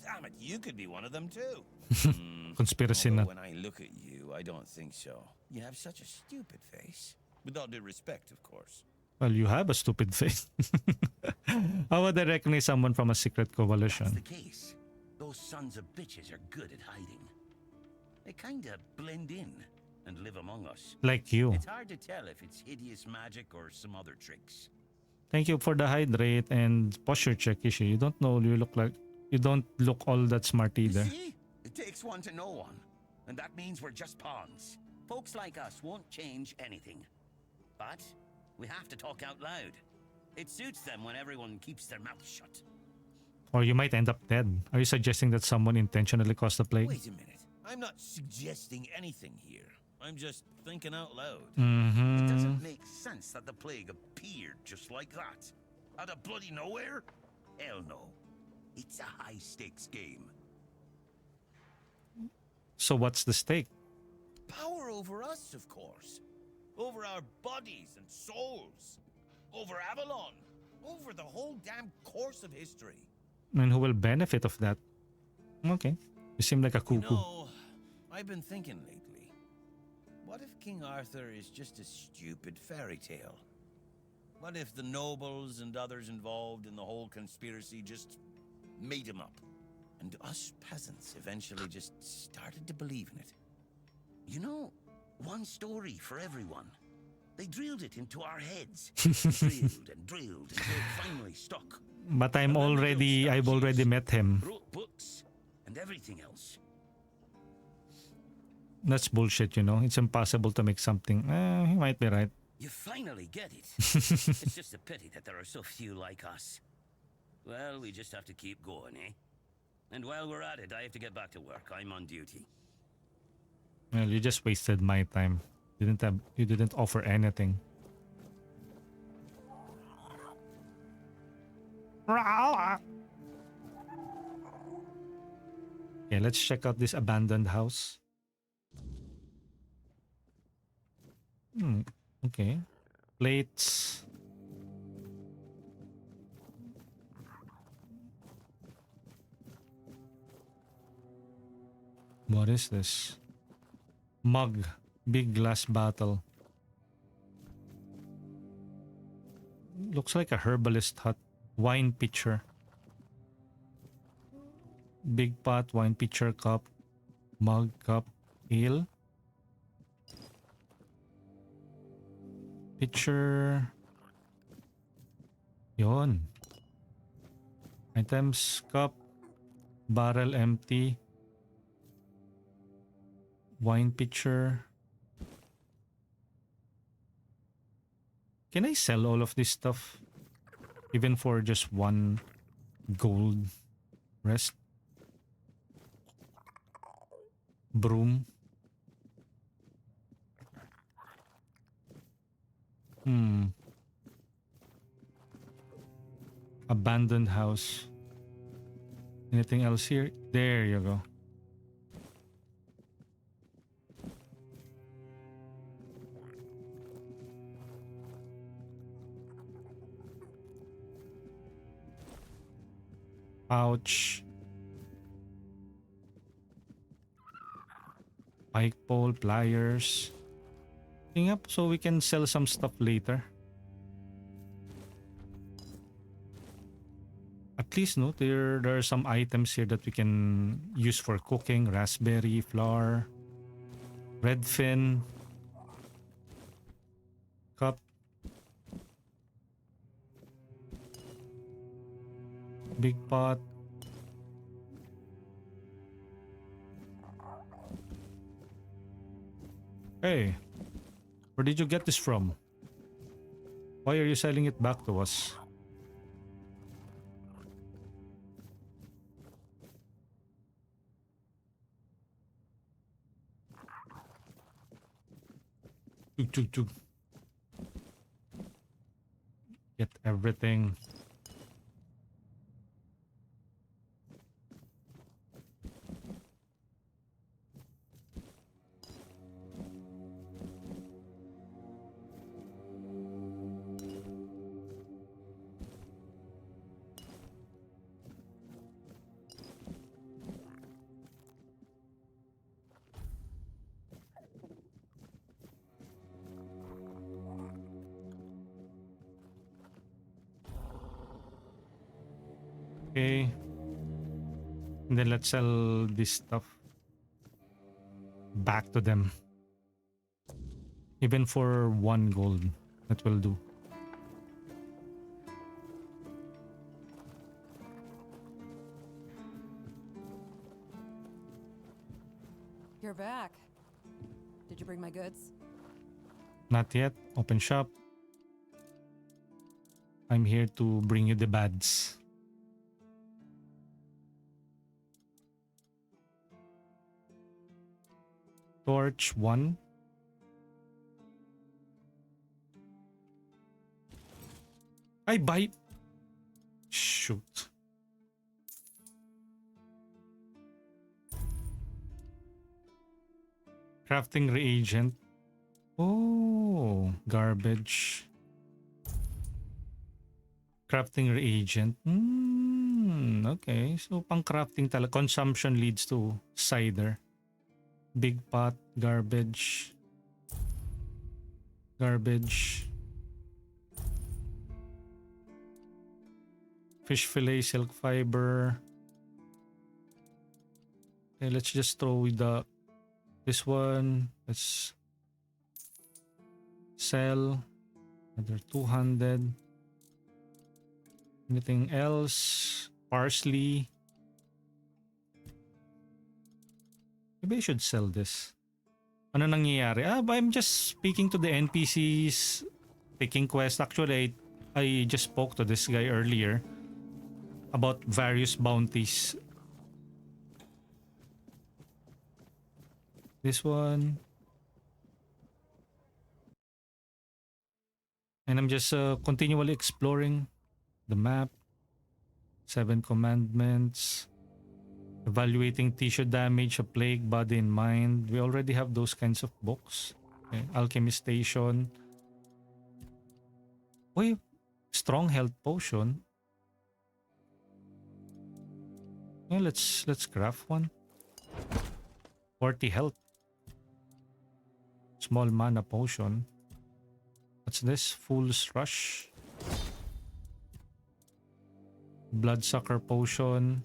Damn it, you could be one of them too. Conspiracy Although na. when I look at you, I don't think so. You have such a stupid face. With all due respect, of course. Well, you have a stupid face. How would I recognize someone from a secret That's coalition? the case. Those sons of bitches are good at hiding. They kinda blend in and live among us. Like you. It's hard to tell if it's hideous magic or some other tricks. Thank you for the hydrate and posture check, Ishi. You don't know, you don't look all that smart either. You see? It takes one to know one. And that means we're just pawns. Folks like us won't change anything. But we have to talk out loud. It suits them when everyone keeps their mouth shut. Or you might end up dead. Are you suggesting that someone intentionally caused the plague? Wait a minute. I'm not suggesting anything here. I'm just thinking out loud. It doesn't make sense that the plague appeared just like that. Out of bloody nowhere? Hell no. It's a high-stakes game. So what's the stake? Power over us, of course. Over our bodies and souls. Over Avalon. Over the whole damn course of history. And who will benefit of that? Okay. You seem like a You cuckoo. know, I've been thinking lately. What if King Arthur is just a stupid fairy tale? What if the nobles and others involved in the whole conspiracy just made him up? And us peasants eventually just started to believe in it. You know, one story for everyone. They drilled it into our heads. Drilled and drilled until it finally stuck. But I've already met him. Wrote books and everything else. That's bullshit, you know. It's impossible to make something. He might be right. You finally get it. It's just a pity that there are so few like us. Well, we just have to keep going, eh? And while we're at it, I have to get back to work. I'm on duty. Well, you just wasted my time. You didn't offer anything. Okay, let's check out this abandoned house. Okay. Plates. What is this? Mug. Big glass bottle. Looks like a herbalist hut. Wine pitcher. Big pot, wine pitcher, cup. Mug, cup, ale. Pitcher. Yon. Items, cup. Barrel empty. Wine pitcher. Can I sell all of this stuff? Even for just 1 gold rest? Broom. Abandoned house. Anything else here? There you go. Pouch. Pike pole, pliers. Hang up so we can sell some stuff later. At least no, there are some items here that we can use for cooking. Raspberry, flour, red fin, cup. Big pot. Hey, where did you get this from? Why are you selling it back to us? Chug, chug, chug. Get everything. Okay. And then let's sell this stuff back to them. Even for 1 gold, that will do. You're back. Did you bring my goods? Not yet. Open shop. I'm here to bring you the bads. Torch 1. I buy. Shoot. Crafting reagent. Oh, garbage. Crafting reagent. Okay, so pang crafting talaga. Consumption leads to cider. Big pot, garbage. Garbage. Fish fillet, silk fiber. Okay, let's just throw this one. Let's sell another 200. Anything else? Parsley. Maybe I should sell this. Ano nangyayari? I'm just speaking to the NPCs, taking quest. Actually, I just spoke to this guy earlier about various bounties. This one. And I'm just continually exploring the map. 7 commandments. Evaluating tissue damage, a plague, body and mind. We already have those kinds of books. Okay. Alchemy station. Wait, strong health potion. Yeah, let's craft one. 40 health. Small mana potion. What's this? Fool's Rush. Bloodsucker potion.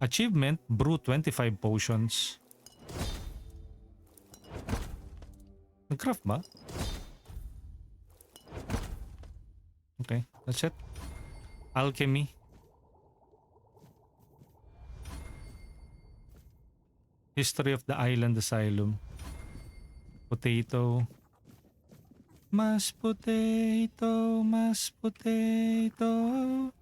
Achievement, brew 25 potions. Nag-craft ba? Okay, that's it. Alchemy. History of the Island Asylum. Potato. Mas potato, mas potato.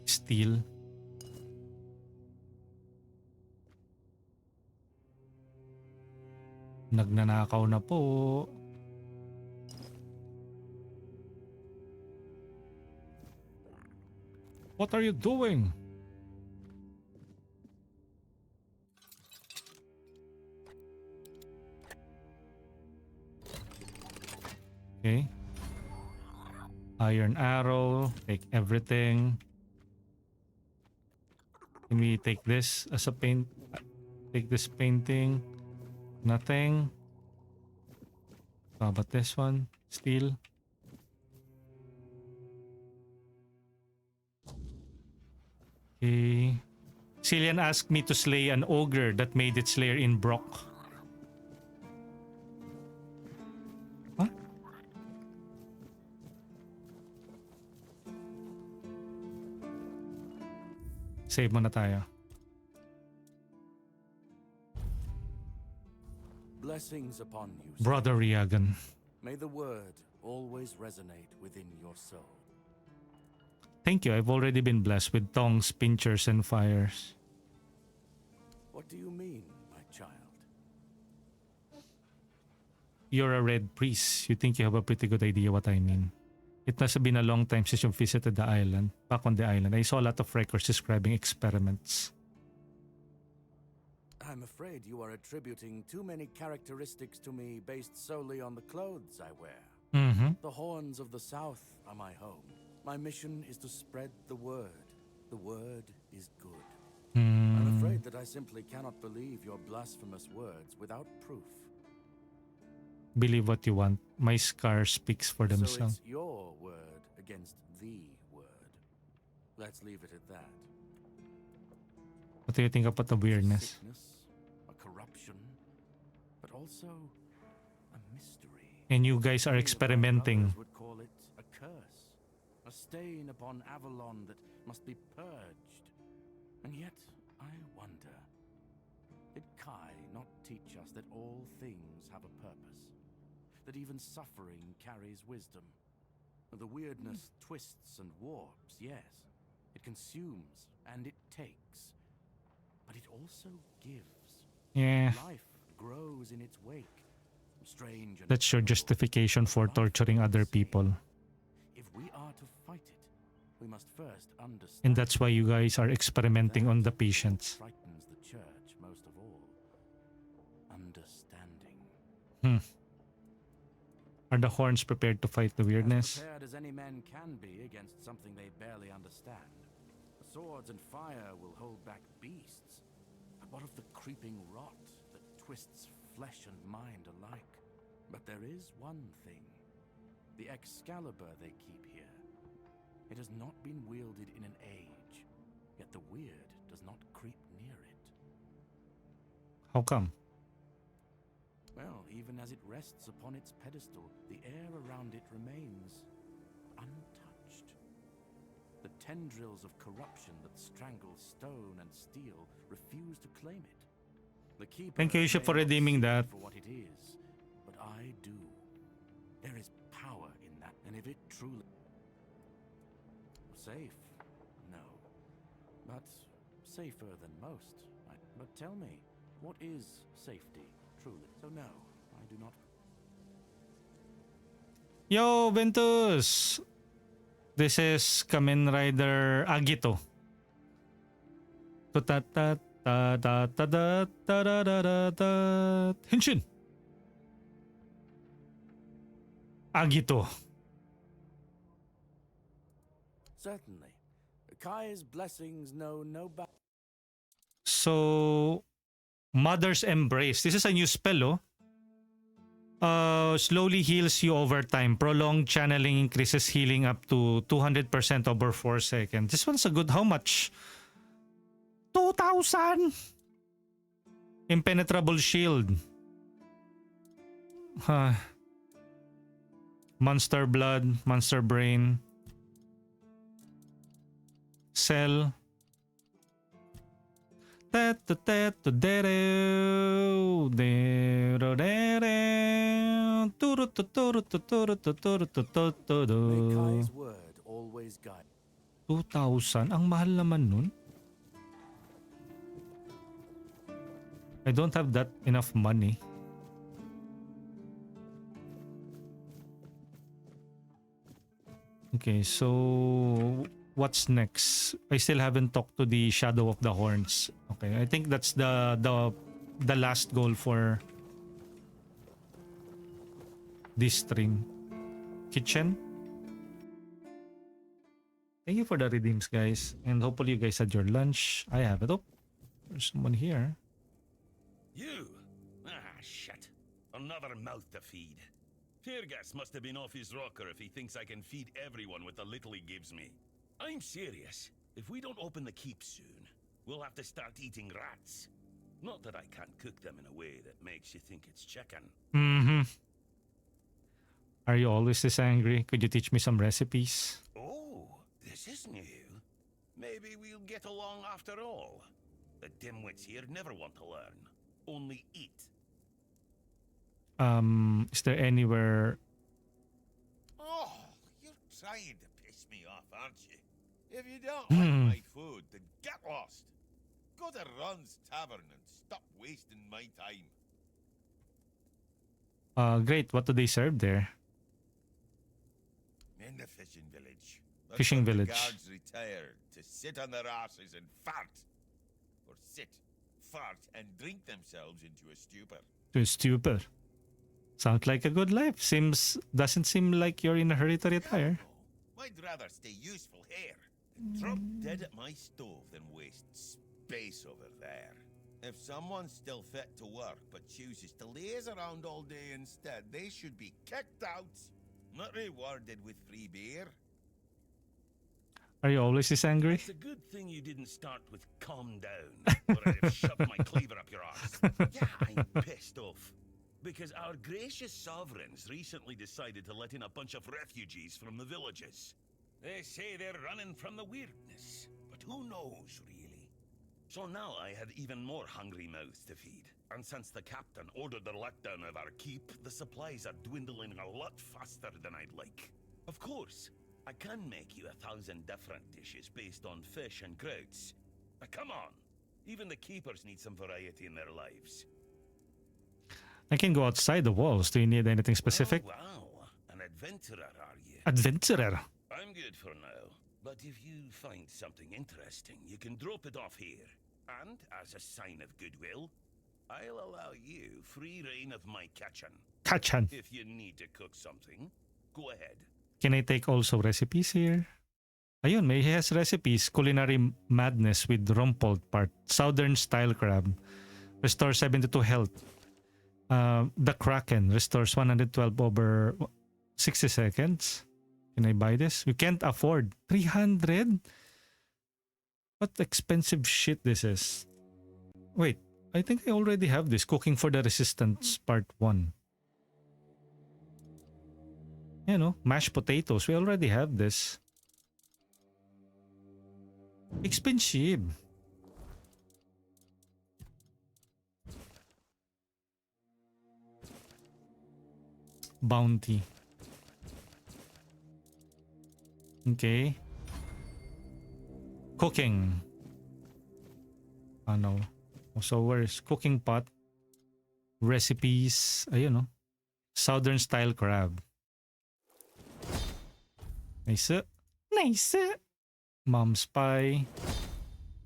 Steel. Nagnanakaw na po. What are you doing? Okay. Iron arrow. Take everything. Can we take this as a paint? Take this painting. Nothing. How about this one? Steel. Okay. Cillian asked me to slay an ogre that made its lair in Brock. Huh? Save muna tayo. Blessings upon you, Brother Riagan. May the word always resonate within your soul. Thank you. I've already been blessed with tongues, pinchers, and fires. What do you mean, my child? You're a red priest. You think you have a pretty good idea what I mean. It must have been a long time since you visited the island. Back on the island, I saw a lot of records describing experiments. I'm afraid you are attributing too many characteristics to me based solely on the clothes I wear. Mm-hmm. The Horns of the South are my home. My mission is to spread the word. The word is good. I'm afraid that I simply cannot believe your blasphemous words without proof. Believe what you want. My scar speaks for So themselves. it's your word against the word. Let's leave it at that. What do you think about the weirdness? Sickness, a corruption, but also a mystery. And you guys are experimenting. Others would call it a curse, a stain upon Avalon that must be purged. And yet, I wonder, did Kai not teach us that all things have a purpose? That even suffering carries wisdom? The weirdness twists and warps, yes. It consumes and it takes. But it also gives. Yeah. Life grows in its wake. Strange and That's your justification for torturing other people. if we are to fight it, we must first understand. And that's why you guys are experimenting on the patients. Frightens the church most of all. Understanding. Are the horns prepared to fight the weirdness? As prepared as any men can be against something they barely understand. The swords and fire will hold back beasts. But what of the creeping rot that twists flesh and mind alike? But there is one thing. The Excalibur they keep here. It has not been wielded in an age, yet the weird does not creep near it. How come? Well, even as it rests upon its pedestal, the air around it remains untouched. The tendrils of corruption that strangle stone and steel refuse to claim it. The keeper Thank you, Isha, may for not redeeming see it that. for what it is, but I do. There is power in that, and if it truly safe, no, but safer than most. But tell me, what is safety truly? So no, I do not. Yo, Ventus! This is Kamen Rider Agito. Henshin! Agito. Certainly. Kai's blessings know no bounds. So, Mother's Embrace. This is a new spell, oh. Slowly heals you over time. Prolonged channeling increases healing up to 200% over 4 seconds. This one's a good. How much? 2,000! Impenetrable shield. Huh. Monster blood, monster brain. Cell. May Kai's word always guide. 2,000? Ang mahal naman nun. I don't have that enough money. Okay, so what's next? I still haven't talked to the Shadow of the Horns. Okay, I think that's the last goal for this stream. Kitchen. Thank you for the redeems, guys, and hopefully you guys had your lunch. I have it. Oh, there's someone here. You? Ah, shit. Another mouth to feed. Fergus must have been off his rocker if he thinks I can feed everyone with the little he gives me. I'm serious. If we don't open the keep soon, we'll have to start eating rats. Not that I can't cook them in a way that makes you think it's chicken. Mm-hmm. Are you always this angry? Could you teach me some recipes? Oh, this is new. Maybe we'll get along after all. The dimwits here never want to learn. Only eat. Is there anywhere... Oh, you're trying to piss me off, aren't you? If you don't like my food, then get lost. Go to Ron's Tavern and stop wasting my time. Great. What do they serve there? In the fishing village. That's Fishing what village. The guards retire to sit on their asses and fart. Or sit, fart, and drink themselves into a stupor. To a stupor. Sounds like a good life. Doesn't seem like you're in a hurry to retire. No, I'd rather stay useful here and drop dead at my stove than waste space over there. If someone's still fit to work but chooses to laze around all day instead, they should be kicked out, not rewarded with free beer. Are you always this angry? It's a good thing you didn't start with calm down, or I'd have shoved my cleaver up your arse. Yeah, I'm pissed off. Because our gracious sovereigns recently decided to let in a bunch of refugees from the villages. They say they're running from the weirdness, but who knows, really? So now I had even more hungry mouths to feed. And since the captain ordered the letdown of our keep, the supplies are dwindling a lot faster than I'd like. Of course, I can make you 1,000 different dishes based on fish and krauts. But come on, even the keepers need some variety in their lives. I can go outside the walls. Do you need anything specific? Oh, wow, an adventurer, are you? Adventurer. I'm good for now, but if you find something interesting, you can drop it off here. And as a sign of goodwill, I'll allow you free reign of my kitchen. Kitchen. If you need to cook something, go ahead. Can I take also recipes here? Ayun, may he has recipes. Culinary madness with rumpled part. Southern style crab. Restores 72 health. The Kraken restores 112 over 60 seconds. Can I buy this? We can't afford 300. What expensive shit this is. Wait, I think I already have this. Cooking for the Resistance Part 1. You know, mashed potatoes. We already have this. Expensive. Bounty. Okay. Cooking. Ano? So where's cooking pot? Recipes. Ayun, no? Southern style crab. Nice. Nice. Mom's pie.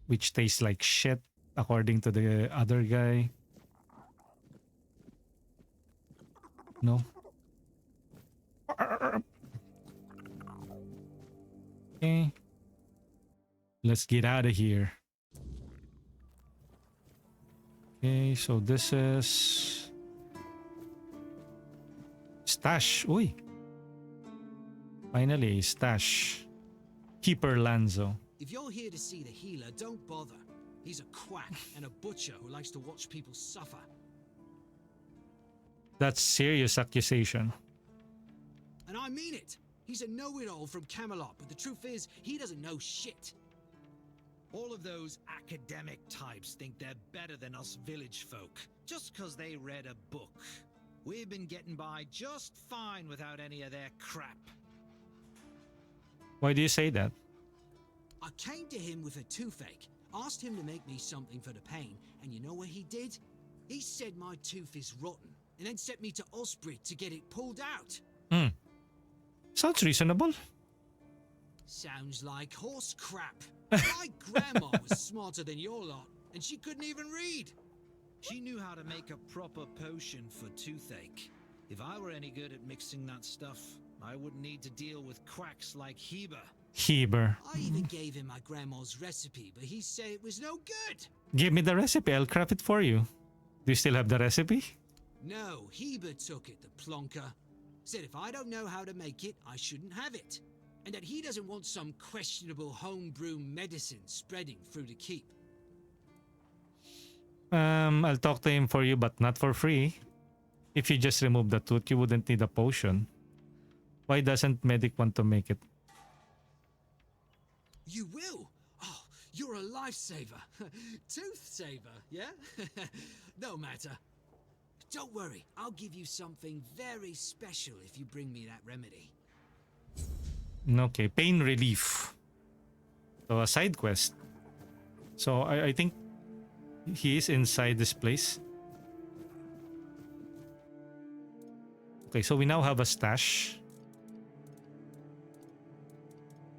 Which tastes like shit according to the other guy. No. Okay. Let's get out of here. Okay, so this is stash. Uy. Finally, a stash. Keeper Lanzo. If you're here to see the healer, don't bother. He's a quack and a butcher who likes to watch people suffer. That's serious accusation. And I mean it. He's a know-it-all from Camelot, but the truth is, he doesn't know shit. All of those academic types think they're better than us village folk, just because they read a book. We've been getting by just fine without any of their crap. Why do you say that? I came to him with a toothache, asked him to make me something for the pain, and you know what he did? He said my tooth is rotten, and then sent me to Osprey to get it pulled out. Sounds reasonable. Sounds like horse crap. My grandma was smarter than your lot, and she couldn't even read. She knew how to make a proper potion for toothache. If I were any good at mixing that stuff, I wouldn't need to deal with quacks like Heber. Heber. I even gave him my grandma's recipe, but he said it was no good. Give me the recipe. I'll craft it for you. Do you still have the recipe? No, Heber took it, the plonker. Said if I don't know how to make it, I shouldn't have it. And that he doesn't want some questionable homebrew medicine spreading through the keep. I'll talk to him for you, but not for free. If you just remove the tooth, you wouldn't need a potion. Why doesn't Medic want to make it? You will? Oh, you're a lifesaver. Tooth saver, yeah? No matter. Don't worry, I'll give you something very special if you bring me that remedy. Okay, pain relief. So a side quest. So I think he is inside this place. Okay, so we now have a stash.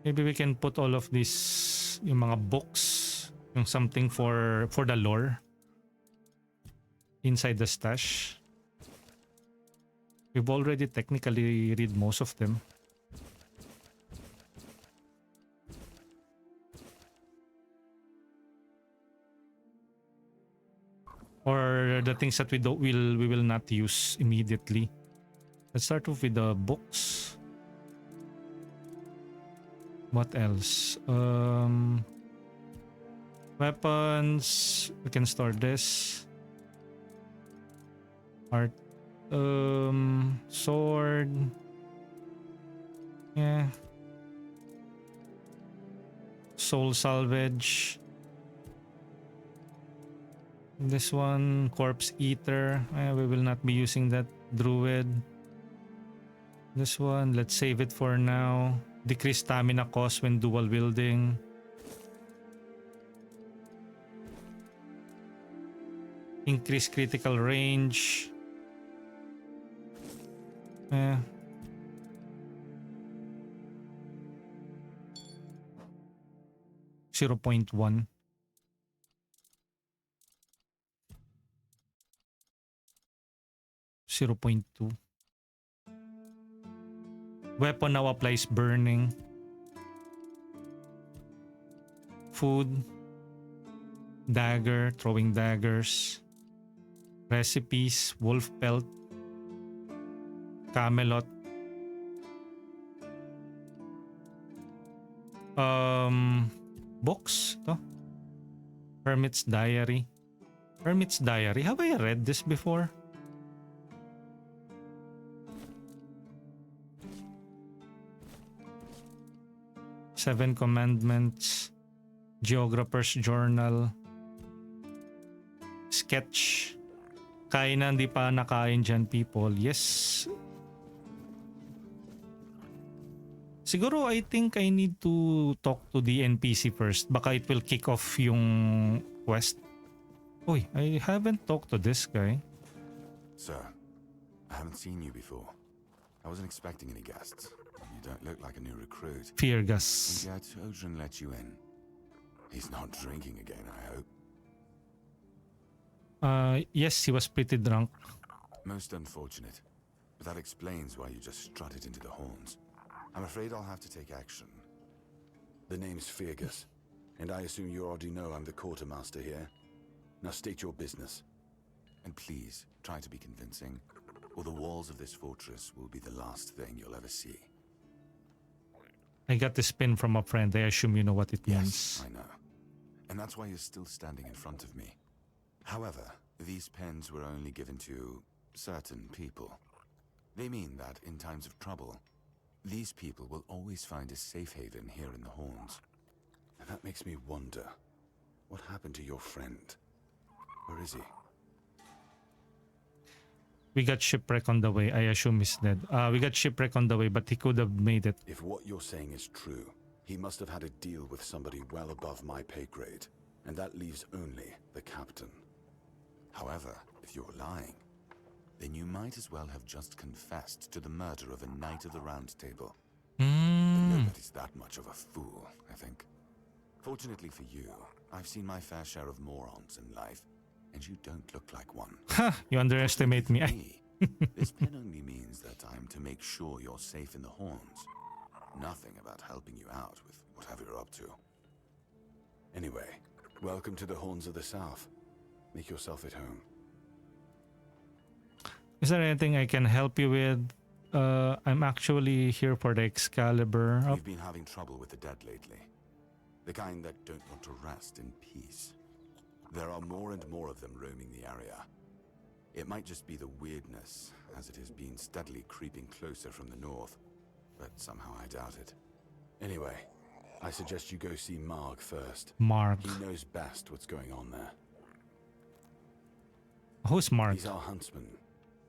Maybe we can put all of these, yung mga books, yung something for the lore inside the stash. We've already technically read most of them. Or the things that we will not use immediately. Let's start off with the books. What else? Weapons. We can store this. Art. Sword. Yeah. Soul salvage. This one, corpse eater. We will not be using that. Druid. This one, let's save it for now. Decrease stamina cost when dual wielding. Increase critical range. 0.1. .2. Weapon now applies burning. Food. Dagger, throwing daggers. Recipes, wolf pelt. Camelot. Books. Ito. Hermit's Diary. Hermit's Diary. Have I read this before? Seven Commandments, Geographer's Journal, Sketch. Kain na, hindi pa nakain dyan, people. Yes. Siguro, I think I need to talk to the NPC first. Baka it will kick off yung quest. Uy, I haven't talked to this guy. Sir, I haven't seen you before. I wasn't expecting any guests. You don't look like a new recruit. Fear Gus. I'm glad Odrin let you in. He's not drinking again, I hope. Yes, he was pretty drunk. Most unfortunate. But that explains why you just strutted into the horns. I'm afraid I'll have to take action. The name's Fergus. And I assume you already know I'm the quartermaster here. Now state your business. And please, try to be convincing, or the walls of this fortress will be the last thing you'll ever see. I got this pin from a friend. I assume you know what it Yes, means. I know. And that's why you're still standing in front of me. However, these pens were only given to certain people. They mean that in times of trouble, these people will always find a safe haven here in the Horns. And that makes me wonder, what happened to your friend? Where is he? We got shipwreck on the way. I assume he's dead. We got shipwreck on the way, but he could have made it. If what you're saying is true, he must have had a deal with somebody well above my pay grade, and that leaves only the captain. However, if you're lying, then you might as well have just confessed to the murder of a Knight of the Round Table. But nobody's that much of a fool, I think. Fortunately for you, I've seen my fair share of morons in life, and you don't look like one. Ha! You underestimate me. This pen only means that I'm to make sure you're safe in the Horns. Nothing about helping you out with whatever you're up to. Anyway, welcome to the Horns of the South. Make yourself at home. Is there anything I can help you with? I'm actually here for the Excalibur. We've been having trouble with the dead lately. The kind that don't want to rest in peace. There are more and more of them roaming the area. It might just be the weirdness, as it has been steadily creeping closer from the north, but somehow I doubt it. Anyway, I suggest you go see Marg first. Marg. He knows best what's going on there. Who's Marg? He's our huntsman.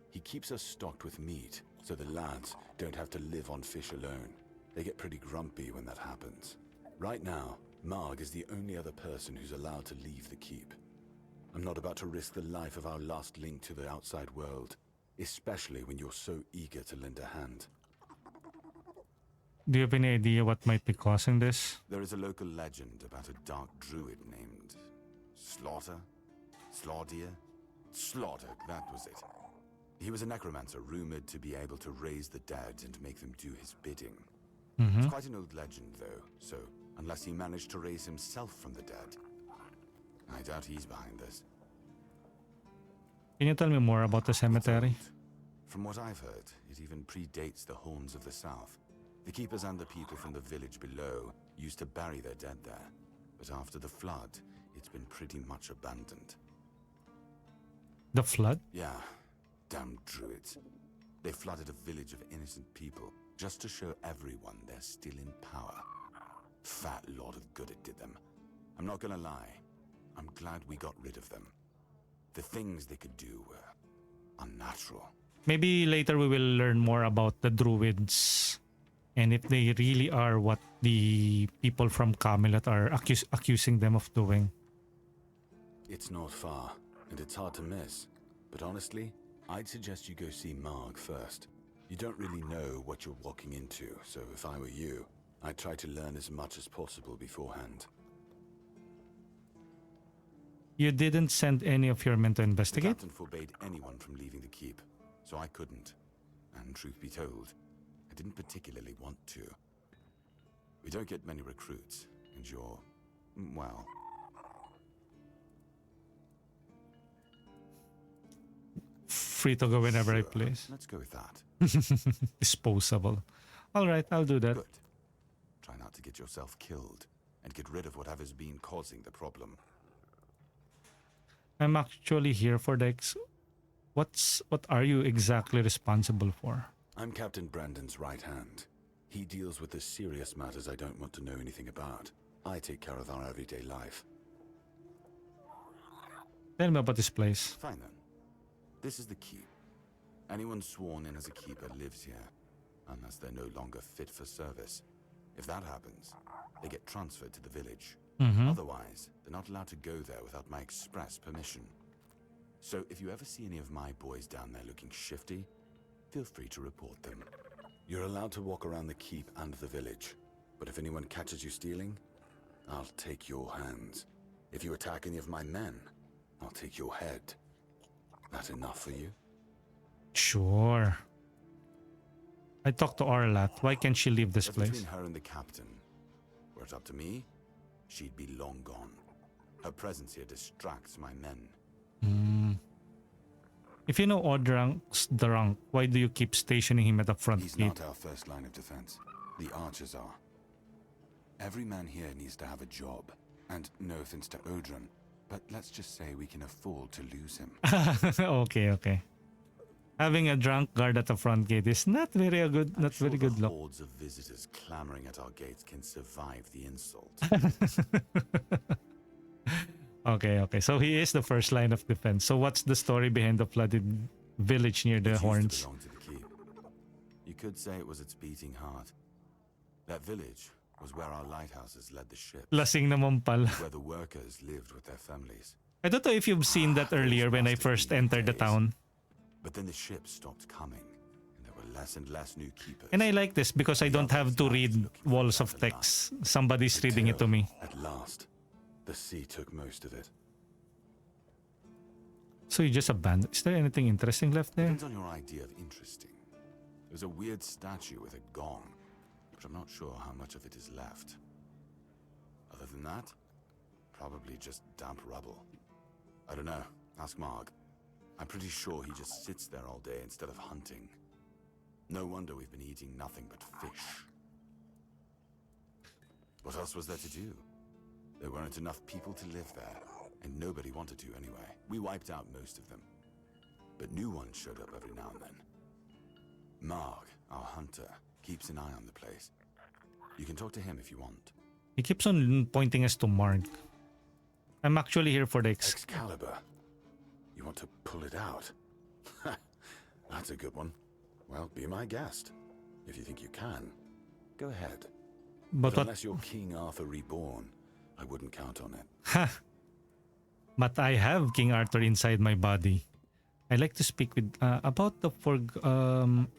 He keeps us stocked with meat, so the lads don't have to live on fish alone. They get pretty grumpy when that happens. Right now, Marg is the only other person who's allowed to leave the keep. I'm not about to risk the life of our last link to the outside world, especially when you're so eager to lend a hand. Do you have any idea what might be causing this? There is a local legend about a dark druid named Slaughter? Slaughter, that was it. He was a necromancer rumored to be able to raise the dead and make them do his bidding. It's quite an old legend, though, so unless he managed to raise himself from the dead, I doubt he's behind this. Can you tell me more about the cemetery? From what I've heard, it even predates the Horns of the South. The keepers and the people from the village below used to bury their dead there, but after the flood, it's been pretty much abandoned. The flood? Yeah, damn druids. They flooded a village of innocent people just to show everyone they're still in power. Fat lot of good it did them. I'm not gonna lie, I'm glad we got rid of them. The things they could do were unnatural. Maybe later we will learn more about the druids and if they really are what the people from Camelot are accusing them of doing. It's not far, and it's hard to miss. But honestly, I'd suggest you go see Marg first. You don't really know what you're walking into, so if I were you, I'd try to learn as much as possible beforehand. You didn't send any of your men to investigate? The captain forbade anyone from leaving the keep, so I couldn't. And truth be told, I didn't particularly want to. We don't get many recruits, and you're, well... Free to go whenever I please. Let's go with that. Disposable. Alright, I'll do that. Good. Try not to get yourself killed, and get rid of whatever's been causing the problem. I'm actually here for the What are you exactly responsible for? I'm Captain Brandon's right hand. He deals with the serious matters I don't want to know anything about. I take care of our everyday life. Tell me about this place. Fine then. This is the keep. Anyone sworn in as a keeper lives here, unless they're no longer fit for service. If that happens, they get transferred to the village. Otherwise, they're not allowed to go there without my express permission. So if you ever see any of my boys down there looking shifty, feel free to report them. You're allowed to walk around the keep and the village, but if anyone catches you stealing, I'll take your hands. If you attack any of my men, I'll take your head. That enough for you? Sure. I talked to Orlat. Why can't she leave this That's place? between her and the captain. Were it up to me, she'd be long gone. Her presence here distracts my men. If you know Odrank's drunk, why do you keep stationing him at the front He's gate? not our first line of defense. The archers are. Every man here needs to have a job. And no offense to Odran, but let's just say we can afford to lose him. Okay. Having a drunk guard at the front gate is not very good luck. Hordes of visitors clamoring at our gates can survive the insult. Okay. So he is the first line of defense. So what's the story behind the flooded village near the It used to horns? belong to the keep. You could say it was its beating heart. That village was where our lighthouses led the ships. Lasing naman pala. Where the workers lived with their families. I don't know if you've seen that earlier when I first entered the town. But then the ships stopped coming, and there were less and less new keepers. And I like this because I don't have to read walls of text. Somebody's reading it to me. At last, the sea took most of it. So you just abandoned. Is there anything interesting left there? Depends on your idea of interesting. There's a weird statue with a gong, but I'm not sure how much of it is left. Other than that, probably just damp rubble. I don't know. Ask Marg. I'm pretty sure he just sits there all day instead of hunting. No wonder we've been eating nothing but fish. What else was there to do? There weren't enough people to live there, and nobody wanted to anyway. We wiped out most of them. But new ones showed up every now and then. Marg, our hunter, keeps an eye on the place. You can talk to him if you want. He keeps on pointing us to Mark. I'm actually here for the Excalibur. You want to pull it out? That's a good one. Well, be my guest. If you think you can, go ahead. But unless you're King Arthur reborn, I wouldn't count on it. But I have King Arthur inside my body. I like to speak with about the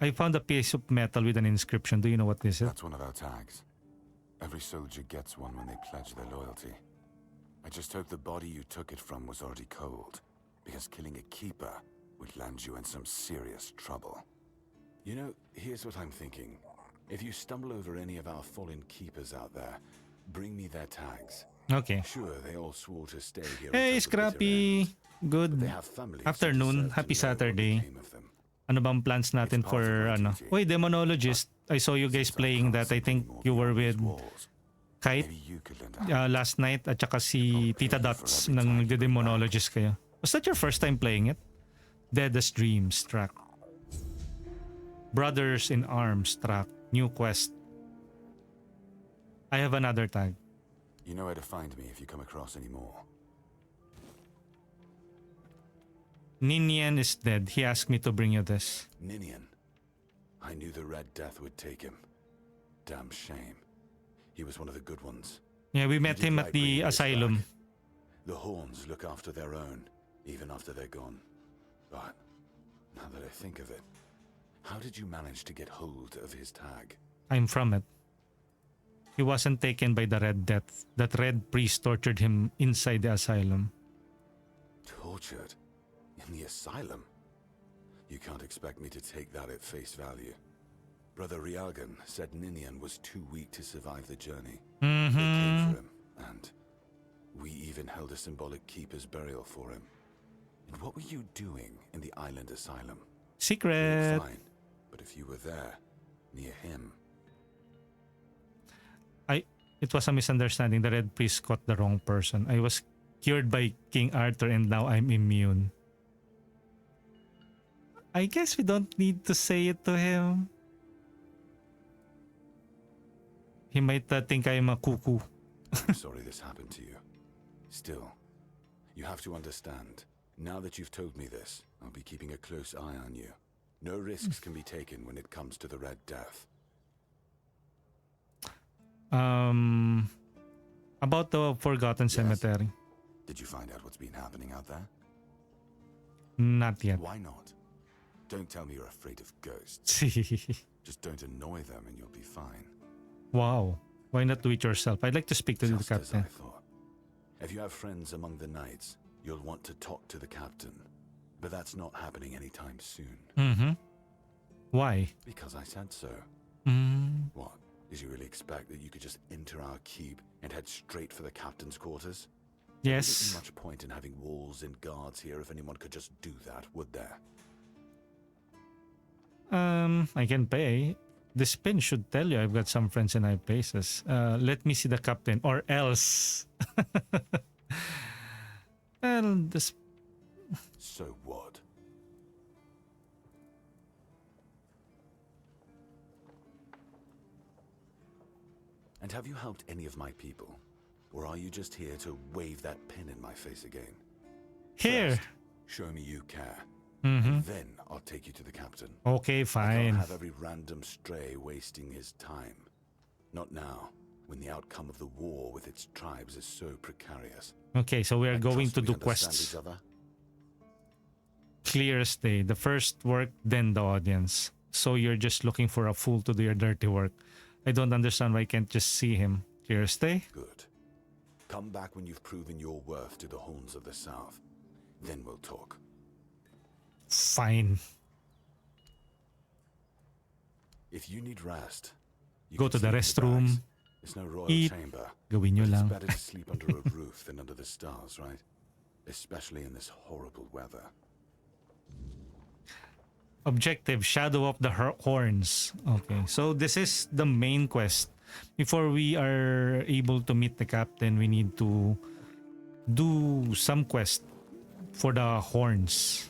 I found a piece of metal with an inscription. Do you know what this is? That's one of our tags. Every soldier gets one when they pledge their loyalty. I just hope the body you took it from was already cold, because killing a keeper would land you in some serious trouble. You know, here's what I'm thinking. If you stumble over any of our fallen keepers out there, bring me their tags. Okay. Sure, they all swore to stay here. Hey, Scrappy. Good afternoon. Happy Saturday. Ano bang plans natin for ano? Uy, Demonologist. I saw you guys playing that. I think you were with Kite last night at saka si Tita Dots nang nagde-Demonologist kayo. Was that your first time playing it? Deadest Dreams track. Brothers in Arms track. New quest. I have another tag. You know where to find me if you come across any more. Ninian is dead. He asked me to bring you this. Ninian. I knew the Red Death would take him. Damn shame. He was one of the good ones. Yeah, we met him at the asylum. The Horns look after their own, even after they're gone. But, now that I think of it, how did you manage to get hold of his tag? I'm from it. He wasn't taken by the Red Death. That Red Priest tortured him inside the asylum. Tortured? In the asylum? You can't expect me to take that at face value. Brother Rialgan said Ninian was too weak to survive the journey. They came for him, and we even held a symbolic keeper's burial for him. And what were you doing in the island asylum? Secret. Fine, but if you were there, near him... It was a misunderstanding. The Red Priest caught the wrong person. I was cured by King Arthur and now I'm immune. I guess we don't need to say it to him. He might think I'm a cuckoo. I'm sorry this happened to you. Still, you have to understand. Now that you've told me this, I'll be keeping a close eye on you. No risks can be taken when it comes to the Red Death. About the Forgotten Cemetery. Did you find out what's been happening out there? Not yet. Why not? Don't tell me you're afraid of ghosts. Just don't annoy them and you'll be fine. Wow. Why not do it yourself? I'd like to speak to the Just captain. as I thought. If you have friends among the knights, you'll want to talk to the captain. But that's not happening anytime soon. Why? Because I said so. What? Did you really expect that you could just enter our keep and head straight for the captain's quarters? Yes. There wouldn't be much point in having walls and guards here if anyone could just do that, would there? I can pay. This pin should tell you I've got some friends in high places. Let me see the captain, or else. Well, this. So what? And have you helped any of my people? Or are you just here to wave that pin in my face again? Here. First, show me you care. Mm-hmm. Then I'll take you to the captain. Okay, I fine. can't have every random stray wasting his time. Not now, when the outcome of the war with its tribes is so precarious. Okay, so we are I going trust to we do understand quests. each other. Clear as day. The first work, then the audience. So you're just looking for a fool to do your dirty work. I don't understand why I can't just see him. Clear as day? Good. Come back when you've proven your worth to the Horns of the South. Then we'll talk. Fine. If you need rest, you Go can to the sleep in restroom. bags. It's no royal Eat. chamber. Gawin nyo But it's lang. better to sleep under a roof than under the stars, right? Especially in this horrible weather. Objective, Shadow of the Horns. Okay, so this is the main quest. Before we are able to meet the captain, we need to do some quest for the horns.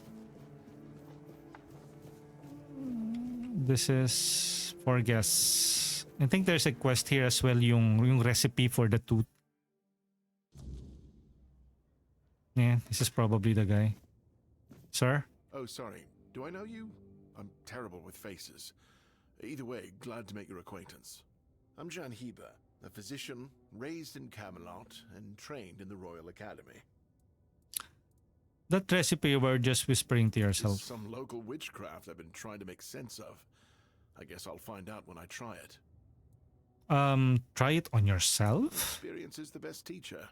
This is for guests. I think there's a quest here as well, yung recipe for the tooth. Yeah, this is probably the guy. Sir? Oh, sorry. Do I know you? I'm terrible with faces. Either way, glad to make your acquaintance. I'm Jan Heber, a physician raised in Camelot and trained in the Royal Academy. That recipe you were just whispering to This yourself. is some local witchcraft I've been trying to make sense of. I guess I'll find out when I try it. Try it on yourself? Experience is the best teacher.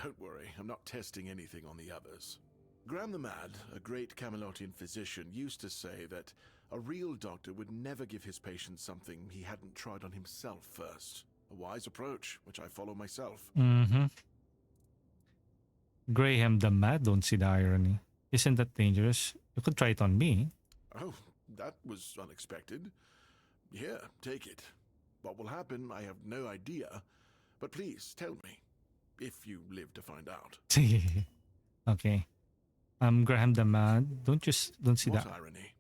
Don't worry, I'm not testing anything on the others. Graham the Mad, a great Camelotian physician, used to say that a real doctor would never give his patients something he hadn't tried on himself first. A wise approach, which I follow myself. Mm-hmm. Graham the Mad, don't see the irony. Isn't that dangerous? You could try it on me. Oh, that was unexpected. Here, take it. What will happen, I have no idea. But please, tell me, if you live to find out. Okay. Graham the Mad. Don't see What that. irony?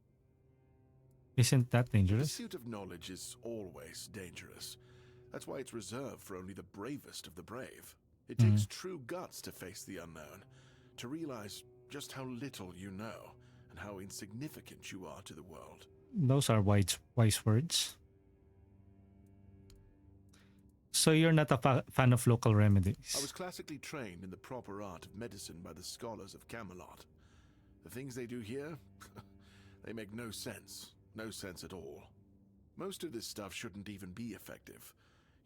Isn't that The dangerous? pursuit of knowledge is always dangerous. That's why it's reserved for only the bravest of the brave. It takes true guts to face the unknown, to realize just how little you know and how insignificant you are to the world. Those are wise words. So you're not a fan of local remedies. I was classically trained in the proper art of medicine by the scholars of Camelot. The things they do here, they make no sense. No sense at all. Most of this stuff shouldn't even be effective,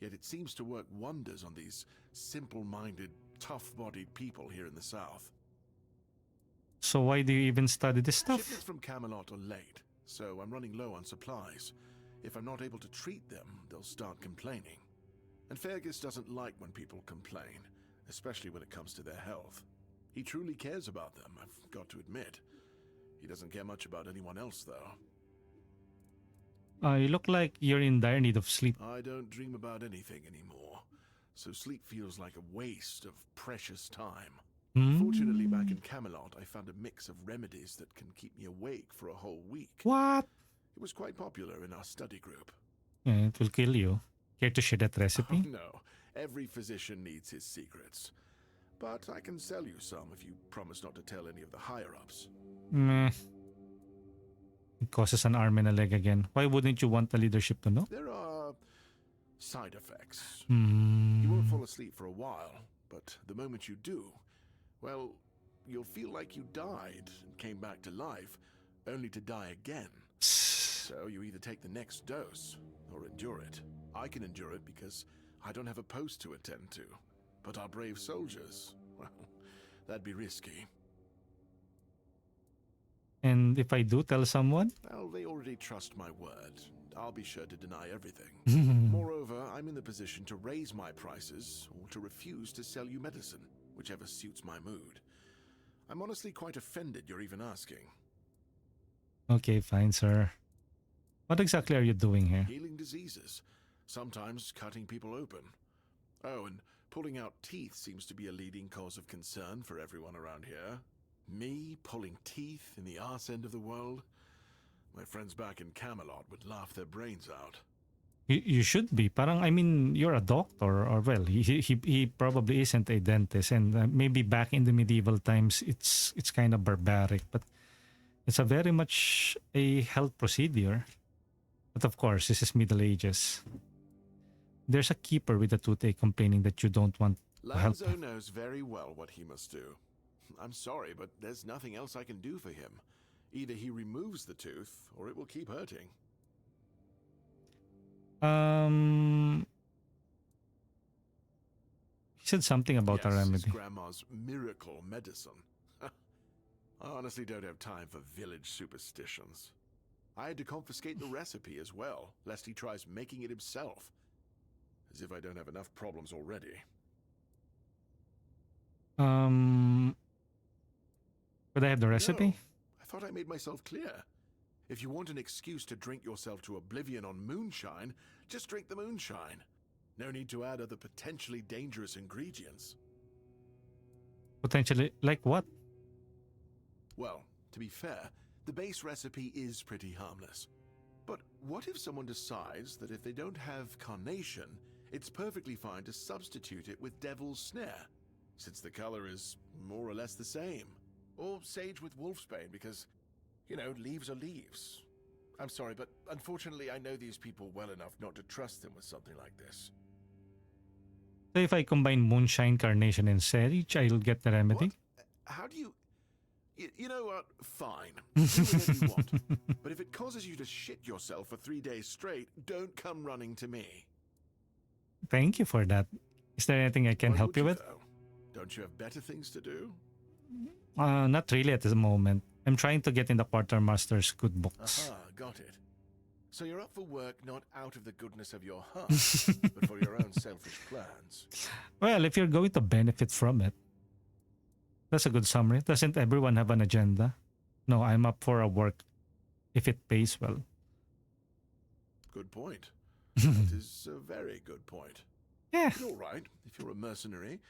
yet it seems to work wonders on these simple-minded, tough-bodied people here in the South. So why do you even study this stuff? Shipments from Camelot are late, so I'm running low on supplies. If I'm not able to treat them, they'll start complaining. And Fergus doesn't like when people complain, especially when it comes to their health. He truly cares about them, I've got to admit. He doesn't care much about anyone else, though. You look like you're in dire need of sleep. I don't dream about anything anymore, so sleep feels like a waste of precious time. Fortunately, back in Camelot, I found a mix of remedies that can keep me awake for a whole week. What? It was quite popular in our study group. Yeah, it will kill you. Care to share that recipe? Oh, no, every physician needs his secrets. But I can sell you some if you promise not to tell any of the higher-ups. Meh. It causes an arm and a leg again. Why wouldn't you want the leadership to know? There are side effects. You won't fall asleep for a while, but the moment you do, well, you'll feel like you died and came back to life, only to die again. So you either take the next dose or endure it. I can endure it because I don't have a post to attend to. But our brave soldiers, well, that'd be risky. And if I do tell someone? Well, they already trust my word. I'll be sure to deny everything. Moreover, I'm in the position to raise my prices or to refuse to sell you medicine, whichever suits my mood. I'm honestly quite offended you're even asking. Okay, fine, sir. What exactly are you doing here? Healing diseases, sometimes cutting people open. Oh, and pulling out teeth seems to be a leading cause of concern for everyone around here. Me pulling teeth in the arse end of the world? My friends back in Camelot would laugh their brains out. You should be. Parang, I mean, you're a doctor, or well, he probably isn't a dentist, and maybe back in the medieval times, it's kind of barbaric, but it's a very much a health procedure. But of course, this is Middle Ages. There's a keeper with a toothache complaining that you don't want to help Lanzo him. knows very well what he must do. I'm sorry, but there's nothing else I can do for him. Either he removes the tooth, or it will keep hurting. He said something about a Yes, his remedy. grandma's miracle medicine. I honestly don't have time for village superstitions. I had to confiscate the recipe as well, lest he tries making it himself. As if I don't have enough problems already. Could I have the recipe? No, I thought I made myself clear. If you want an excuse to drink yourself to oblivion on moonshine, just drink the moonshine. No need to add other potentially dangerous ingredients. Potentially, like what? Well, to be fair, the base recipe is pretty harmless. But what if someone decides that if they don't have carnation, it's perfectly fine to substitute it with devil's snare, since the color is more or less the same? Or sage with wolfsbane, because, you know, leaves are leaves. I'm sorry, but unfortunately I know these people well enough not to trust them with something like this. So if I combine moonshine, carnation, and sage, I'll get the remedy? What? How do you... You know what? Fine. Do whatever you want. But if it causes you to shit yourself for 3 days straight, don't come running to me. Thank you for that. Is there anything I can Why help would you with? though? Don't you have better things to do? Not really at the moment. I'm trying to get in the quartermaster's good books. Aha, got it. So you're up for work not out of the goodness of your heart, but for your own selfish plans. Well, if you're going to benefit from it. That's a good summary. Doesn't everyone have an agenda? No, I'm up for a work if it pays well. Good point. That is a very good point. Yeah. But all right, if you're a mercenary,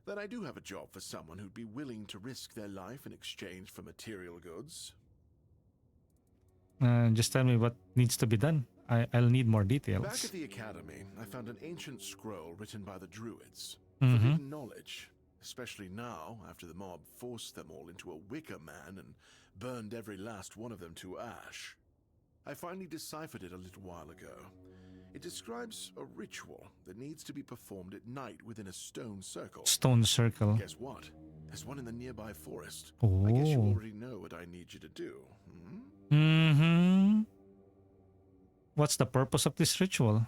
then I do have a job for someone who'd be willing to risk their life in exchange for material goods. Just tell me what needs to be done. I'll need more Back details. at the academy, I found an ancient scroll written by the Druids. Mhm. Forbidden knowledge, especially now after the mob forced them all into a wicker man and burned every last one of them to ash. I finally deciphered it a little while ago. It describes a ritual that needs to be performed at night within a stone circle. Stone circle. Guess what? There's one in the nearby forest. I guess you Oh. already know what I need you to do. What's the purpose of this ritual?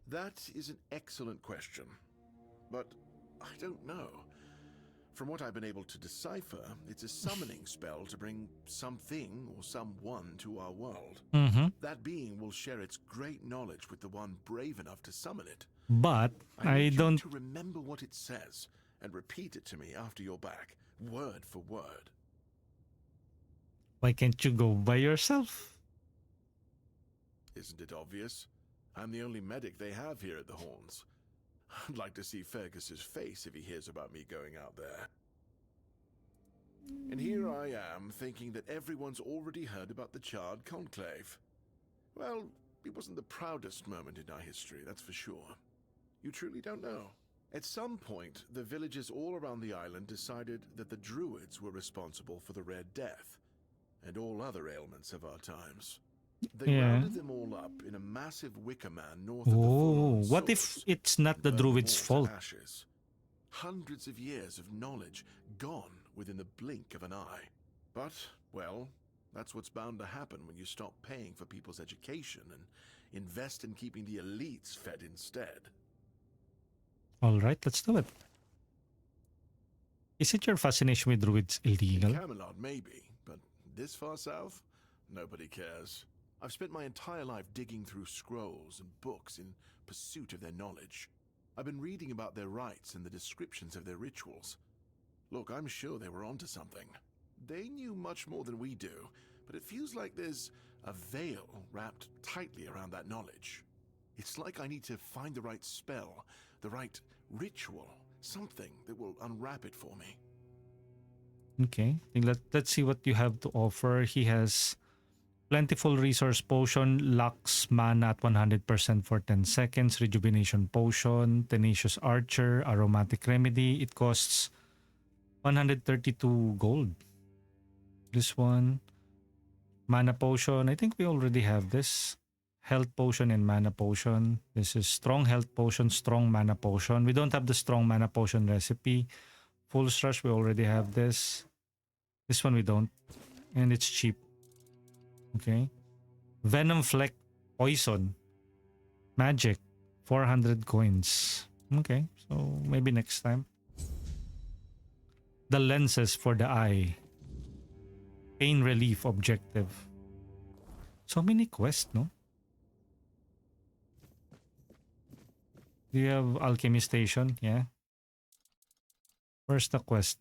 That is an excellent question, but I don't know. From what I've been able to decipher, it's a summoning spell to bring something or someone to our world. That being will share its great knowledge with the one brave enough to summon it. But I need you don't. to remember what it says and repeat it to me after you're back, word for word. Why can't you go by yourself? Isn't it obvious? I'm the only medic they have here at the Horns. I'd like to see Fergus's face if he hears about me going out there. And here I am, thinking that everyone's already heard about the Charred Conclave. Well, it wasn't the proudest moment in our history, that's for sure. You truly don't know. At some point, the villagers all around the island decided that the Druids were responsible for the Red Death, and all other ailments of our times. They Yeah. rounded them all up in a massive wicker man north of the Oh, Fallen what if Swords it's not and the burned them druid's all to fault? ashes. Hundreds of years of knowledge gone within the blink of an eye. But, well, that's what's bound to happen when you stop paying for people's education and invest in keeping the elites fed instead. All right, let's do it. Is it your fascination with druids illegal? Camelot, maybe, but this far south, nobody cares. I've spent my entire life digging through scrolls and books in pursuit of their knowledge. I've been reading about their rites and the descriptions of their rituals. Look, I'm sure they were onto something. They knew much more than we do, but it feels like there's a veil wrapped tightly around that knowledge. It's like I need to find the right spell, the right ritual, something that will unwrap it for me. Okay, let's see what you have to offer. He has Plentiful Resource Potion, Lux Mana at 100% for 10 seconds, Rejuvenation Potion, Tenacious Archer, Aromatic Remedy. It costs 132 gold. This one, Mana Potion. I think we already have this. Health Potion and Mana Potion. This is Strong Health Potion, Strong Mana Potion. We don't have the Strong Mana Potion recipe. Full Rush, we already have this. This one we don't. And it's cheap. Okay. Venom Fleck Poison. Magic. 400 coins. Okay. So maybe next time. The Lenses for the Eye. Pain Relief Objective. So many quests, no? Do you have Alchemy Station? Yeah. Where's the quest?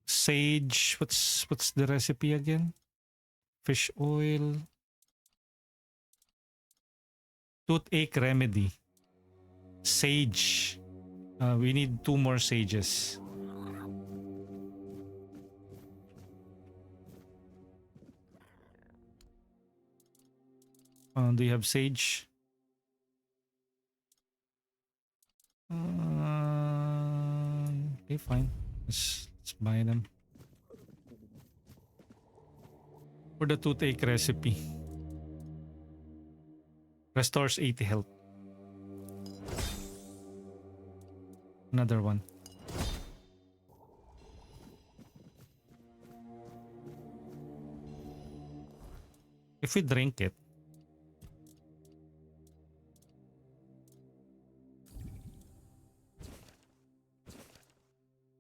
Sage. What's the recipe again? Fish oil. Toothache remedy. Sage. We need 2 more sages. Do you have sage? Okay, fine. Let's buy them. For the toothache recipe. Restores 80 health. Another one. If we drink it,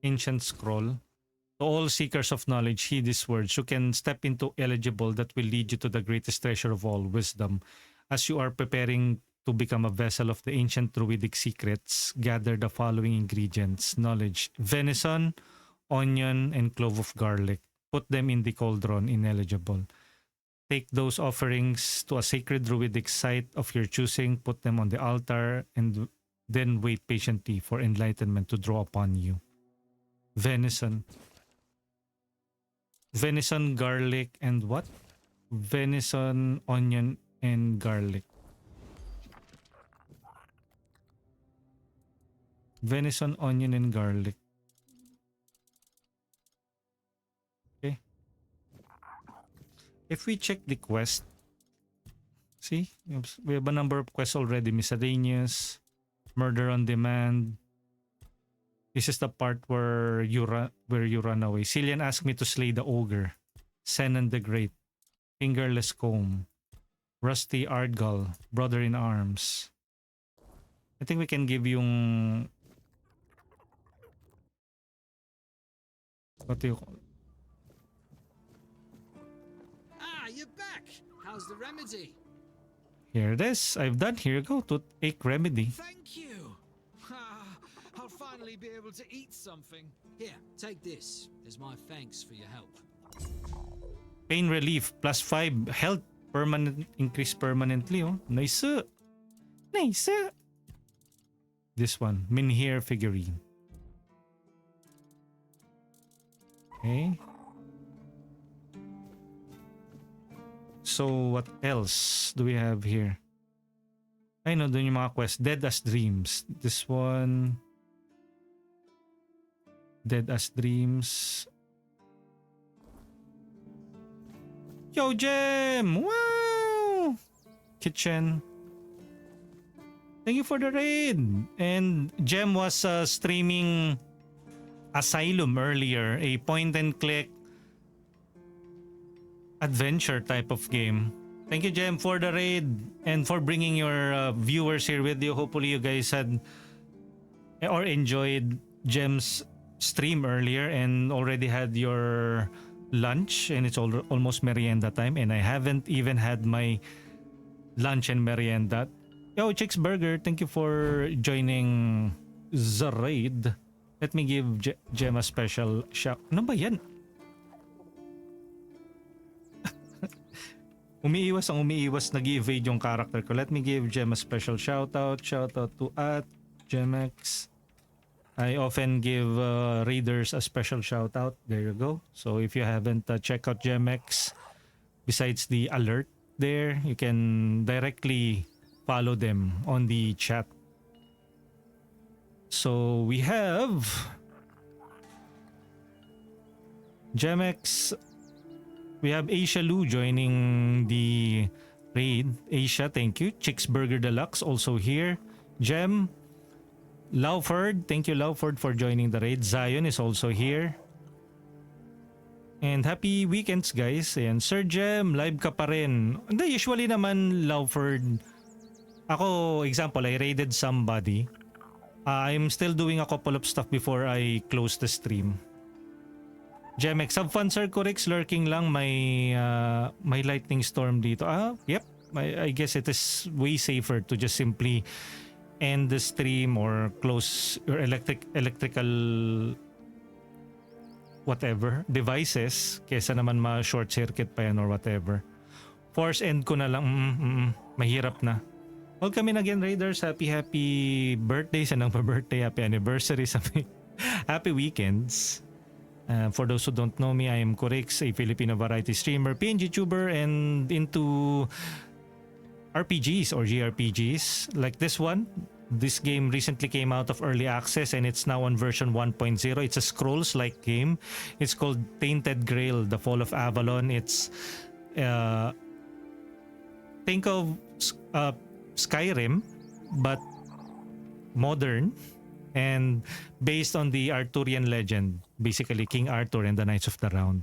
Ancient Scroll. To all seekers of knowledge, heed these words. You can step into eligible that will lead you to the greatest treasure of all, wisdom. As you are preparing to become a vessel of the ancient druidic secrets, gather the following ingredients. Knowledge. Venison, onion, and clove of garlic. Put them in the cauldron, ineligible. Take those offerings to a sacred druidic site of your choosing, put them on the altar, and then wait patiently for enlightenment to draw upon you. Venison. Venison, garlic, and what? Venison, onion, and garlic. Venison, onion, and garlic. Okay. If we check the quest, see, we have a number of quests already. Miscellaneous, Murder on Demand. This is the part where you run away. Cillian asked me to slay the ogre. Senan the Great. Fingerless Comb. Rusty Ardgull. Brother in Arms. I think we can give yung... What do you call it? Ah, you're back. How's the remedy? Here it is. I've done. Here you go. Toothache remedy. Thank you. I'll finally be able to eat something. Here, take this as my thanks for your help. Pain relief +5 health permanent increase permanently. Oh, nice. Nice. This one, Minhir figurine. Okay. So what else do we have here? I know dun yung mga quest. Dead as Dreams. This one. Dead as Dreams. Yo, Gem! Wow! Kitchen. Thank you for the raid. And Gem was streaming Asylum earlier, a point-and-click adventure type of game. Thank you, Gem, for the raid and for bringing your viewers here with you. Hopefully you guys had or enjoyed Gem's stream earlier and already had your lunch and it's almost merienda time, and I haven't even had my lunch and merienda. Yo, Chicks Burger, thank you for joining the raid. Let me give Gem a special shout. Ano ba yan? umiiwas, nag-evade yung character ko. Let me give Gem a special shoutout. Shoutout to @Gemex. I often give raiders a special shoutout. There you go. So if you haven't checked out Gemex, besides the alert there, you can directly follow them on the chat. So we have Gemex. We have Asia Lu joining the raid. Asia, thank you. Chicks Burger Deluxe also here. Gem. Lawford, thank you Lawford for joining the raid. Zion is also here. And happy weekends guys. Ayan, Sir Gem, live ka pa rin. Hindi, usually naman Lawford. Ako, example, I raided somebody. I'm still doing a couple of stuff before I close the stream. Gemex, have fun Sir Kurix, lurking lang, may lightning storm dito. Yep, I guess it is way safer to just simply end the stream or close your electrical whatever devices kesa naman ma-short circuit pa yan or whatever. Force end ko na lang, mahirap na. Welcome in again Raiders, happy birthday, sanang pa birthday, happy anniversary, happy weekends. For those who don't know me, I am Kurix, a Filipino variety streamer, PNG tuber, and into RPGs or JRPGs like this one. This game recently came out of early access and it's now on version 1.0. It's a Scrolls-like game. It's called Tainted Grail, the Fall of Avalon. It's think of Skyrim but modern and based on the Arthurian legend, basically King Arthur and the Knights of the Round.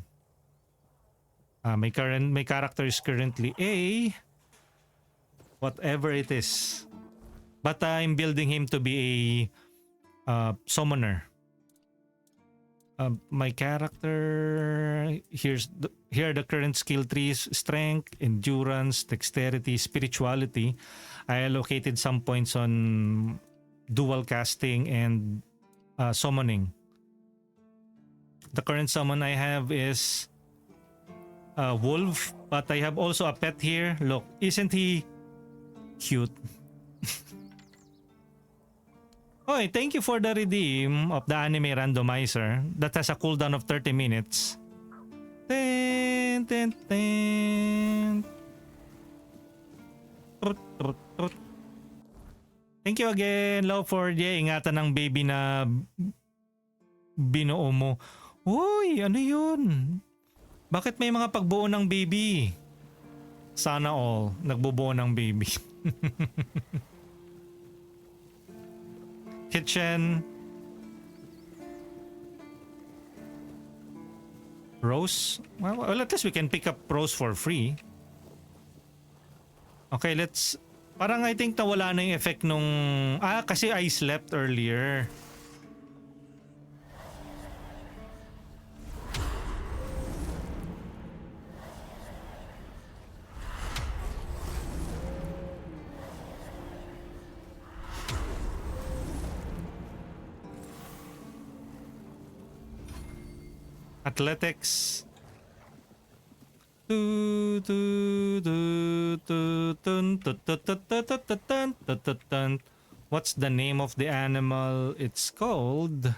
My character is currently a whatever it is, but I'm building him to be a summoner. My character, here are the current skill trees: strength, endurance, dexterity, spirituality. I allocated some points on dual casting and summoning. The current summon I have is wolf, but I have also a pet here. Look, isn't he cute? Okay, thank you for the redeem of the anime randomizer that has a cooldown of 30 minutes. Ten, ten, ten. Trut, trut, trut. Thank you again, Lawford. Yeah, ingatan ng baby na binuo mo. Uy, ano yun? Bakit may mga pagbuo ng baby? Sana all nagbubuo ng baby. Kitchen. Rose? Well, at least we can pick up Rose for free. Okay, let's... Parang I think nawala na yung effect nung... kasi I slept earlier. Athletics. What's the name of the animal? It's called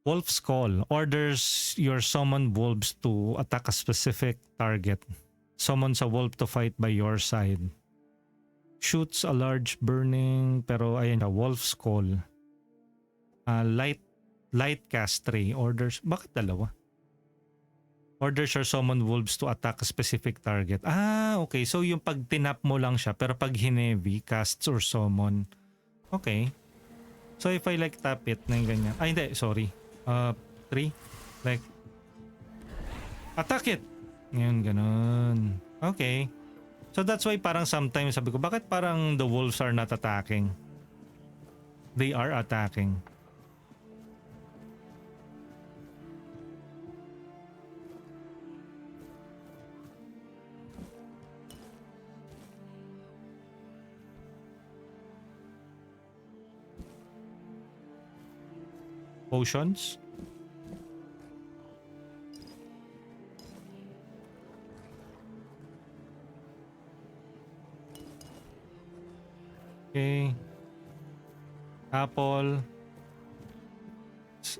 Wolf's Call. Orders your summoned wolves to attack a specific target. Summons a wolf to fight by your side. Shoots a large burning, pero ayan, a Wolf's Call. Light cast 3. Orders, bakit dalawa? Orders your summoned wolves to attack a specific target. Okay. So yung pag tinap mo lang siya, pero pag hineavy, casts or summon. Okay. So if I like tap it, na yung ganyan. Hindi, sorry. 3. Like, attack it! Ngayon, ganun. Okay. So that's why parang sometimes sabi ko, bakit parang the wolves are not attacking? They are attacking. potions. Okay. Apple.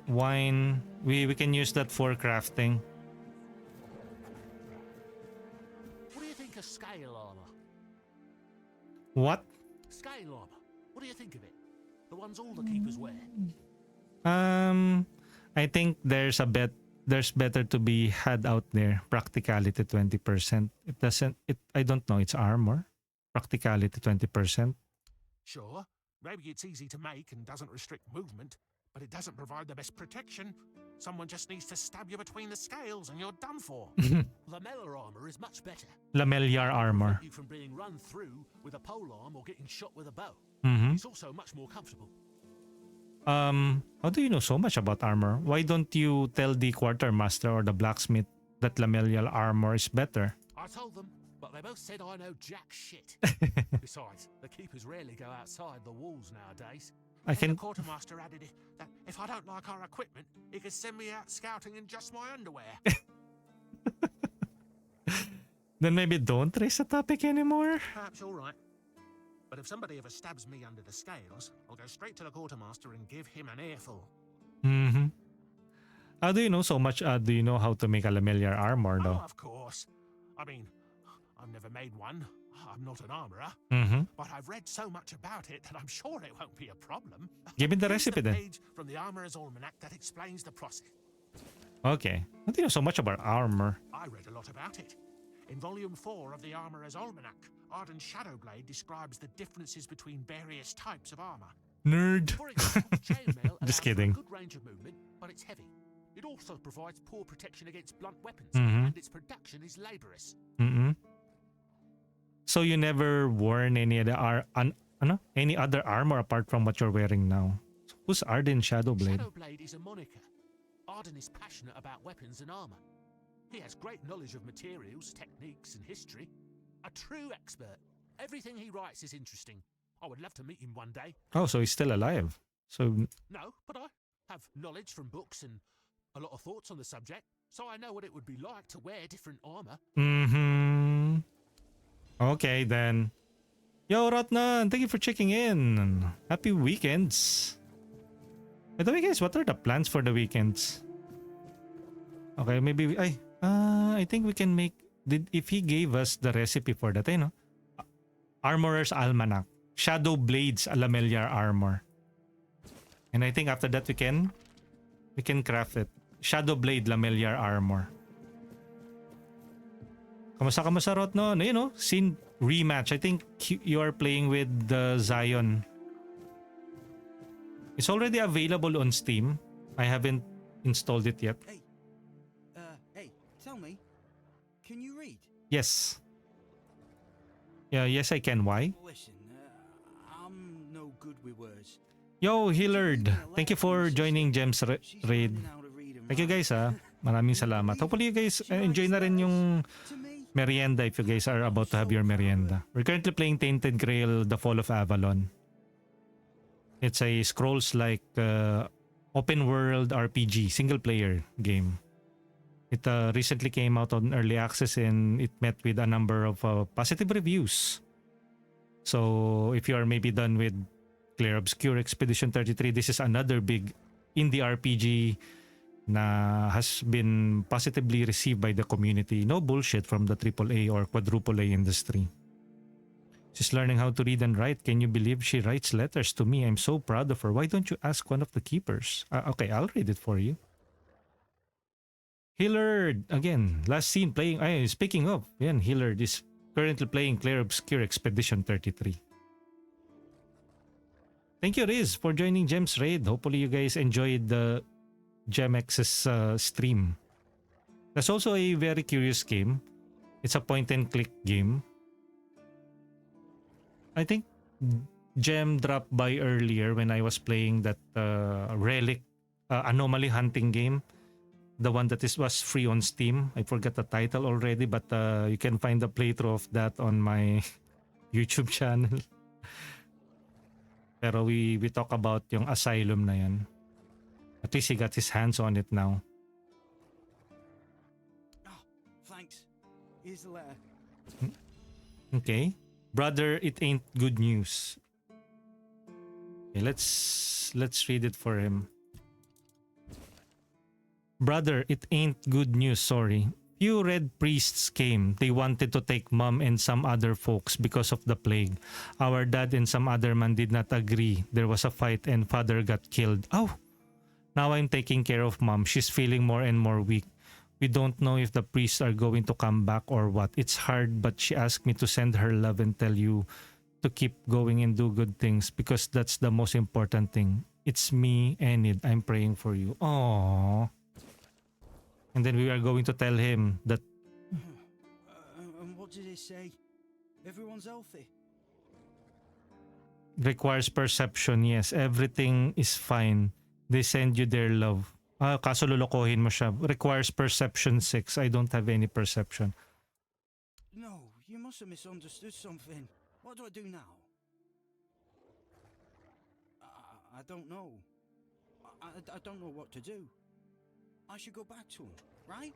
Wine. We can use that for crafting. What do you think of scale armor? What? Scale armor. What do you think of it? The ones all the keepers wear. I think there's better to be had out there. Practicality 20%. I don't know, it's armor. Practicality 20%. Sure, maybe it's easy to make and doesn't restrict movement, but it doesn't provide the best protection. Someone just needs to stab you between the scales and you're done for. Lamellar armor is much better. Lamellar armor. Prevent you from being run through with a polearm or getting shot with a bow. It's also much more comfortable. How do you know so much about armor? Why don't you tell the quartermaster or the blacksmith that lamellar armor is better? I told them, but they both said I know jack shit. Besides, the keepers rarely go outside the walls nowadays. The quartermaster added that if I don't like our equipment, he could send me out scouting in just my underwear. Then maybe don't raise the topic anymore. Perhaps you're right. But if somebody ever stabs me under the scales, I'll go straight to the quartermaster and give him an earful. How do you know so much? Do you know how to make a lamellar armor though? Oh, of course. I mean, I've never made one. I'm not an armorer. But I've read so much about it that I'm sure it won't be a problem. Give me the Here's recipe the then. page from the Armorer's Almanac that explains the process. Okay. How do you know so much about armor? I read a lot about it. In Volume 4 of the Armorer's Almanac, Arden's Shadowblade describes the differences between various types of armor. Nerd. For example, chainmail allows Just for a kidding. good range of movement, but it's heavy. It also provides poor protection against blunt weapons, Mhm. and its production is laborious. So you never worn any other armor apart from what you're wearing now? Who's Arden Shadowblade? Shadowblade is a moniker. Arden is passionate about weapons and armor. He has great knowledge of materials, techniques, and history. A true expert. Everything he writes is interesting. I would love to meet him one day. Oh, so he's still alive. So No, but I have knowledge from books and a lot of thoughts on the subject, so I know what it would be like to wear different armor. Okay then. Yo, Rotnan, thank you for checking in. Happy weekends. By the way, guys, what are the plans for the weekends? Okay, maybe I think we can make if he gave us the recipe for that, Armorer's Almanac, Shadow Blades lamellar armor. And I think after that we can craft it. Shadow Blade lamellar armor. Kamusta Rotno? Scene rematch. I think you are playing with the Zion. It's already available on Steam. I haven't installed it yet. Hey, tell me, can you read? Yes. Yeah, yes I can. Why? Listen, I'm no good with words. Yo, Hillard. Thank you for joining Gems Raid. Thank you guys Maraming salamat. Hopefully you guys enjoy na rin yung merienda if you guys are about to have your merienda. We're currently playing Tainted Grail, The Fall of Avalon. It's a scrolls-like open world RPG, single player game. It recently came out on early access and it met with a number of positive reviews. So if you are maybe done with Clear Obscure Expedition 33, this is another big indie RPG na has been positively received by the community. No bullshit from the AAA or quadruple A industry. She's learning how to read and write. Can you believe she writes letters to me? I'm so proud of her. Why don't you ask one of the keepers? Okay, I'll read it for you. Hillard, again, last seen playing. Speaking of, Hillard is currently playing Clear Obscure Expedition 33. Thank you, Riz, for joining Gems Raid. Hopefully you guys enjoyed the GemX's stream. That's also a very curious game. It's a point and click game. I think Gem dropped by earlier when I was playing that Relic anomaly hunting game. The one that was free on Steam. I forgot the title already, but you can find the playthrough of that on my YouTube channel. Pero we talk about yung Asylum na yan. At least he got his hands on it now. Oh, thanks. Here's the letter. Okay. Brother, it ain't good news. Okay, let's read it for him. Brother, it ain't good news, sorry. Few red priests came. They wanted to take Mom and some other folks because of the plague. Our dad and some other man did not agree. There was a fight and father got killed. Oh! Now I'm taking care of Mom. She's feeling more and more weak. We don't know if the priests are going to come back or what. It's hard, but she asked me to send her love and tell you to keep going and do good things because that's the most important thing. It's me, Enid. I'm praying for you. Aww. And then we are going to tell him that... And what did it say? Everyone's healthy? Requires perception, yes. Everything is fine. They send you their love. Kaso lolokohin mo siya. Requires perception 6. I don't have any perception. No, you must have misunderstood something. What do I do now? I don't know. I don't know what to do. I should go back to him, right?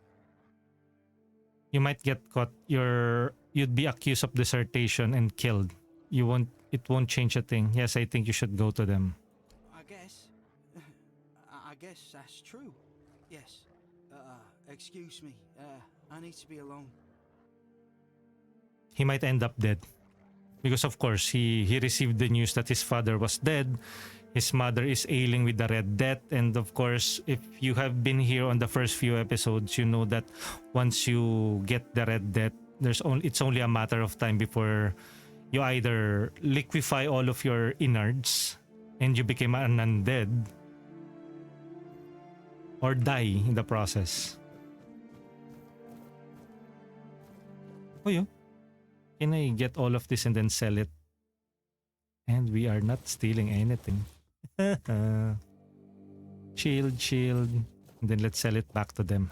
You might get caught. You'd be accused of desertion and killed. It won't change a thing. Yes, I think you should go to them. I guess that's true. Yes. Excuse me. I need to be alone. He might end up dead. Because of course, he received the news that his father was dead. His mother is ailing with the Red Death. And of course, if you have been here on the first few episodes, you know that once you get the Red Death, it's only a matter of time before you either liquefy all of your innards and you become an undead, or die in the process. Oh, yeah. Can I get all of this and then sell it? And we are not stealing anything. Shield. And then let's sell it back to them.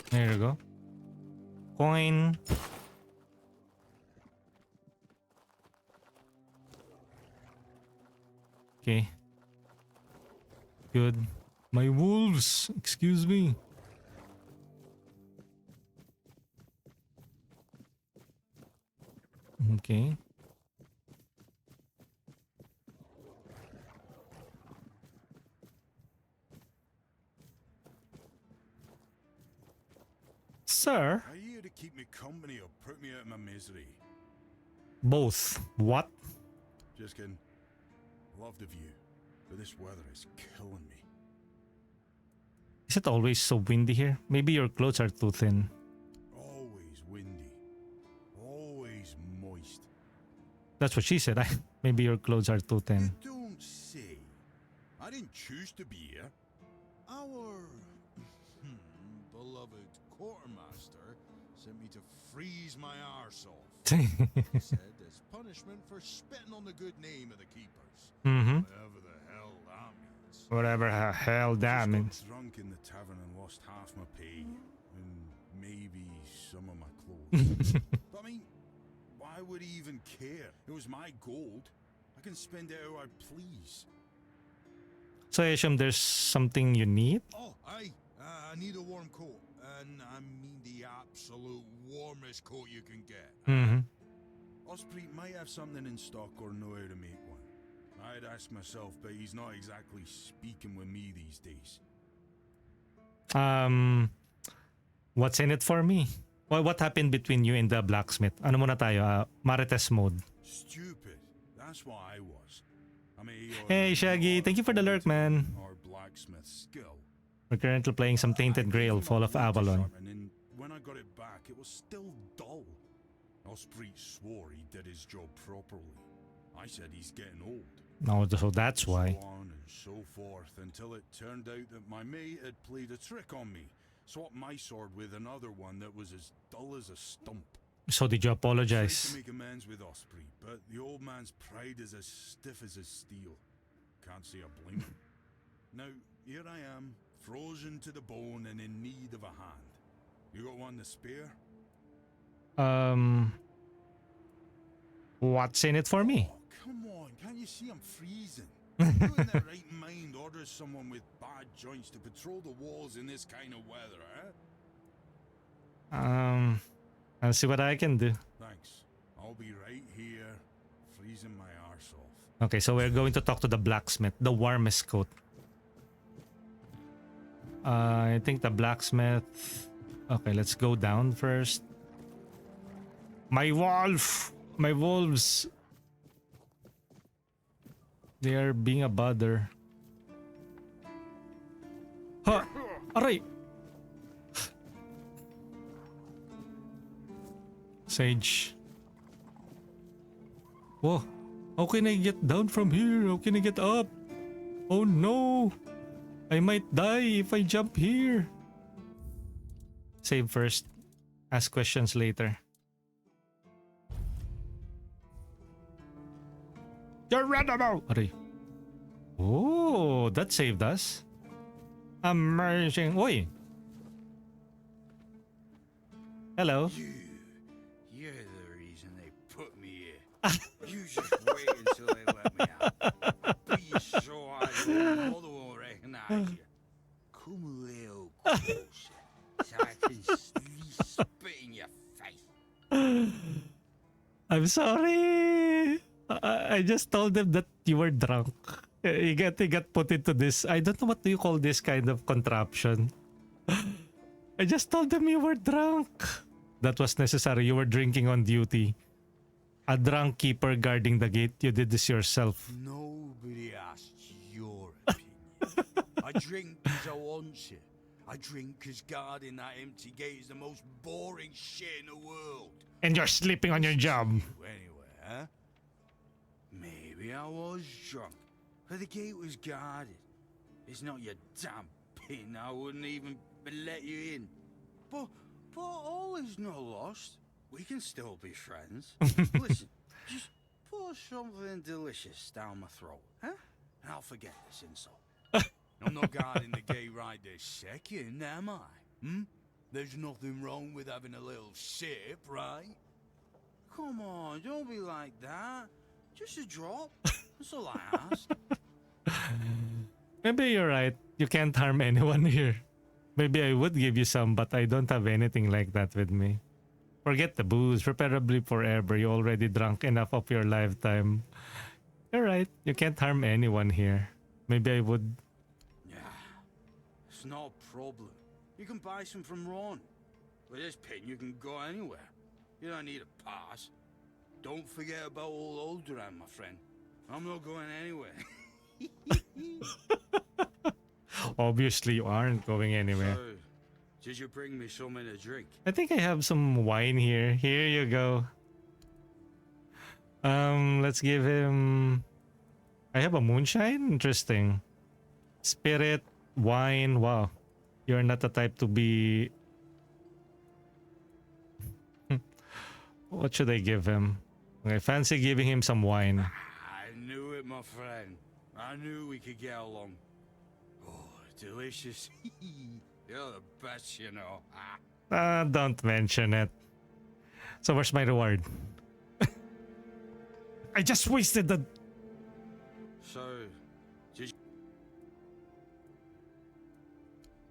There you go. Coin. Okay. Good. My wolves. Excuse me. Okay. Sir? Are you here to keep me company or put me out of my misery? Both. What? Just kidding. Love the view, but this weather is killing me. Is it always so windy here? Maybe your clothes are too thin. Always windy. Always moist. That's what she said. Maybe your clothes are too thin. You don't say. I didn't choose to be here. Our beloved quartermaster sent me to freeze my arse off. He said as punishment for spitting on the good name of the keepers. Mm-hmm. Whatever the hell that means. Whatever the hell that means. Got drunk in the tavern and lost half my pay. And maybe some of my clothes. But I mean, why would he even care? It was my gold. I can spend it how I please. So I assume there's something you need? Oh, I need a warm coat. And I mean the absolute warmest coat you can get. Mm-hmm. Osprey might have something in stock or know how to make one. I'd ask myself, but he's not exactly speaking with me these days. What's in it for me? Well, what happened between you and the blacksmith? Ano muna tayo? Marites mode. Stupid. That's what I was. Hey Shaggy, thank you for the lurk, man. Our blacksmith skill. We're currently playing some Tainted Grail, Fall of Avalon. And when I got it back, it was still dull. Osprey swore he did his job properly. I said he's getting old. No, so that's why. So on and so forth, until it turned out that my mate had played a trick on me. Swapped my sword with another one that was as dull as a stump. So did you Tried to apologize? make amends with Osprey, but the old man's pride is as stiff as his steel. Can't say I blame him. Now, here I am, frozen to the bone and in need of a hand. You got one to spare? What's in it for me? Oh, come on, can't you see I'm freezing? Who in their right mind orders someone with bad joints to patrol the walls in this kind of weather, eh? I'll see what I can do. Thanks. I'll be right here, freezing my arse off. Okay, so we're going to talk to the blacksmith, the warmest coat. I think the blacksmith... Okay, let's go down first. My wolf! My wolves! They are being a bother. Ha! Aray! Sage. Whoa! How can I get down from here? How can I get up? Oh no! I might die if I jump here. Save first. Ask questions later. You're readable! Aray. Oh, that saved us. Amazing. Oi! Hello. You're the reason they put me here. You just wait until they let me out. Be so I mother won't recognize you. Come a little closer so I can spit in your face. I'm sorry. I just told them that you were drunk. He got put into this. I don't know what do you call this kind of contraption. I just told them you were drunk. That was necessary. You were drinking on duty. A drunk keeper guarding the gate. You did this yourself. Nobody asked your opinion. I drink because I want to. I drink because guarding that empty gate is the most boring shit in the world. And you're sleeping on your job. Anyway, huh? Maybe I was drunk, but the gate was guarded. It's not your damn pin. I wouldn't even let you in. But all is not lost. We can still be friends. Listen, just pour something delicious down my throat, huh? And I'll forget this insult. I'm not guarding the gate right this second, am I? There's nothing wrong with having a little sip, right? Come on, don't be like that. Just a drop. That's all I ask. Maybe you're right. You can't harm anyone here. Maybe I would give you some, but I don't have anything like that with me. Forget the booze, preferably forever. You already drunk enough of your lifetime. You're right. You can't harm anyone here. Maybe I would. Yeah, it's no problem. You can buy some from Ron. With this pin, you can go anywhere. You don't need a pass. Don't forget about old Oldran, my friend. I'm not going anywhere. Obviously, you aren't going anywhere. So, did you bring me something to drink? I think I have some wine here. Here you go. Let's give him... I have a moonshine? Interesting. Spirit, wine, wow. You're not the type to be... What should I give him? I fancy giving him some wine. I knew it, my friend. I knew we could get along. Oh, delicious. You're the best, you know. Don't mention it. So where's my reward? I just wasted the... So, did you...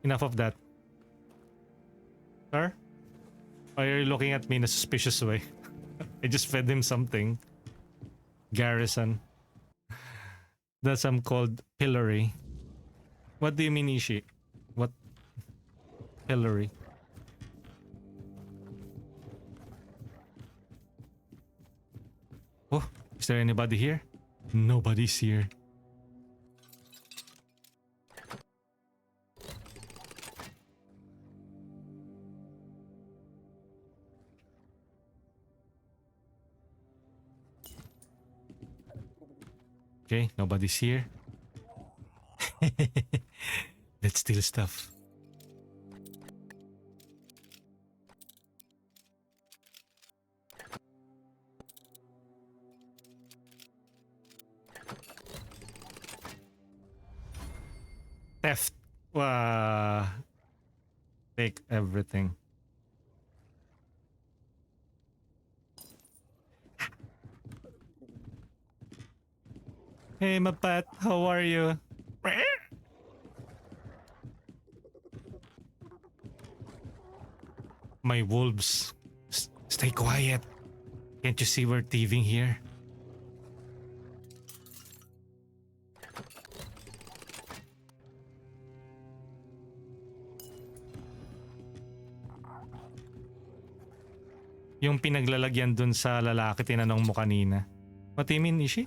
Enough of that. Sir? Why are you looking at me in a suspicious way? I just fed him something. Garrison. That's called pillory. What do you mean, Ishi? What? Pillory. Oh, is there anybody here? Nobody's here. Okay, nobody's here. Let's steal stuff. Take everything. Hey, my pet, how are you? My wolves. Stay quiet. Can't you see we're thieving here? Yung pinaglalagyan dun sa lalaki tinanong mo kanina. What do you mean, Ishi?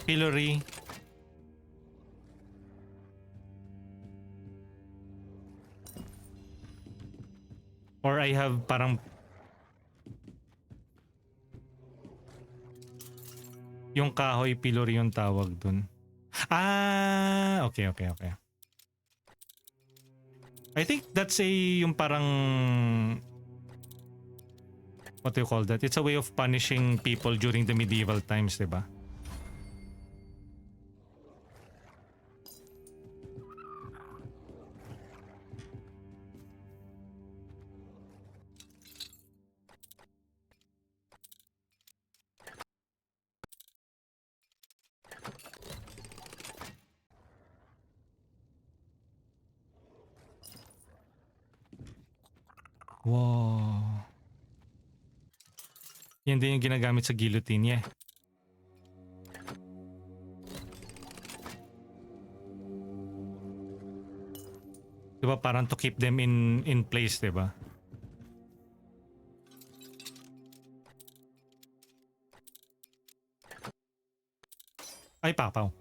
Pillory. Or I have parang yung kahoy pillory yung tawag dun. Okay. I think that's yung parang what do you call that? It's a way of punishing people during the medieval times, diba? Wow. Yan din yung ginagamit sa guillotine, yeah. Diba parang to keep them in place, diba? Ay, papaw.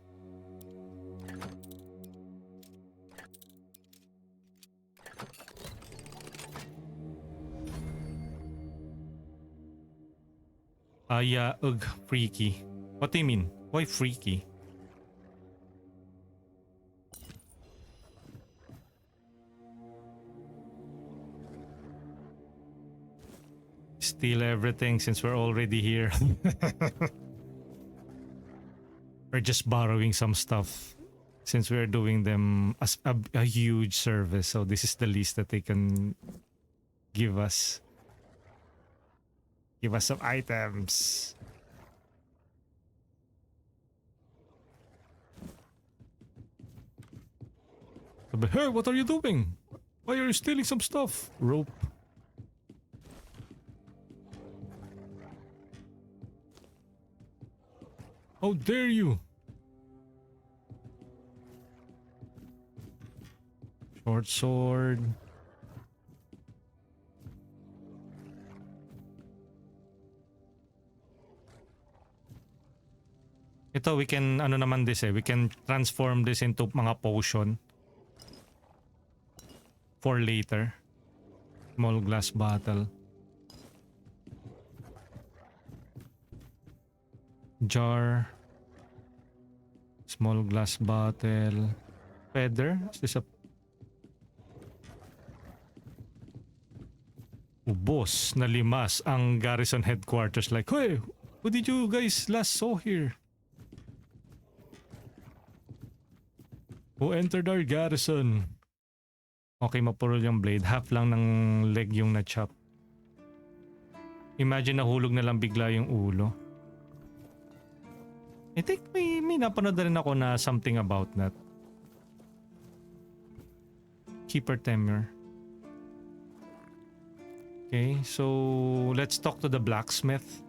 Freaky. What do you mean? Why freaky? Steal everything since we're already here. We're just borrowing some stuff since we're doing them as a huge service. So this is the least that they can give us. Give us some items. Hey, what are you doing? Why are you stealing some stuff? Rope. How dare you? Short sword. Ito, we can, ano naman this we can transform this into mga potion. For later. Small glass bottle. Jar. Small glass bottle. Feather? Is this a... Ubos na limas ang garrison headquarters. Like, hey, who did you guys last saw here? Who entered our garrison? Okay, mapurol yung blade. Half lang ng leg yung na-chop. Imagine nahulog na lang bigla yung ulo. I think may napanood na rin ako na something about that. Keeper Temur. Okay, so let's talk to the blacksmith.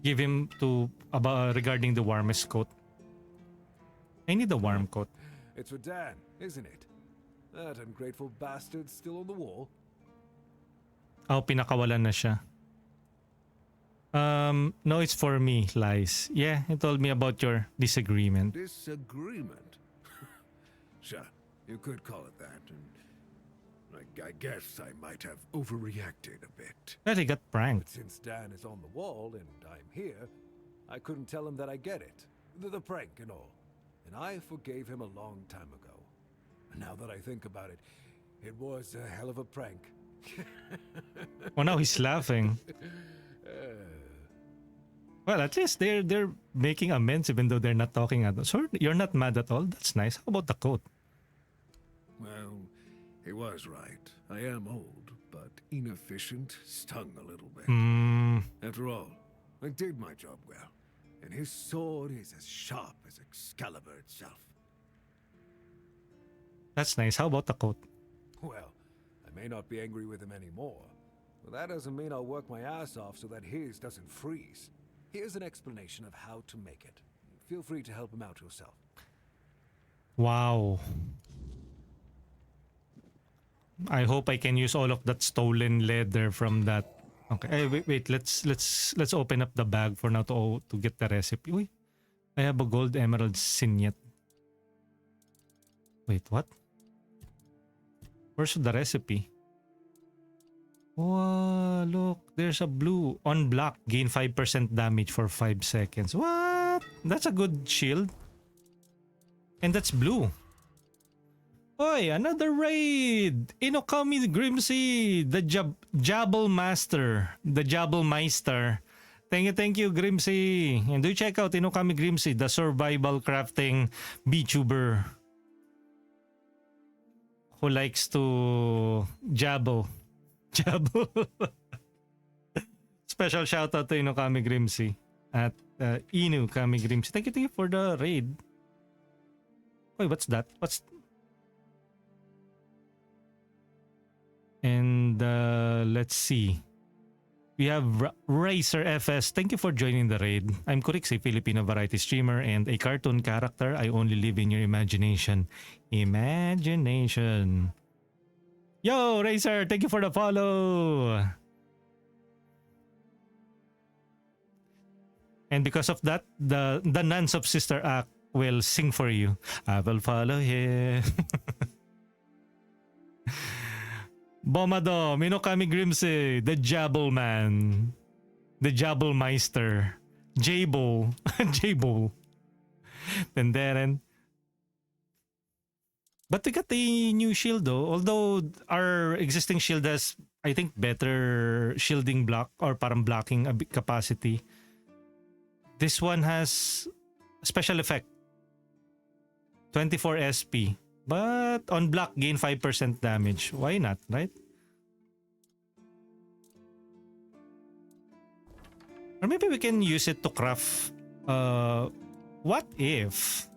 Give him to about regarding the warmest coat. I need the warm coat. It's for Dan, isn't it? That ungrateful bastard's still on the wall. Oh, pinakawalan na siya. No, it's for me, Lies. Yeah, he told me about your disagreement. Disagreement? Sure, you could call it that. And I guess I might have overreacted a bit. Well, he got pranked. But since Dan is on the wall and I'm here, I couldn't tell him that I get it. The prank and all. And I forgave him a long time ago. And now that I think about it, it was a hell of a prank. Oh, now he's laughing. Well, at least they're making amends even though they're not talking at all. So you're not mad at all? That's nice. How about the coat? Well, he was right. I am old, but inefficient stung a little bit. After all, I did my job well, and his sword is as sharp as Excalibur itself. That's nice. How about the coat? Well, I may not be angry with him anymore, but that doesn't mean I'll work my ass off so that his doesn't freeze. Here's an explanation of how to make it. Feel free to help him out yourself. Wow. I hope I can use all of that stolen leather from that. Okay. Hey, wait. Let's open up the bag for now to get the recipe. Uy, I have a gold emerald signet. Wait, what? Where's the recipe? Wow, look, there's a blue. On block, gain 5% damage for 5 seconds. What? That's a good shield. And that's blue. Oy, another raid! Inokami Grimsy, the Jabble Master. The Jabble Meister. Thank you, Grimsy. And do check out Inokami Grimsy, the survival crafting VTuber who likes to jabble. Jabble. Special shout out to Inokami Grimsy at Inu Kami Grimsy. Thank you for the raid. Wait, what's that? And let's see. We have Racer FS. Thank you for joining the raid. I'm Kurix, a Filipino variety streamer and a cartoon character. I only live in your imagination. Imagination. Yo, Racer, thank you for the follow. And because of that, the nuns of Sister Act will sing for you. I will follow him. Bomado, Minokami Grimsey, the Jabble Man, the Jabble Meister, Jabo, Jabo. And then, but we got the new shield though. Although our existing shield has, I think, better shielding block or parang blocking capacity. This one has special effect, 24 SP. But on block, gain 5% damage. Why not, right? Or maybe we can use it to craft... what if...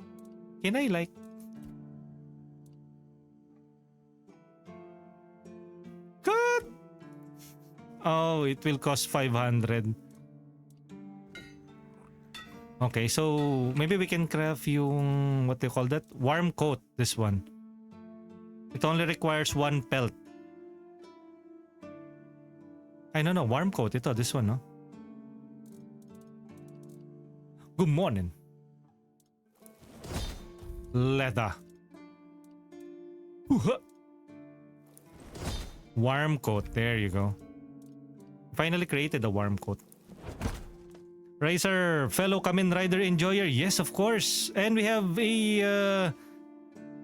Can I like... God! Oh, it will cost 500. Okay, so maybe we can craft yung, what do you call that? Warm coat, this one. It only requires 1 pelt. I don't know, warm coat ito, this one, no? Good morning. Leather. Warm coat, there you go. Finally created a warm coat. Racer, fellow Kamen Rider enjoyer, yes, of course. And we have a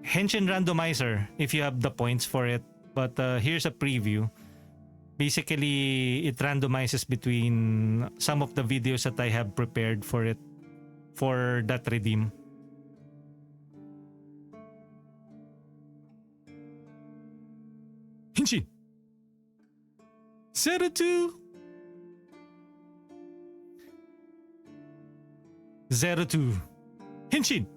Henshin randomizer if you have the points for it. But here's a preview. Basically, it randomizes between some of the videos that I have prepared for it, for that redeem. Henshin! 02! 02. Henshin!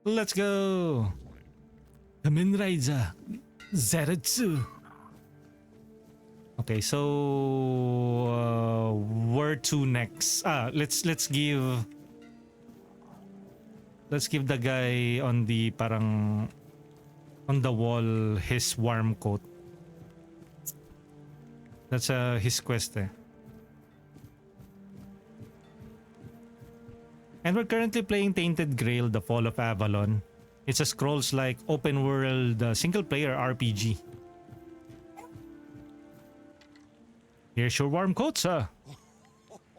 Let's go! Kamen Rider 02. Okay, so where to next? Let's give the guy on the parang on the wall his warm coat. That's his quest eh. And we're currently playing Tainted Grail, the Fall of Avalon. It's a scrolls-like open-world single-player RPG. Here's your warm coat, sir.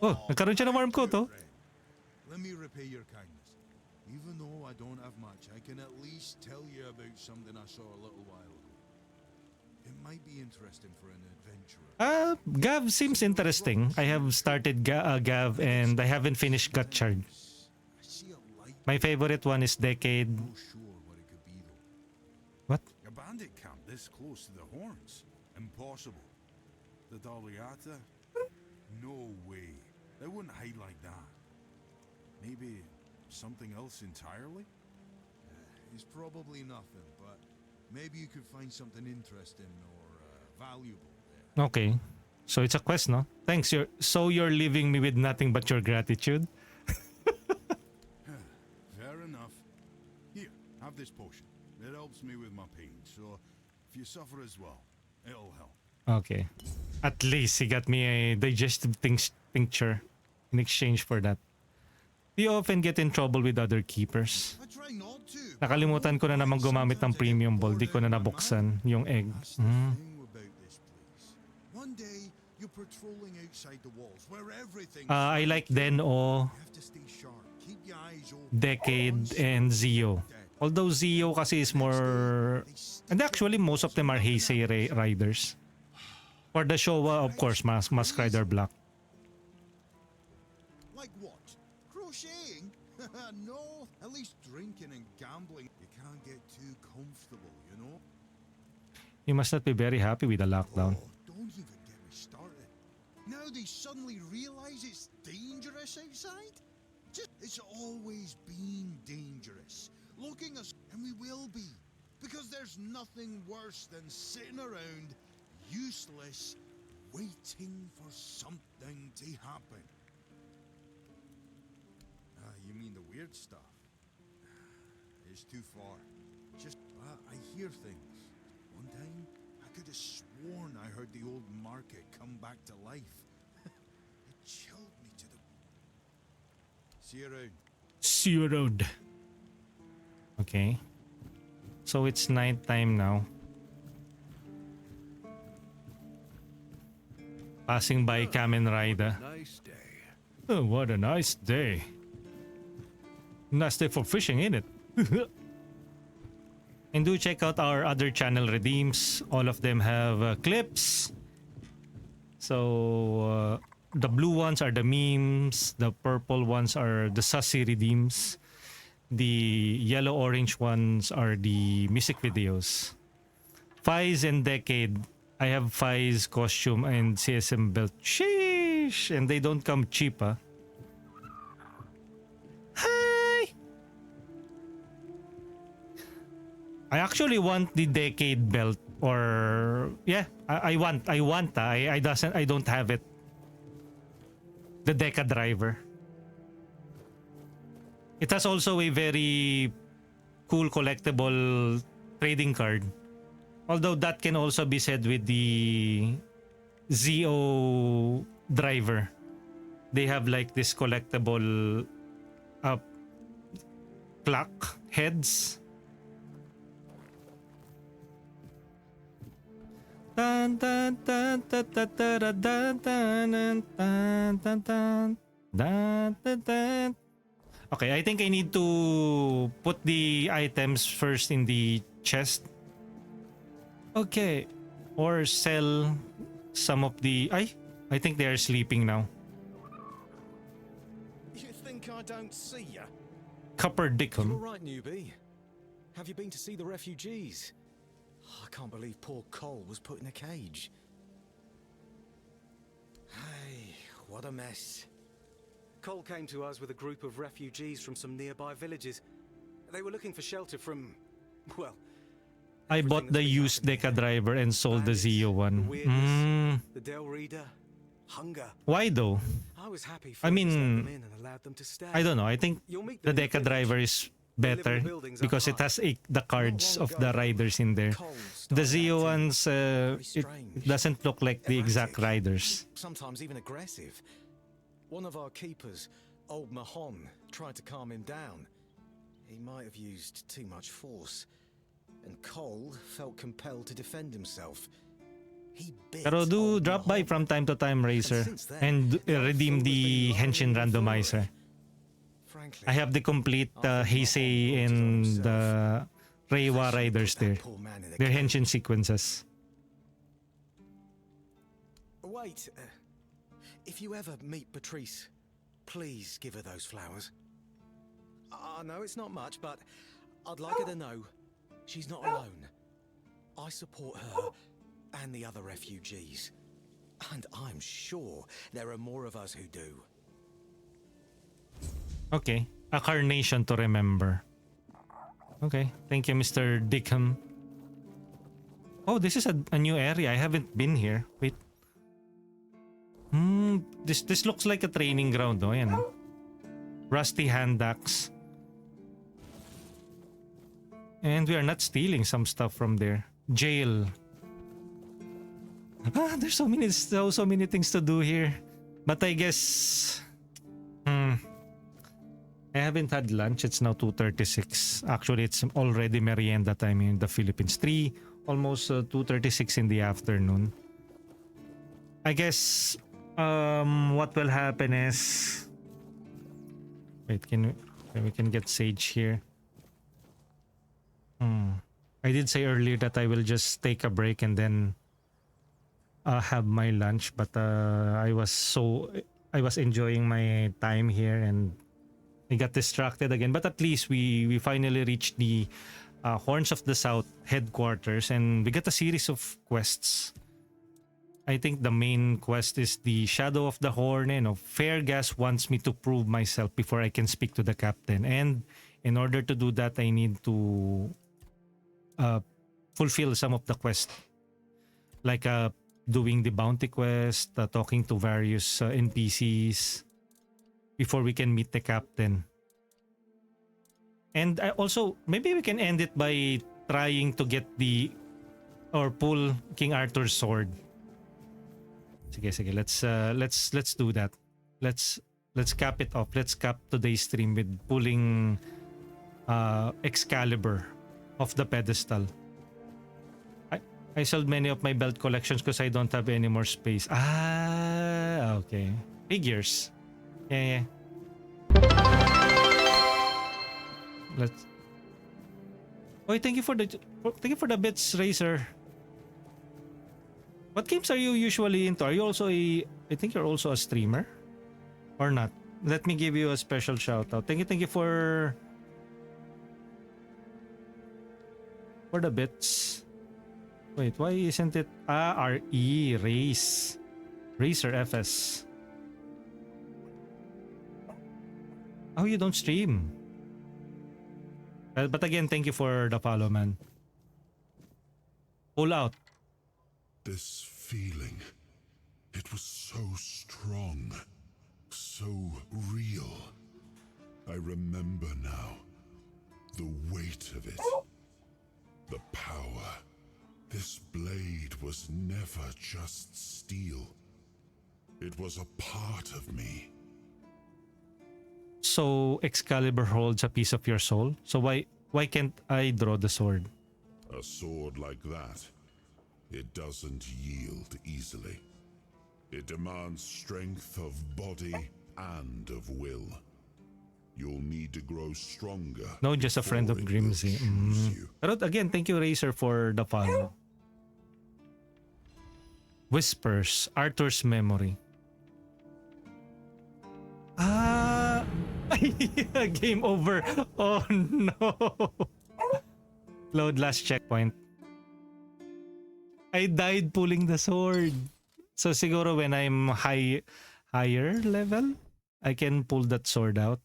Oh, nagkaroon siya ng warm coat, oh. Let me repay your kindness. Even though I don't have much, I can at least tell you about something I saw a little while ago. It might be interesting for an adventurer. Gav seems interesting. I have started Gav and I haven't finished Gutshard. My favorite one is Decade. Not sure what it could be though. What? A bandit camp this close to the Horns? Impossible. The Daliata? No way. They wouldn't hide like that. Maybe something else entirely? It's probably nothing, but maybe you could find something interesting or valuable there. Okay. So it's a quest, no? Thanks. You're leaving me with nothing but your gratitude. Fair enough. Here, have this potion. It helps me with my pain, so if you suffer as well, it'll help. Okay. At least he got me a digestive tincture in exchange for that. We often get in trouble with other keepers. Nakalimutan ko na namang gumamit ng premium ball. Di ko na nabuksan yung egg. I like Den-O, Decade, and Zio. Although Zio kasi is more... And actually, most of them are Heisei riders. For the Showa, of course, Mask Rider Black. Like what? Crocheting? No, at least drinking and gambling. You can't get too comfortable, you know? You must not be very happy with the lockdown. Oh, don't even get me started. Now they suddenly realize it's dangerous outside? It's always been dangerous. Looking us, and we will be. Because there's nothing worse than sitting around, useless, waiting for something to happen. You mean the weird stuff? It's too far. I hear things. One time, I could have sworn I heard the old market come back to life. It chilled me to the... See you around. See you around. Okay. So it's night time now. Passing by Kamen Rider. Nice day. Oh, what a nice day. Nice day for fishing, ain't it? And do check out our other channel redeems. All of them have clips. So the blue ones are the memes. The purple ones are the sassy redeems. The yellow-orange ones are the music videos. Fies and Decade. I have Fies costume and CSM belt. Sheesh! And they don't come cheap, huh? Hi! I actually want the Decade belt. Or... Yeah, I want. I don't have it. The Deca driver. It has also a very cool collectible trading card. Although that can also be said with the ZO driver. They have like this collectible clock heads. Dun, dun, dun, dun, dun, dun, dun, dun, dun, dun, dun, dun, dun, dun. Okay, I think I need to put the items first in the chest. Okay. Or sell some of the... I think they are sleeping now. You think I don't see ya? Copper You Dickum. all right, newbie? Have you been to see the refugees? I can't believe poor Cole was put in a cage. Hey, what a mess. Cole came to us with a group of refugees from some nearby villages. They were looking for shelter from, well... I bought the used Deca driver and sold the Zio one. The Del Reader, hunger. Why though? I was happy I mean, them in and allowed them to stay. I don't know. I think the Deca driver is better because it has the cards of the riders in there. The Zio ones, it doesn't look like the exact riders. Sometimes even aggressive. One of our keepers, old Mahon, tried to calm him down. He might have used too much force, and Cole felt compelled to defend himself. Pero do drop by from time to time, Razer, and redeem the Henshin randomizer. I have the complete Heisei and Reiwa riders there. Their Henshin sequences. Wait, if you ever meet Patrice, please give her those flowers. I know it's not much, but I'd like her to know she's not alone. I support her and the other refugees. And I'm sure there are more of us who do. Okay. A carnation to remember. Okay. Thank you, Mr. Dickham. Oh, this is a new area. I haven't been here. Wait. This looks like a training ground, no? Yan. Rusty hand axe. And we are not stealing some stuff from there. Jail. There's so many things to do here. But I guess I haven't had lunch. It's now 2:36. Actually, it's already merienda time in the Philippines. Almost 2:36 in the afternoon. I guess what will happen is, wait, we can get Sage here. I did say earlier that I will just take a break and then have my lunch, but I was enjoying my time here and I got distracted again. But at least we finally reached the Horns of the South headquarters and we got a series of quests. I think the main quest is the Shadow of the Horn. Fairgas wants me to prove myself before I can speak to the captain, and in order to do that I need to fulfill some of the quests, like doing the bounty quest, talking to various NPCs before we can meet the captain. And also, maybe we can end it by trying to get or pull King Arthur's sword. Sige, let's do that. Let's cap it off. Let's cap today's stream with pulling Excalibur off the pedestal. I sold many of my belt collections because I don't have any more space. Okay. Figures. Yeah. Let's. Oh, thank you for the bits, Razer. What games are you usually into? Are you also I think you're also a streamer, or not? Let me give you a special shout out. Thank you for the bits. Wait, why isn't it RE Race Racer FS? Oh, you don't stream. But again, thank you for the follow, man. Pull out. This feeling, it was so strong, so real. I remember now the weight of it, the power. This blade was never just steel. It was a part of me. So Excalibur holds a piece of your soul. So why can't I draw the sword? A sword like that, it doesn't yield easily. It demands strength of body and of will. You'll need to grow stronger. No, just a friend of Grimsy. But again, thank you, Razer, for the follow. Whispers, Arthur's memory. Game over. Oh no. Load last checkpoint. I died pulling the sword. So siguro when I'm higher level, I can pull that sword out.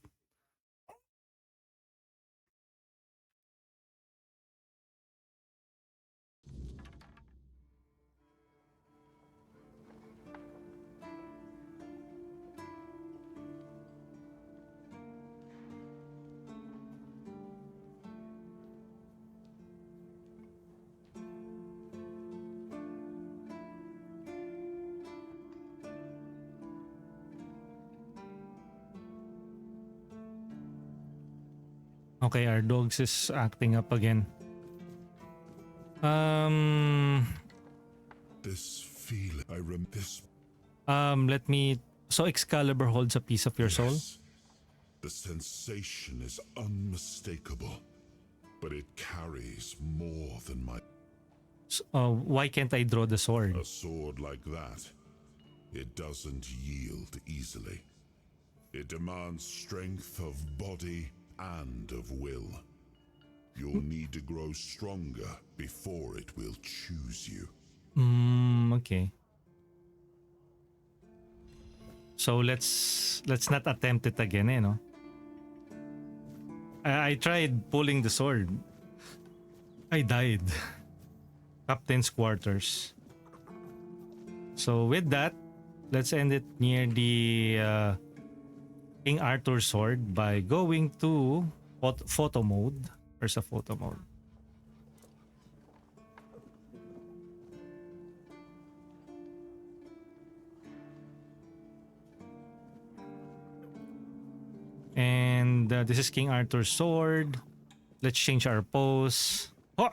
Okay, our dogs is acting up again. this feeling. This. Let me. So Excalibur holds a piece of your soul. The sensation is unmistakable, but it carries more than my. Why can't I draw the sword? A sword like that, it doesn't yield easily. It demands strength of body and of will. You'll need to grow stronger before it will choose you. Okay. So let's not attempt it again, no? I tried pulling the sword. I died. Captain's quarters. So with that, let's end it near the King Arthur's sword by going to photo mode. Where's the photo mode? And this is King Arthur's sword. Let's change our pose. Ha!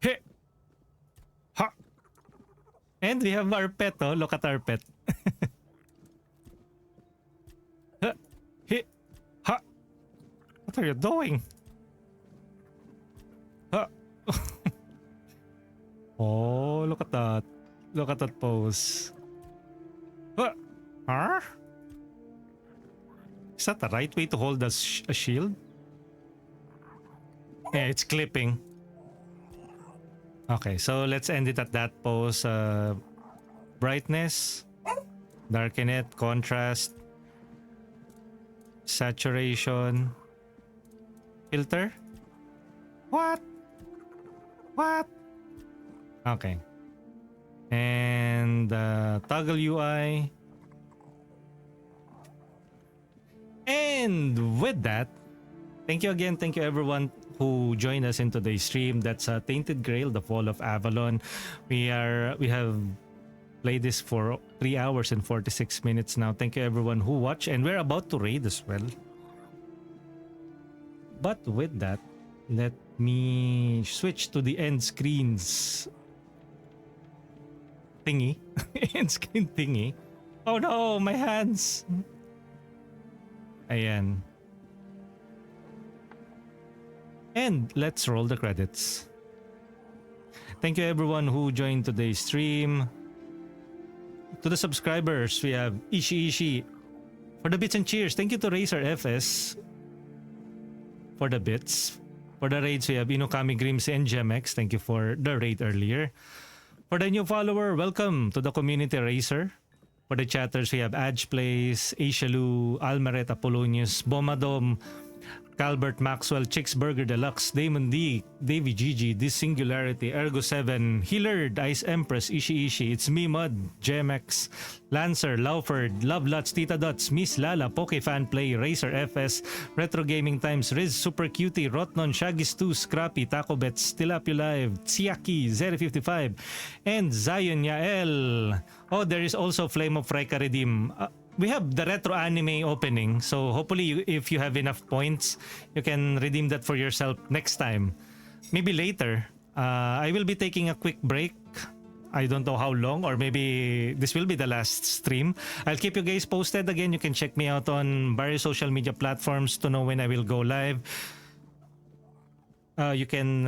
He! Ha! And we have our pet, oh. Look at our pet. Ha! He! Ha! What are you doing? Ha! Oh, look at that. Look at that pose. Ha! Huh? Is that the right way to hold a shield? Yeah, it's clipping. Okay, so let's end it at that pose. Brightness, darken it, contrast, saturation, filter. What? Okay. And toggle UI. And with that, thank you again. Thank you everyone who joined us in today's stream. That's Tainted Grail, the Fall of Avalon. We have played this for 3 hours and 46 minutes now. Thank you everyone who watched, and we're about to raid as well. But with that, let me switch to the end screens thingy. End screen thingy. Oh no, my hands. Ayan. And let's roll the credits. Thank you everyone who joined today's stream. To the subscribers, we have Ishi for the bits and cheers. Thank you to Racer FS for the bits. For the raids, we have Inokami Grims and Gemex. Thank you for the raid earlier. For the new follower, welcome to the community Racer. For the chatters, we have Adge Plays, Aishalu, Almaret, Apollonius, Bomadom, Calbert, Maxwell, Chicks Burger Deluxe, Damon D, Davy Gigi, This Singularity, Ergo 7, Hillard, Ice Empress, Ishi, It's Me Mud, Gemex, Lancer, Lauford, Love Lots, Tita Dots, Miss Lala, Pokefan Play, Racer FS, Retro Gaming Times, Riz, Super Cutie, Rotnon, Shaggy Stu, Scrappy, Taco Bets, Tilapio Live, Tsiaki, Zeri55, and Zion Yael. Oh, there is also Flame of Reka Redeem. We have the retro anime opening, so hopefully if you have enough points, you can redeem that for yourself next time. Maybe later. I will be taking a quick break. I don't know how long, or maybe this will be the last stream. I'll keep you guys posted. Again, you can check me out on various social media platforms to know when I will go live. You can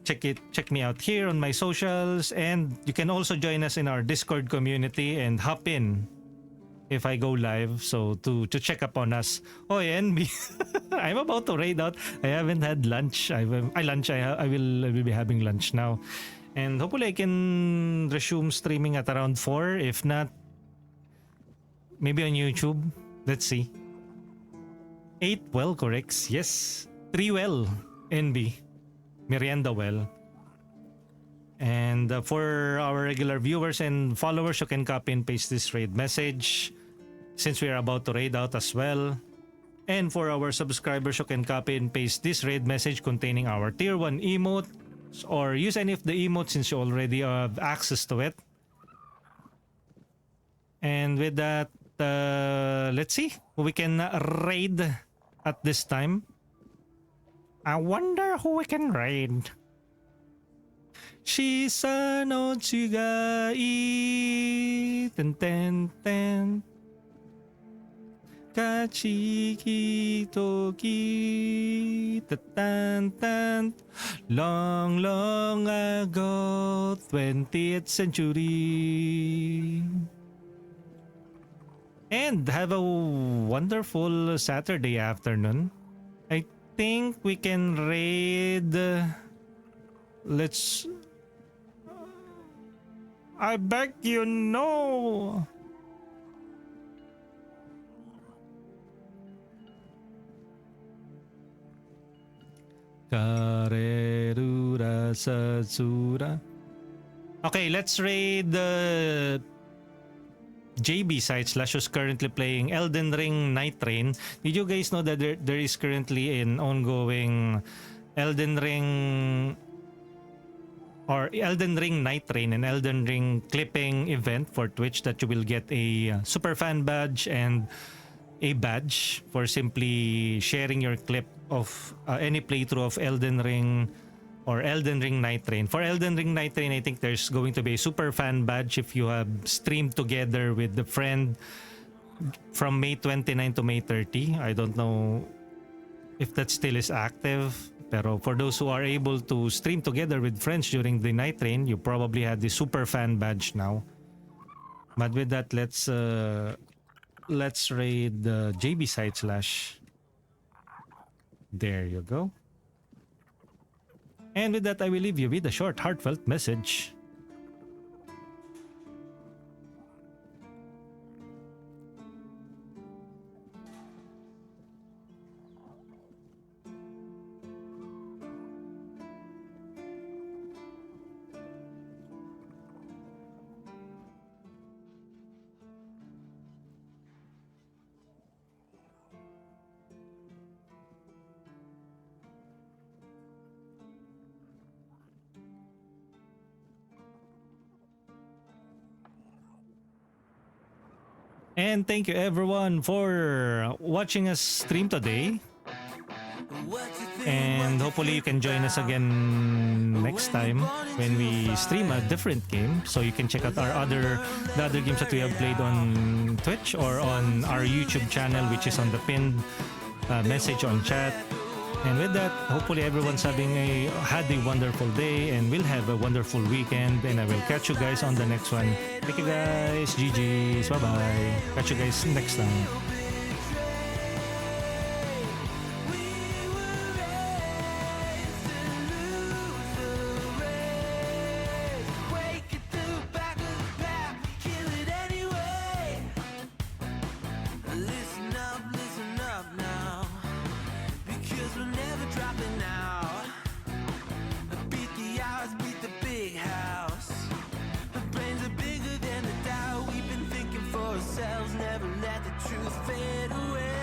check me out here on my socials, and you can also join us in our Discord community and hop in if I go live, so to check up on us. Oh, NB. I'm about to raid out. I haven't had lunch. I will be having lunch now. And hopefully I can resume streaming at around 4. If not, maybe on YouTube. Let's see. 8 well corrects. Yes. 3 well. NB. Merienda well. And for our regular viewers and followers, you can copy and paste this raid message since we are about to raid out as well. And for our subscribers, you can copy and paste this raid message containing our tier 1 emote, or use any of the emotes since you already have access to it. And with that, let's see who we can raid at this time. I wonder who we can raid. Shisa no tsugai. Ten ten ten. Kachiki toki. Tan tan. Long, long ago. 20th century. And have a wonderful Saturday afternoon. I think we can raid. Let's. I beg you, no. Karerura Satsura. Okay, let's raid the JB site / who's currently playing Elden Ring Night Train. Did you guys know that there is currently an ongoing Elden Ring Night Train and Elden Ring clipping event for Twitch that you will get a super fan badge and a badge for simply sharing your clip of any playthrough of Elden Ring or Elden Ring Night Train. For Elden Ring Night Train, I think there's going to be a super fan badge if you have streamed together with the friend from May 29 to May 30. I don't know if that still is active. Pero for those who are able to stream together with friends during the Night Train, you probably had the super fan badge now. But with that, let's raid the JB site / There you go. And with that, I will leave you with a short, heartfelt message. And thank you everyone for watching us stream today. And hopefully you can join us again next time when we stream a different game. So you can check out the other games that we have played on Twitch or on our YouTube channel, which is on the pinned message on chat. And with that, hopefully everyone's had a wonderful day and will have a wonderful weekend. And I will catch you guys on the next one. Thank you guys. GG's. Bye-bye. Catch you guys next time. Never let the truth fade away.